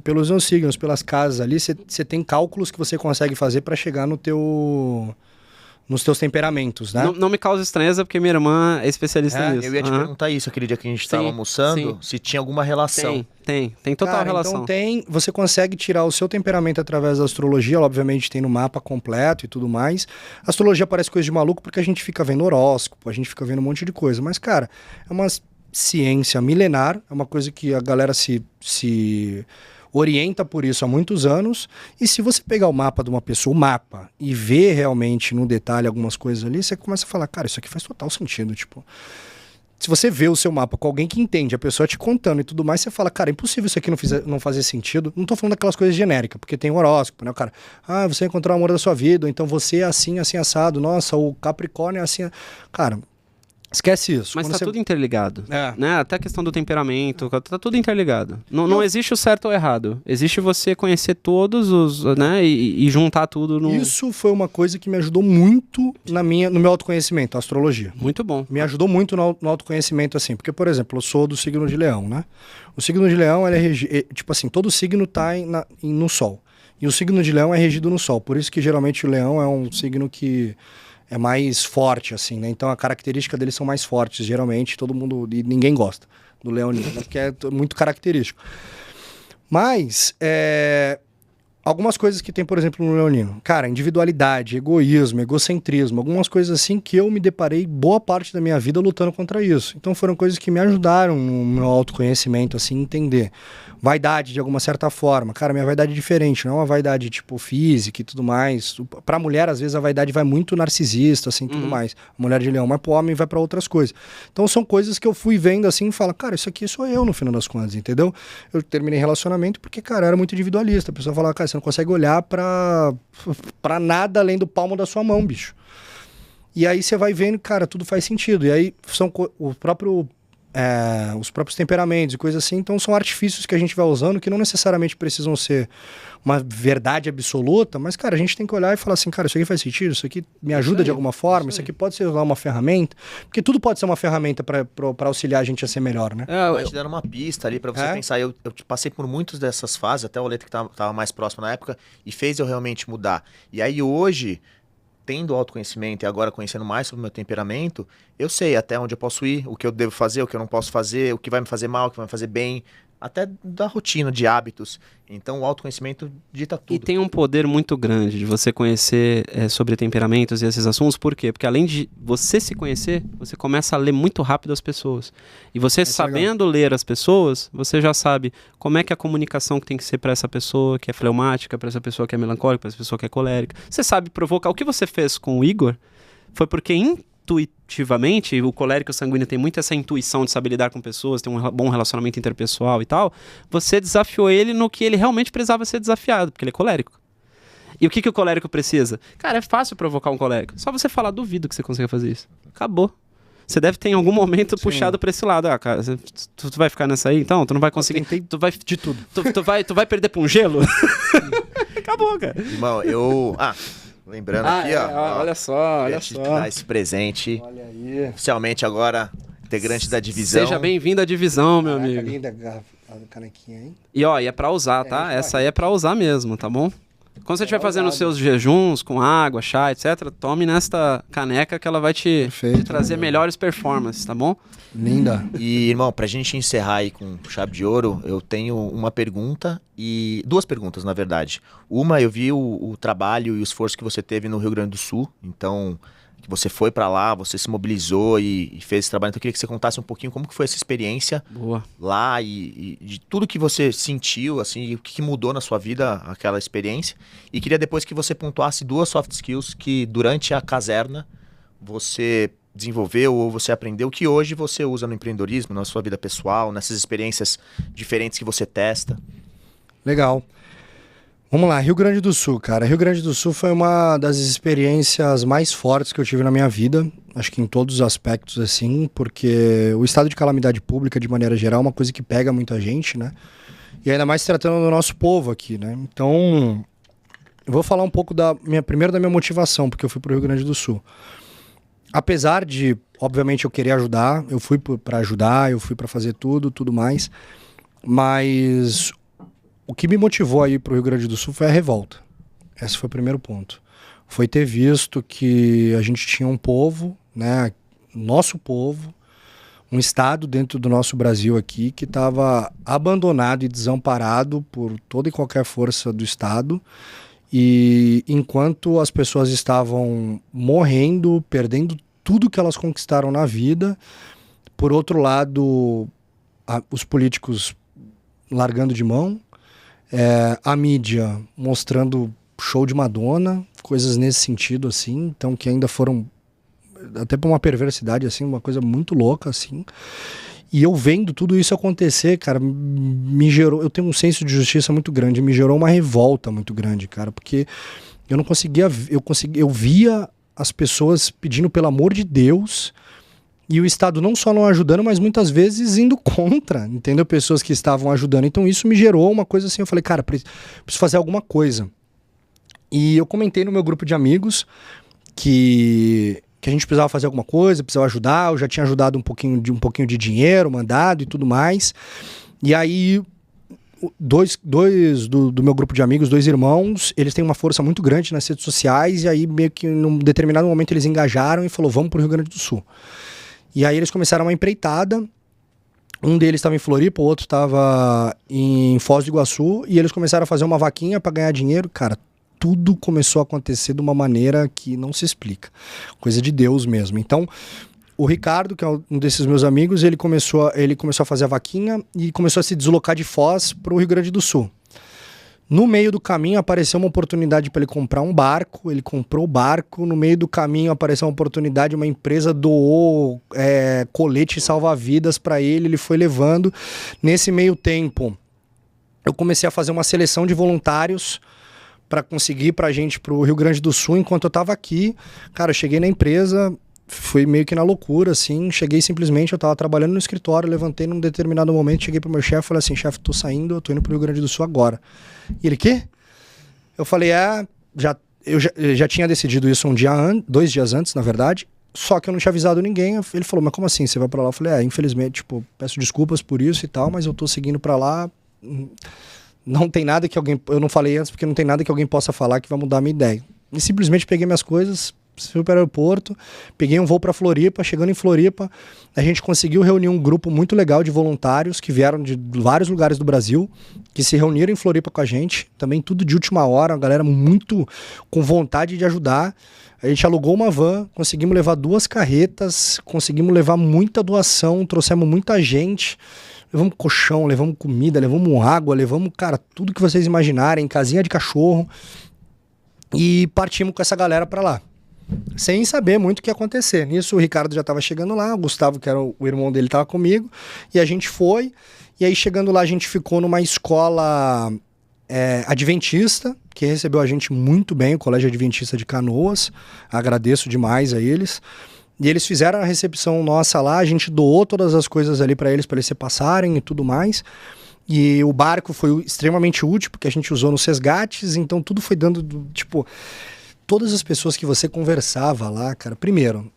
pelos meus signos, pelas casas ali, você tem cálculos que você consegue fazer para chegar nos teus temperamentos, né? Não me causa estranheza, porque minha irmã é especialista nisso. Eu ia te Aham. perguntar isso aquele dia que a gente estava Sim, almoçando, sim. se tinha alguma relação. Tem total Cara, relação. então você consegue tirar o seu temperamento através da astrologia, obviamente tem no mapa completo e tudo mais. A astrologia parece coisa de maluco porque a gente fica vendo horóscopo, a gente fica vendo um monte de coisa, mas, cara, é uma ciência milenar, é uma coisa que a galera se orienta por isso há muitos anos, e se você pegar o mapa de uma pessoa, o mapa, e ver realmente no detalhe algumas coisas ali, você começa a falar, cara, isso aqui faz total sentido, tipo... Se você vê o seu mapa com alguém que entende, a pessoa te contando e tudo mais, você fala, cara, é impossível isso aqui não fazer sentido. Não tô falando daquelas coisas genéricas, porque tem o horóscopo, né? O cara, você vai encontrar o amor da sua vida, ou então você é assim, assim, assado. Nossa, o Capricórnio é assim. Cara, esquece isso. Mas Quando tá você... tudo interligado. É. Né? Até a questão do temperamento, tá tudo interligado. Não existe o certo ou o errado. Existe você conhecer todos os, né? E juntar tudo no... Isso foi uma coisa que me ajudou muito no meu autoconhecimento, a astrologia. Muito bom. Me ajudou muito no autoconhecimento, assim. Porque, por exemplo, eu sou do signo de Leão, né? O signo de Leão, ele é tipo assim, todo signo tá no Sol. E o signo de Leão é regido no Sol. Por isso que, geralmente, o Leão é um signo que é mais forte, assim, né? Então, a característica deles são mais fortes, geralmente. Todo mundo... E ninguém gosta do leonino, né? Porque é muito característico. Mas, algumas coisas que tem, por exemplo, no leonino. Cara, individualidade, egoísmo, egocentrismo, algumas coisas assim que eu me deparei boa parte da minha vida lutando contra isso. Então foram coisas que me ajudaram no meu autoconhecimento, assim, entender. Vaidade, de alguma certa forma. Cara, minha vaidade é diferente, não é uma vaidade, tipo, física e tudo mais. Pra mulher, às vezes, a vaidade vai muito narcisista, assim, tudo mais. A mulher de leão, mas pro homem vai pra outras coisas. Então são coisas que eu fui vendo, assim, e falo, cara, isso aqui sou eu, no final das contas, entendeu? Eu terminei relacionamento porque, cara, eu era muito individualista. A pessoa falava, cara, você não consegue olhar pra nada além do palmo da sua mão, bicho. E aí você vai vendo, cara, tudo faz sentido. E aí são os próprios temperamentos e coisas assim, então são artifícios que a gente vai usando que não necessariamente precisam ser uma verdade absoluta, mas, cara, a gente tem que olhar e falar assim, cara, isso aqui faz sentido, isso aqui me ajuda de alguma forma, isso aqui pode ser uma ferramenta, porque tudo pode ser uma ferramenta para auxiliar a gente a ser melhor, né? Vai te dando uma pista ali pra você pensar. Eu passei por muitas dessas fases, até o Oleta que tava mais próximo na época, e fez eu realmente mudar. E aí hoje, tendo autoconhecimento e agora conhecendo mais sobre o meu temperamento, eu sei até onde eu posso ir, o que eu devo fazer, o que eu não posso fazer, o que vai me fazer mal, o que vai me fazer bem, até da rotina, de hábitos. Então o autoconhecimento dita tudo. E tem um poder muito grande de você conhecer sobre temperamentos e esses assuntos. Por quê? Porque além de você se conhecer, você começa a ler muito rápido as pessoas. E você sabendo ler as pessoas, você já sabe como é que a comunicação que tem que ser para essa pessoa que é fleumática, para essa pessoa que é melancólica, para essa pessoa que é colérica. Você sabe provocar. O que você fez com o Igor foi porque intuitivamente, o colérico sanguíneo tem muito essa intuição de saber lidar com pessoas, tem um bom relacionamento interpessoal e tal, você desafiou ele no que ele realmente precisava ser desafiado, porque ele é colérico. E o que o colérico precisa? Cara, é fácil provocar um colérico. Só você falar, duvido que você consiga fazer isso. Acabou. Você deve ter em algum momento puxado pra esse lado. Ah, cara, tu vai ficar nessa aí? Então, tu não vai conseguir. Tu vai de tudo. Tu vai perder pra um gelo? Acabou, cara. Irmão, lembrando aqui, olha só. Te dar esse presente. Olha aí. Oficialmente agora, integrante da divisão. Seja bem-vindo à divisão, meu amigo. Linda a canequinha, hein? E é pra usar, tá? Essa aí é pra usar mesmo, tá bom? Quando você estiver fazendo os seus jejuns com água, chá, etc., tome nesta caneca que ela vai te trazer melhores performances, tá bom? Linda. E, irmão, pra gente encerrar aí com chave de ouro, eu tenho uma pergunta e duas perguntas, na verdade. Uma, eu vi o trabalho e o esforço que você teve no Rio Grande do Sul, então que você foi pra lá, você se mobilizou e fez esse trabalho. Então eu queria que você contasse um pouquinho como que foi essa experiência lá e de tudo que você sentiu, assim, o que mudou na sua vida aquela experiência. E queria depois que você pontuasse duas soft skills que durante a caserna você desenvolveu ou você aprendeu que hoje você usa no empreendedorismo, na sua vida pessoal, nessas experiências diferentes que você testa. Legal. Vamos lá, Rio Grande do Sul, cara. Rio Grande do Sul foi uma das experiências mais fortes que eu tive na minha vida, acho que em todos os aspectos, assim, porque o estado de calamidade pública, de maneira geral, é uma coisa que pega muita gente, né? E ainda mais se tratando do nosso povo aqui, né? Então, eu vou falar um pouco primeiro da minha motivação, porque eu fui pro Rio Grande do Sul. Apesar de, obviamente, eu querer ajudar, eu fui para ajudar, eu fui para fazer tudo mais, mas o que me motivou a ir para o Rio Grande do Sul foi a revolta. Esse foi o primeiro ponto. Foi ter visto que a gente tinha um povo, né, nosso povo, um estado dentro do nosso Brasil aqui que estava abandonado e desamparado por toda e qualquer força do Estado. E enquanto as pessoas estavam morrendo, perdendo tudo que elas conquistaram na vida, por outro lado, os políticos largando de mão, a mídia mostrando show de Madonna, coisas nesse sentido, assim, então que ainda foram até por uma perversidade, assim, uma coisa muito louca, assim. E eu vendo tudo isso acontecer, cara, me gerou... Eu tenho um senso de justiça muito grande, me gerou uma revolta muito grande, cara, porque eu não conseguia... Eu via as pessoas pedindo pelo amor de Deus e o Estado não só não ajudando, mas muitas vezes indo contra, entendeu? Pessoas que estavam ajudando. Então isso me gerou uma coisa assim, eu falei, cara, preciso fazer alguma coisa. E eu comentei no meu grupo de amigos que a gente precisava fazer alguma coisa, precisava ajudar, eu já tinha ajudado um pouquinho de dinheiro, mandado e tudo mais. E aí, dois do meu grupo de amigos, dois irmãos, eles têm uma força muito grande nas redes sociais, e aí meio que num determinado momento eles engajaram e falou, vamos pro Rio Grande do Sul. E aí eles começaram uma empreitada, um deles estava em Floripa, o outro estava em Foz do Iguaçu, e eles começaram a fazer uma vaquinha para ganhar dinheiro, cara. Tudo começou a acontecer de uma maneira que não se explica. Coisa de Deus mesmo. Então, o Ricardo, que é um desses meus amigos, ele começou a fazer a vaquinha e começou a se deslocar de Foz para o Rio Grande do Sul. No meio do caminho apareceu uma oportunidade para ele comprar um barco, ele comprou o barco, no meio do caminho apareceu uma oportunidade, uma empresa doou colete salva-vidas para ele foi levando. Nesse meio tempo, eu comecei a fazer uma seleção de voluntários pra conseguir ir pra gente pro Rio Grande do Sul. Enquanto eu tava aqui, cara, eu cheguei na empresa, fui meio que na loucura, assim, cheguei simplesmente, eu tava trabalhando no escritório, levantei num determinado momento, cheguei pro meu chefe e falei assim, chefe, tô saindo, eu tô indo pro Rio Grande do Sul agora. E ele, quê? Eu falei, eu já tinha decidido isso 2 dias antes, na verdade, só que eu não tinha avisado ninguém. Ele falou, mas como assim, você vai pra lá? Eu falei, infelizmente, tipo, peço desculpas por isso e tal, mas eu tô seguindo pra lá, não tem nada que alguém, eu não falei antes porque não tem nada que alguém possa falar que vai mudar a minha ideia. E simplesmente peguei minhas coisas, fui para o aeroporto, peguei um voo para Floripa. Chegando em Floripa, a gente conseguiu reunir um grupo muito legal de voluntários que vieram de vários lugares do Brasil, que se reuniram em Floripa com a gente, também tudo de última hora, uma galera muito com vontade de ajudar. A gente alugou uma van, conseguimos levar 2 carretas, conseguimos levar muita doação, trouxemos muita gente, levamos colchão, levamos comida, levamos água, levamos, cara, tudo que vocês imaginarem, casinha de cachorro, e partimos com essa galera para lá, sem saber muito o que ia acontecer. Nisso o Ricardo já estava chegando lá, o Gustavo, que era o irmão dele, estava comigo, e a gente foi, e aí chegando lá a gente ficou numa escola adventista, que recebeu a gente muito bem, o Colégio Adventista de Canoas, agradeço demais a eles, e eles fizeram a recepção nossa lá, a gente doou todas as coisas ali para eles se passarem e tudo mais. E o barco foi extremamente útil, porque a gente usou nos resgates, então tudo foi dando, tipo, todas as pessoas que você conversava lá, cara, primeiro,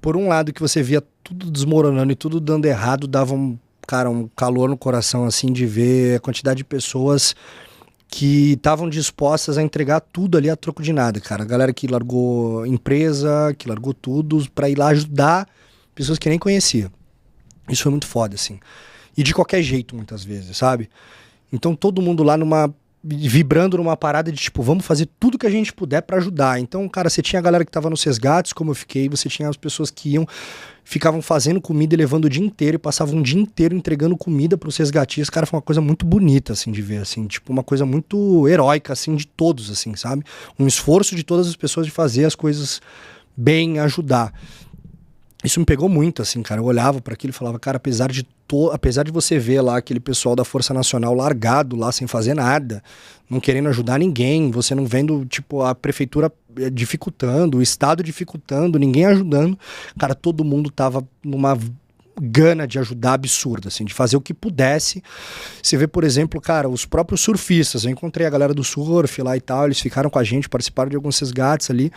por um lado que você via tudo desmoronando e tudo dando errado, dava um calor no coração, assim, de ver a quantidade de pessoas que estavam dispostas a entregar tudo ali a troco de nada, cara. A galera que largou empresa, que largou tudo pra ir lá ajudar pessoas que nem conhecia. Isso foi muito foda, assim. E de qualquer jeito, muitas vezes, sabe? Então todo mundo lá vibrando numa parada de tipo, vamos fazer tudo que a gente puder pra ajudar. Então, cara, você tinha a galera que tava nos resgates, como eu fiquei, você tinha as pessoas que ficavam fazendo comida e levando o dia inteiro, e passavam um dia inteiro entregando comida pros resgatistas. Cara, foi uma coisa muito bonita, assim, de ver, assim, tipo, uma coisa muito heróica, assim, de todos, assim, sabe? Um esforço de todas as pessoas de fazer as coisas bem, ajudar. Isso me pegou muito, assim, cara. Eu olhava para aquilo e falava, cara, apesar de você ver lá aquele pessoal da Força Nacional largado lá, sem fazer nada, não querendo ajudar ninguém, você não vendo, tipo, a prefeitura dificultando, o Estado dificultando, ninguém ajudando, cara, todo mundo tava numa gana de ajudar absurda, assim, de fazer o que pudesse. Você vê, por exemplo, cara, os próprios surfistas, eu encontrei a galera do surf lá e tal, eles ficaram com a gente, participaram de alguns resgates ali,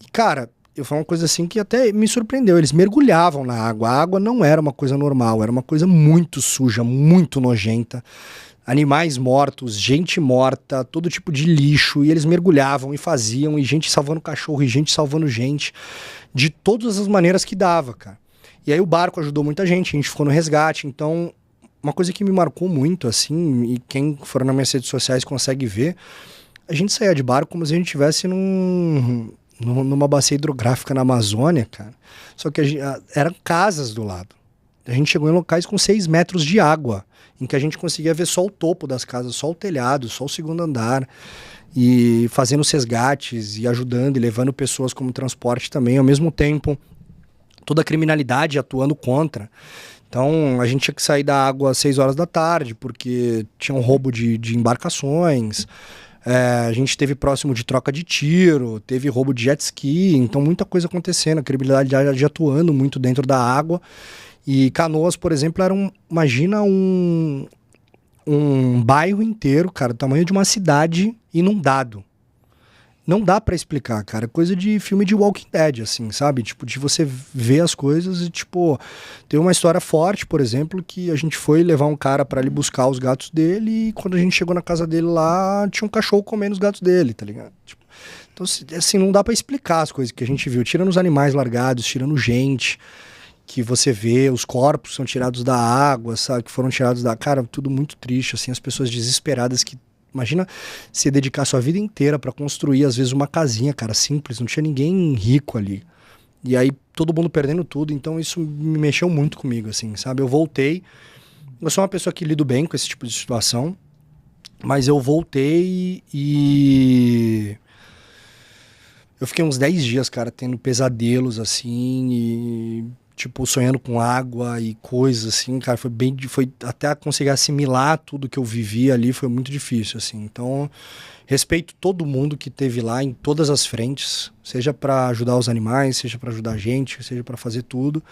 e, cara, foi uma coisa assim que até me surpreendeu. Eles mergulhavam na água. A água não era uma coisa normal, era uma coisa muito suja, muito nojenta. Animais mortos, gente morta, todo tipo de lixo. E eles mergulhavam e faziam, e gente salvando cachorro, e gente salvando gente, de todas as maneiras que dava, cara. E aí o barco ajudou muita gente, a gente ficou no resgate. Então, uma coisa que me marcou muito, assim, e quem for nas minhas redes sociais consegue ver, a gente saía de barco como se a gente estivesse numa bacia hidrográfica na Amazônia, cara. Só que eram casas do lado. A gente chegou em locais com 6 metros de água, em que a gente conseguia ver só o topo das casas, só o telhado, só o segundo andar, e fazendo os resgates, e ajudando, e levando pessoas como transporte também, ao mesmo tempo, toda a criminalidade atuando contra. Então, a gente tinha que sair da água às 6 horas da tarde, porque tinha um roubo de embarcações. A gente teve próximo de troca de tiro, teve roubo de jet ski, então muita coisa acontecendo, a criminalidade atuando muito dentro da água. E Canoas, por exemplo, imagina um bairro inteiro, cara, do tamanho de uma cidade inundado. Não dá pra explicar, cara, coisa de filme de Walking Dead, assim, sabe? Tipo, de você ver as coisas e, tipo, tem uma história forte, por exemplo, que a gente foi levar um cara pra ali buscar os gatos dele, e quando a gente chegou na casa dele lá, tinha um cachorro comendo os gatos dele, tá ligado? Tipo, então, assim, não dá pra explicar as coisas que a gente viu, tirando os animais largados, tirando gente que você vê, os corpos são tirados da água, sabe? Que foram tirados da... Cara, tudo muito triste, assim, as pessoas desesperadas que... Imagina se dedicar sua vida inteira pra construir, às vezes, uma casinha, cara, simples, não tinha ninguém rico ali. E aí, todo mundo perdendo tudo, então isso me mexeu muito comigo, assim, sabe? Eu voltei, eu sou uma pessoa que lido bem com esse tipo de situação, mas eu voltei e... Eu fiquei uns 10 dias, cara, tendo pesadelos, assim, tipo, sonhando com água e coisas, assim, cara, foi até conseguir assimilar tudo que eu vivi ali, foi muito difícil, assim. Então, respeito todo mundo que teve lá em todas as frentes, seja para ajudar os animais, seja para ajudar a gente, seja para fazer tudo.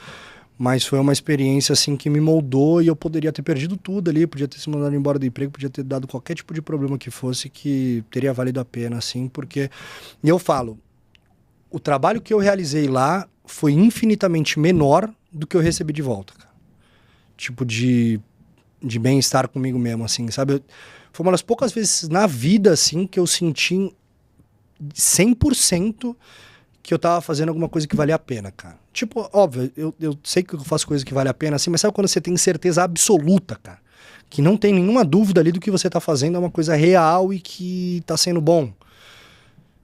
Mas foi uma experiência, assim, que me moldou e eu poderia ter perdido tudo ali, podia ter se mandado embora do emprego, podia ter dado qualquer tipo de problema que fosse, que teria valido a pena, assim, porque... E eu falo, o trabalho que eu realizei lá foi infinitamente menor do que eu recebi de volta, cara. Tipo, de bem-estar comigo mesmo, assim, sabe? Foi uma das poucas vezes na vida, assim, que eu senti 100% que eu tava fazendo alguma coisa que valia a pena, cara. Tipo, óbvio, eu sei que eu faço coisa que vale a pena, assim, mas sabe quando você tem certeza absoluta, cara? Que não tem nenhuma dúvida ali do que você tá fazendo, é uma coisa real e que tá sendo bom.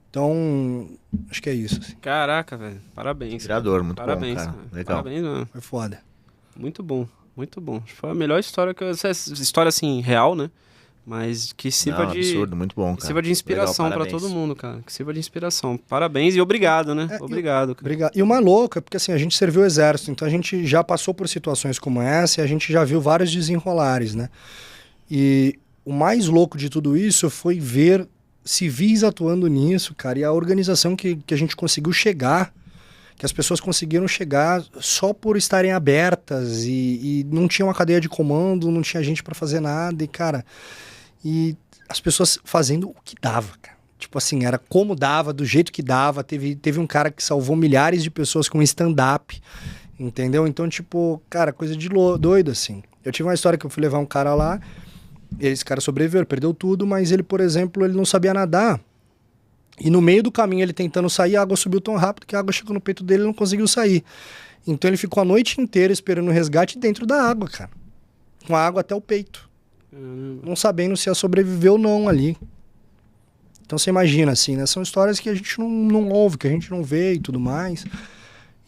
Então, acho que é isso. Assim. Caraca, velho. Parabéns. Inspirador, muito Parabéns, bom, cara. cara. Legal. Parabéns, mano. Foi foda. Muito bom, muito bom. Foi a melhor história que eu... Essa história, assim, real, né? Mas que sirva Não, de... absurdo, muito bom, Que cara. sirva de inspiração Legal, pra parabéns. todo mundo, cara. Que sirva de inspiração. Parabéns e obrigado, né? Obrigado, cara. Obrigado. E uma louca, porque assim, a gente serviu o exército, então a gente já passou por situações como essa e a gente já viu vários desenrolares, né? E o mais louco de tudo isso foi ver civis atuando nisso, cara, e a organização que a gente conseguiu chegar, que as pessoas conseguiram chegar só por estarem abertas e não tinha uma cadeia de comando, não tinha gente pra fazer nada, e cara, e as pessoas fazendo o que dava, cara. Tipo assim, era como dava, do jeito que dava. Teve um cara que salvou milhares de pessoas com stand-up, entendeu? Então, tipo, cara, coisa de doido, assim. Eu tive uma história que eu fui levar um cara lá, esse cara sobreviveu, ele perdeu tudo, mas ele, por exemplo, ele não sabia nadar. E no meio do caminho, ele tentando sair, a água subiu tão rápido que a água chegou no peito dele e não conseguiu sair. Então ele ficou a noite inteira esperando o resgate dentro da água, cara. Com a água até o peito. Não sabendo se ia sobreviver ou não ali. Então você imagina, assim, né? São histórias que a gente não ouve, que a gente não vê e tudo mais.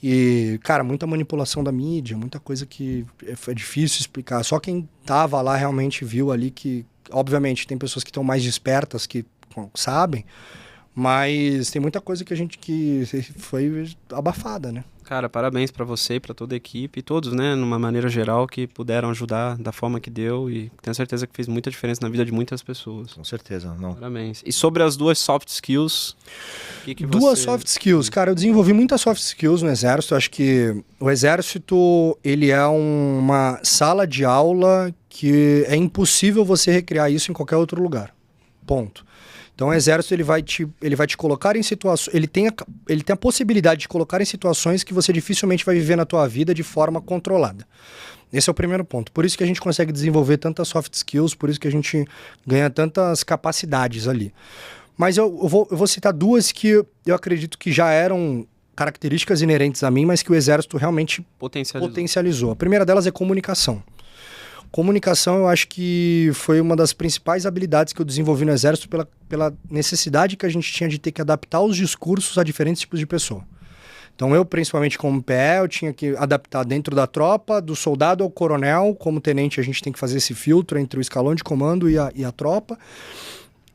E, cara, muita manipulação da mídia, muita coisa que é difícil explicar. Só quem tava lá realmente viu ali que, obviamente, tem pessoas que estão mais despertas, que sabem, mas tem muita coisa que a gente que foi abafada, né? Cara, parabéns pra você e pra toda a equipe e todos, né, numa maneira geral, que puderam ajudar da forma que deu e tenho certeza que fez muita diferença na vida de muitas pessoas. Com certeza, não. Parabéns. E sobre as duas soft skills, que Duas você... soft skills. Cara, eu desenvolvi muitas soft skills no Exército. Eu acho que o Exército, ele é uma sala de aula que é impossível você recriar isso em qualquer outro lugar. Ponto. Então o Exército ele vai te colocar em situações... Ele tem a possibilidade de colocar em situações que você dificilmente vai viver na tua vida de forma controlada. Esse é o primeiro ponto. Por isso que a gente consegue desenvolver tantas soft skills, por isso que a gente ganha tantas capacidades ali. Mas eu vou citar duas que eu acredito que já eram características inerentes a mim, mas que o Exército realmente potencializou. A primeira delas é comunicação. Comunicação, eu acho que foi uma das principais habilidades que eu desenvolvi no Exército pela necessidade que a gente tinha de ter que adaptar os discursos a diferentes tipos de pessoa. Então eu, principalmente como PE, eu tinha que adaptar dentro da tropa, do soldado ao coronel. Como tenente, a gente tem que fazer esse filtro entre o escalão de comando e a tropa.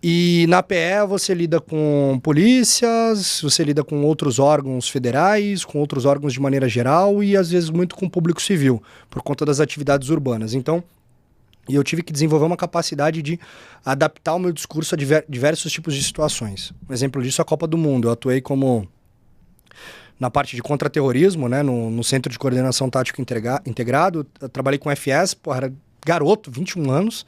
E na PE você lida com polícias, você lida com outros órgãos federais, com outros órgãos de maneira geral e às vezes muito com o público civil, por conta das atividades urbanas. Então, eu tive que desenvolver uma capacidade de adaptar o meu discurso a diversos tipos de situações. Um exemplo disso é a Copa do Mundo. Eu atuei como na parte de contra-terrorismo, né, no Centro de Coordenação Tático Integrado. Eu trabalhei com FS, era garoto, 21 anos.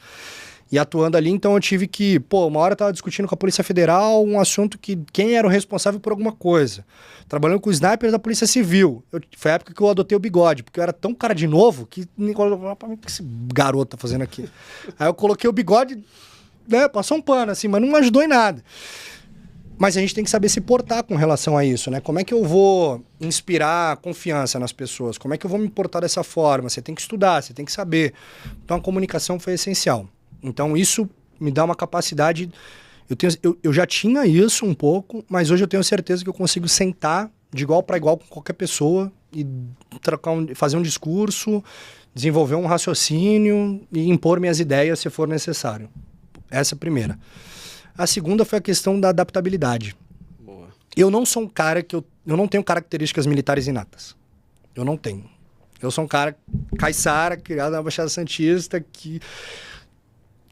E atuando ali, então eu tive que... uma hora eu tava discutindo com a Polícia Federal um assunto que quem era o responsável por alguma coisa. Trabalhando com o sniper da Polícia Civil. Foi a época que eu adotei o bigode, porque eu era tão cara de novo que... O que esse garoto tá fazendo aqui? Aí eu coloquei o bigode, né, passou um pano assim, mas não ajudou em nada. Mas a gente tem que saber se portar com relação a isso, né? Como é que eu vou inspirar confiança nas pessoas? Como é que eu vou me portar dessa forma? Você tem que estudar, você tem que saber. Então a comunicação foi essencial. Então isso me dá uma capacidade... Eu já tinha isso um pouco, mas hoje eu tenho certeza que eu consigo sentar de igual para igual com qualquer pessoa e fazer um discurso, desenvolver um raciocínio e impor minhas ideias se for necessário. Essa é a primeira. A segunda foi a questão da adaptabilidade. Boa. Eu não sou um cara eu não tenho características militares inatas. Eu não tenho. Eu sou um cara caiçara, criado na Baixada Santista, que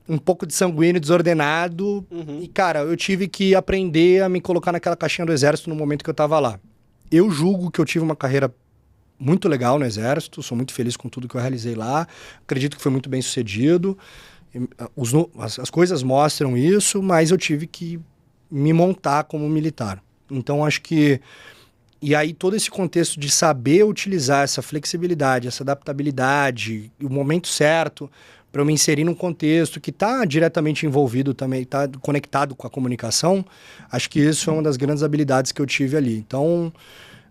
um pouco de sanguíneo, desordenado. E, cara, eu tive que aprender a me colocar naquela caixinha do Exército no momento que eu tava lá. Eu julgo que eu tive uma carreira muito legal no Exército, sou muito feliz com tudo que eu realizei lá, acredito que foi muito bem sucedido. As coisas mostram isso, mas eu tive que me montar como militar. Então, acho que... E aí, todo esse contexto de saber utilizar essa flexibilidade, essa adaptabilidade, o momento certo para eu me inserir num contexto que está diretamente envolvido também, está conectado com a comunicação, acho que isso é uma das grandes habilidades que eu tive ali. Então,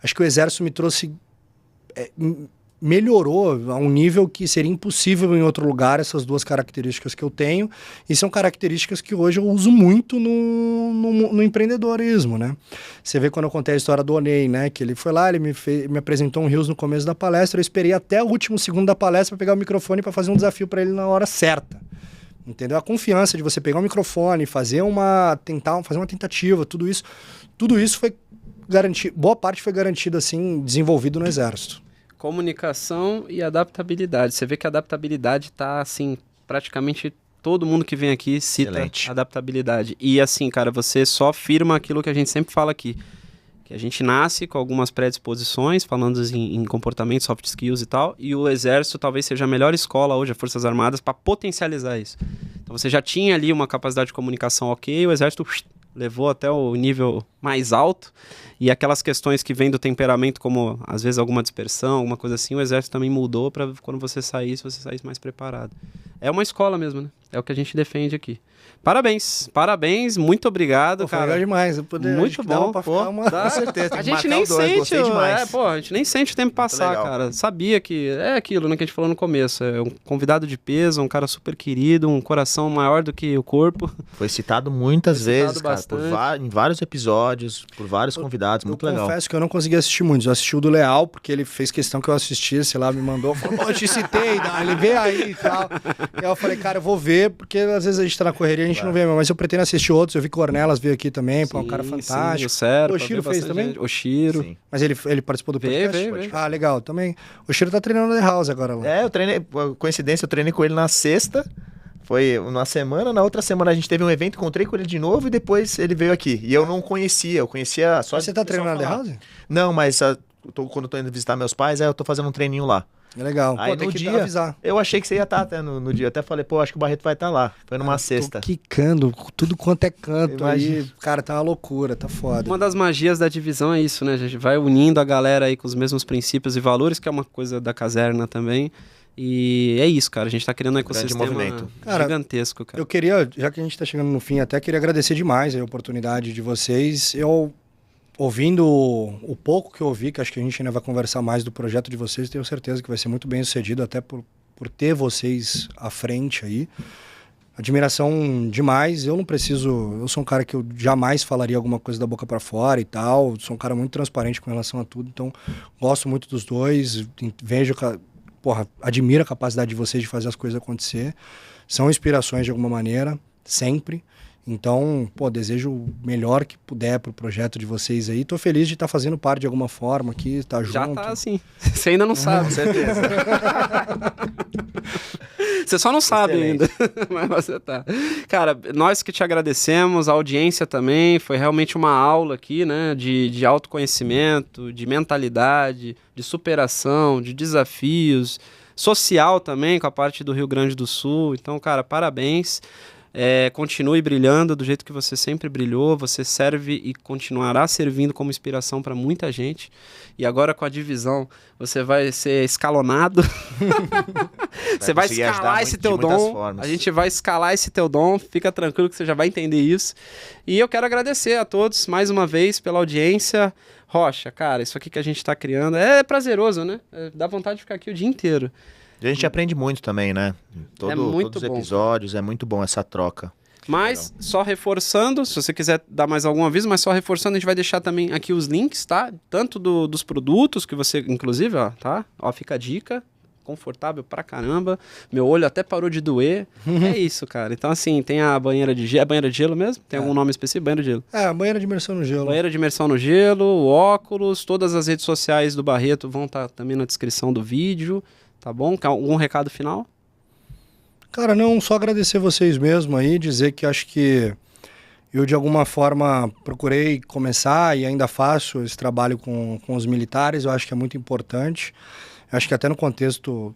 acho que o Exército me trouxe... melhorou a um nível que seria impossível em outro lugar, essas duas características que eu tenho, e são características que hoje eu uso muito no empreendedorismo, né? Você vê quando eu contei a história do Oney, né? Que ele foi lá, ele me apresentou um Rios no começo da palestra, eu esperei até o último segundo da palestra para pegar o microfone para fazer um desafio para ele na hora certa. Entendeu? A confiança de você pegar o microfone, fazer uma tentativa, tudo isso foi garantido, boa parte foi garantida, assim, desenvolvido no Exército. Comunicação e adaptabilidade. Você vê que a adaptabilidade tá, assim, praticamente todo mundo que vem aqui cita Excelente. adaptabilidade. E, assim, cara, você só afirma aquilo que a gente sempre fala aqui. Que a gente nasce com algumas predisposições, falando em comportamento, soft skills e tal, e o Exército talvez seja a melhor escola hoje, as Forças Armadas, para potencializar isso. Então você já tinha ali uma capacidade de comunicação ok, o Exército levou até o nível mais alto, e aquelas questões que vêm do temperamento, como às vezes alguma dispersão, alguma coisa assim, o Exército também mudou para quando você saísse mais preparado. É uma escola mesmo, né? É o que a gente defende aqui. Parabéns, muito obrigado, Pô, cara. Foi legal demais. Muito bom. Pra ficar uma... Com certeza. A gente nem sente, a gente nem sente o tempo passar, legal. cara. Sabia que é aquilo, né, que a gente falou no começo. É um convidado de peso, um cara super querido, um coração maior do que o corpo. Foi citado muitas Foi citado vezes, cara, bastante. em vários episódios, por vários convidados, muito legal. Eu confesso que eu não consegui assistir muitos. Eu assisti o do Leal, porque ele fez questão que eu assistisse, lá me mandou, falou, pô, eu te citei, ele vê aí e tal. E aí eu falei, cara, eu vou ver, porque às vezes a gente tá na correria e a gente não vê, mas eu pretendo assistir outros. Eu vi que o Ornelas veio aqui também, pô, um cara fantástico. Sim, o Oshiro fez também? Gente. Oshiro. Sim. Mas ele participou do podcast? Veio. Ah, legal, também. O Oshiro tá treinando na The House agora lá. Eu treinei, coincidência, eu treinei com ele na sexta, foi uma semana, na outra semana a gente teve um evento, encontrei com ele de novo e depois ele veio aqui. E eu não conhecia, eu conhecia só... Mas você tá treinando na The House? Não, mas quando eu tô indo visitar meus pais, eu tô fazendo um treininho lá. É legal. Aí Pô, tem no que dia, avisar. eu achei que você ia estar até no dia. Até falei, pô, acho que o Barreto vai estar lá. Foi numa sexta. Tô quicando, tudo quanto é canto Imagina. aí. Cara, tá uma loucura, tá foda. Uma das magias da divisão é isso, né? A gente vai unindo a galera aí com os mesmos princípios e valores, que é uma coisa da caserna também. E é isso, cara. A gente tá criando um ecossistema movimento. gigantesco, cara. Eu queria, já que a gente tá chegando no fim, até queria agradecer demais a oportunidade de vocês. Eu, ouvindo o pouco que eu ouvi, que acho que a gente ainda vai conversar mais do projeto de vocês, tenho certeza que vai ser muito bem sucedido, até por ter vocês à frente aí. Admiração demais. Eu não preciso... Eu sou um cara que eu jamais falaria alguma coisa da boca para fora e tal. Sou um cara muito transparente com relação a tudo. Então, gosto muito dos dois. Vejo... admiro a capacidade de vocês de fazer as coisas acontecer. São inspirações de alguma maneira, sempre. Então, desejo o melhor que puder pro projeto de vocês aí. Tô feliz de estar fazendo parte de alguma forma aqui, estar junto. Já tá assim. Você ainda não sabe. Com certeza. Você só não sabe Excelente. ainda, mas você tá. Cara, nós que te agradecemos, a audiência também, foi realmente uma aula aqui, né, de autoconhecimento, de mentalidade, de superação, de desafios, social também, com a parte do Rio Grande do Sul. Então, cara, parabéns. Continue brilhando do jeito que você sempre brilhou, você serve e continuará servindo como inspiração para muita gente, e agora com a divisão você vai ser escalonado, você vai escalar esse teu dom, a gente vai escalar esse teu dom, fica tranquilo que você já vai entender isso, e eu quero agradecer a todos mais uma vez pela audiência. Rocha, cara, isso aqui que a gente está criando é prazeroso, né? Dá vontade de ficar aqui o dia inteiro. A gente aprende muito também, né? Muito todos os bom. episódios, é muito bom essa troca. Mas, só reforçando, se você quiser dar mais algum aviso, mas só reforçando, a gente vai deixar também aqui os links, tá? Tanto dos produtos que você, inclusive, ó, tá? Ó, fica a dica. confortável pra caramba. Meu olho até parou de doer. É isso, cara. Então, assim, tem a banheira de gelo. É banheira de gelo mesmo? Tem algum nome específico? Banheira de gelo. É, banheira de imersão no gelo. Banheira de imersão no gelo, o óculos, todas as redes sociais do Barreto vão estar também na descrição do vídeo, tá bom? Algum recado final? Cara, não, só agradecer vocês mesmo aí, dizer que acho que eu, de alguma forma, procurei começar e ainda faço esse trabalho com os militares. Eu acho que é muito importante. Eu acho que até no contexto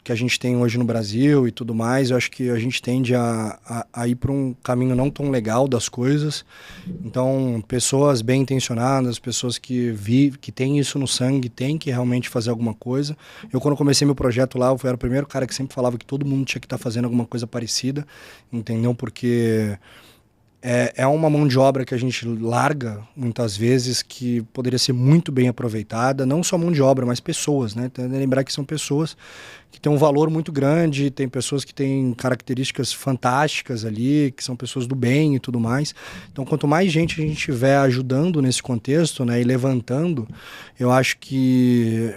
que a gente tem hoje no Brasil e tudo mais, eu acho que a gente tende a ir para um caminho não tão legal das coisas. Então, pessoas bem intencionadas, pessoas que têm isso no sangue, têm que realmente fazer alguma coisa. Eu, quando comecei meu projeto lá, eu era o primeiro cara que sempre falava que todo mundo tinha que estar fazendo alguma coisa parecida, entendeu? Porque é uma mão de obra que a gente larga, muitas vezes, que poderia ser muito bem aproveitada. Não só mão de obra, mas pessoas, né? Tem que lembrar que são pessoas que têm um valor muito grande, tem pessoas que têm características fantásticas ali, que são pessoas do bem e tudo mais. Então, quanto mais gente a gente estiver ajudando nesse contexto, né, e levantando, eu acho que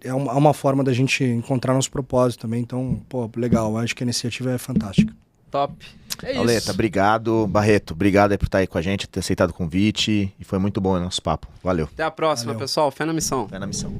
é uma forma da gente encontrar nosso propósito também. Então, pô, legal, eu acho que a iniciativa é fantástica. Top. É isso. Pauleta, obrigado. Barreto, obrigado aí por estar aí com a gente, ter aceitado o convite. E foi muito bom o nosso papo. Valeu. Até a próxima, Valeu. pessoal. Fé na missão. Fé na missão.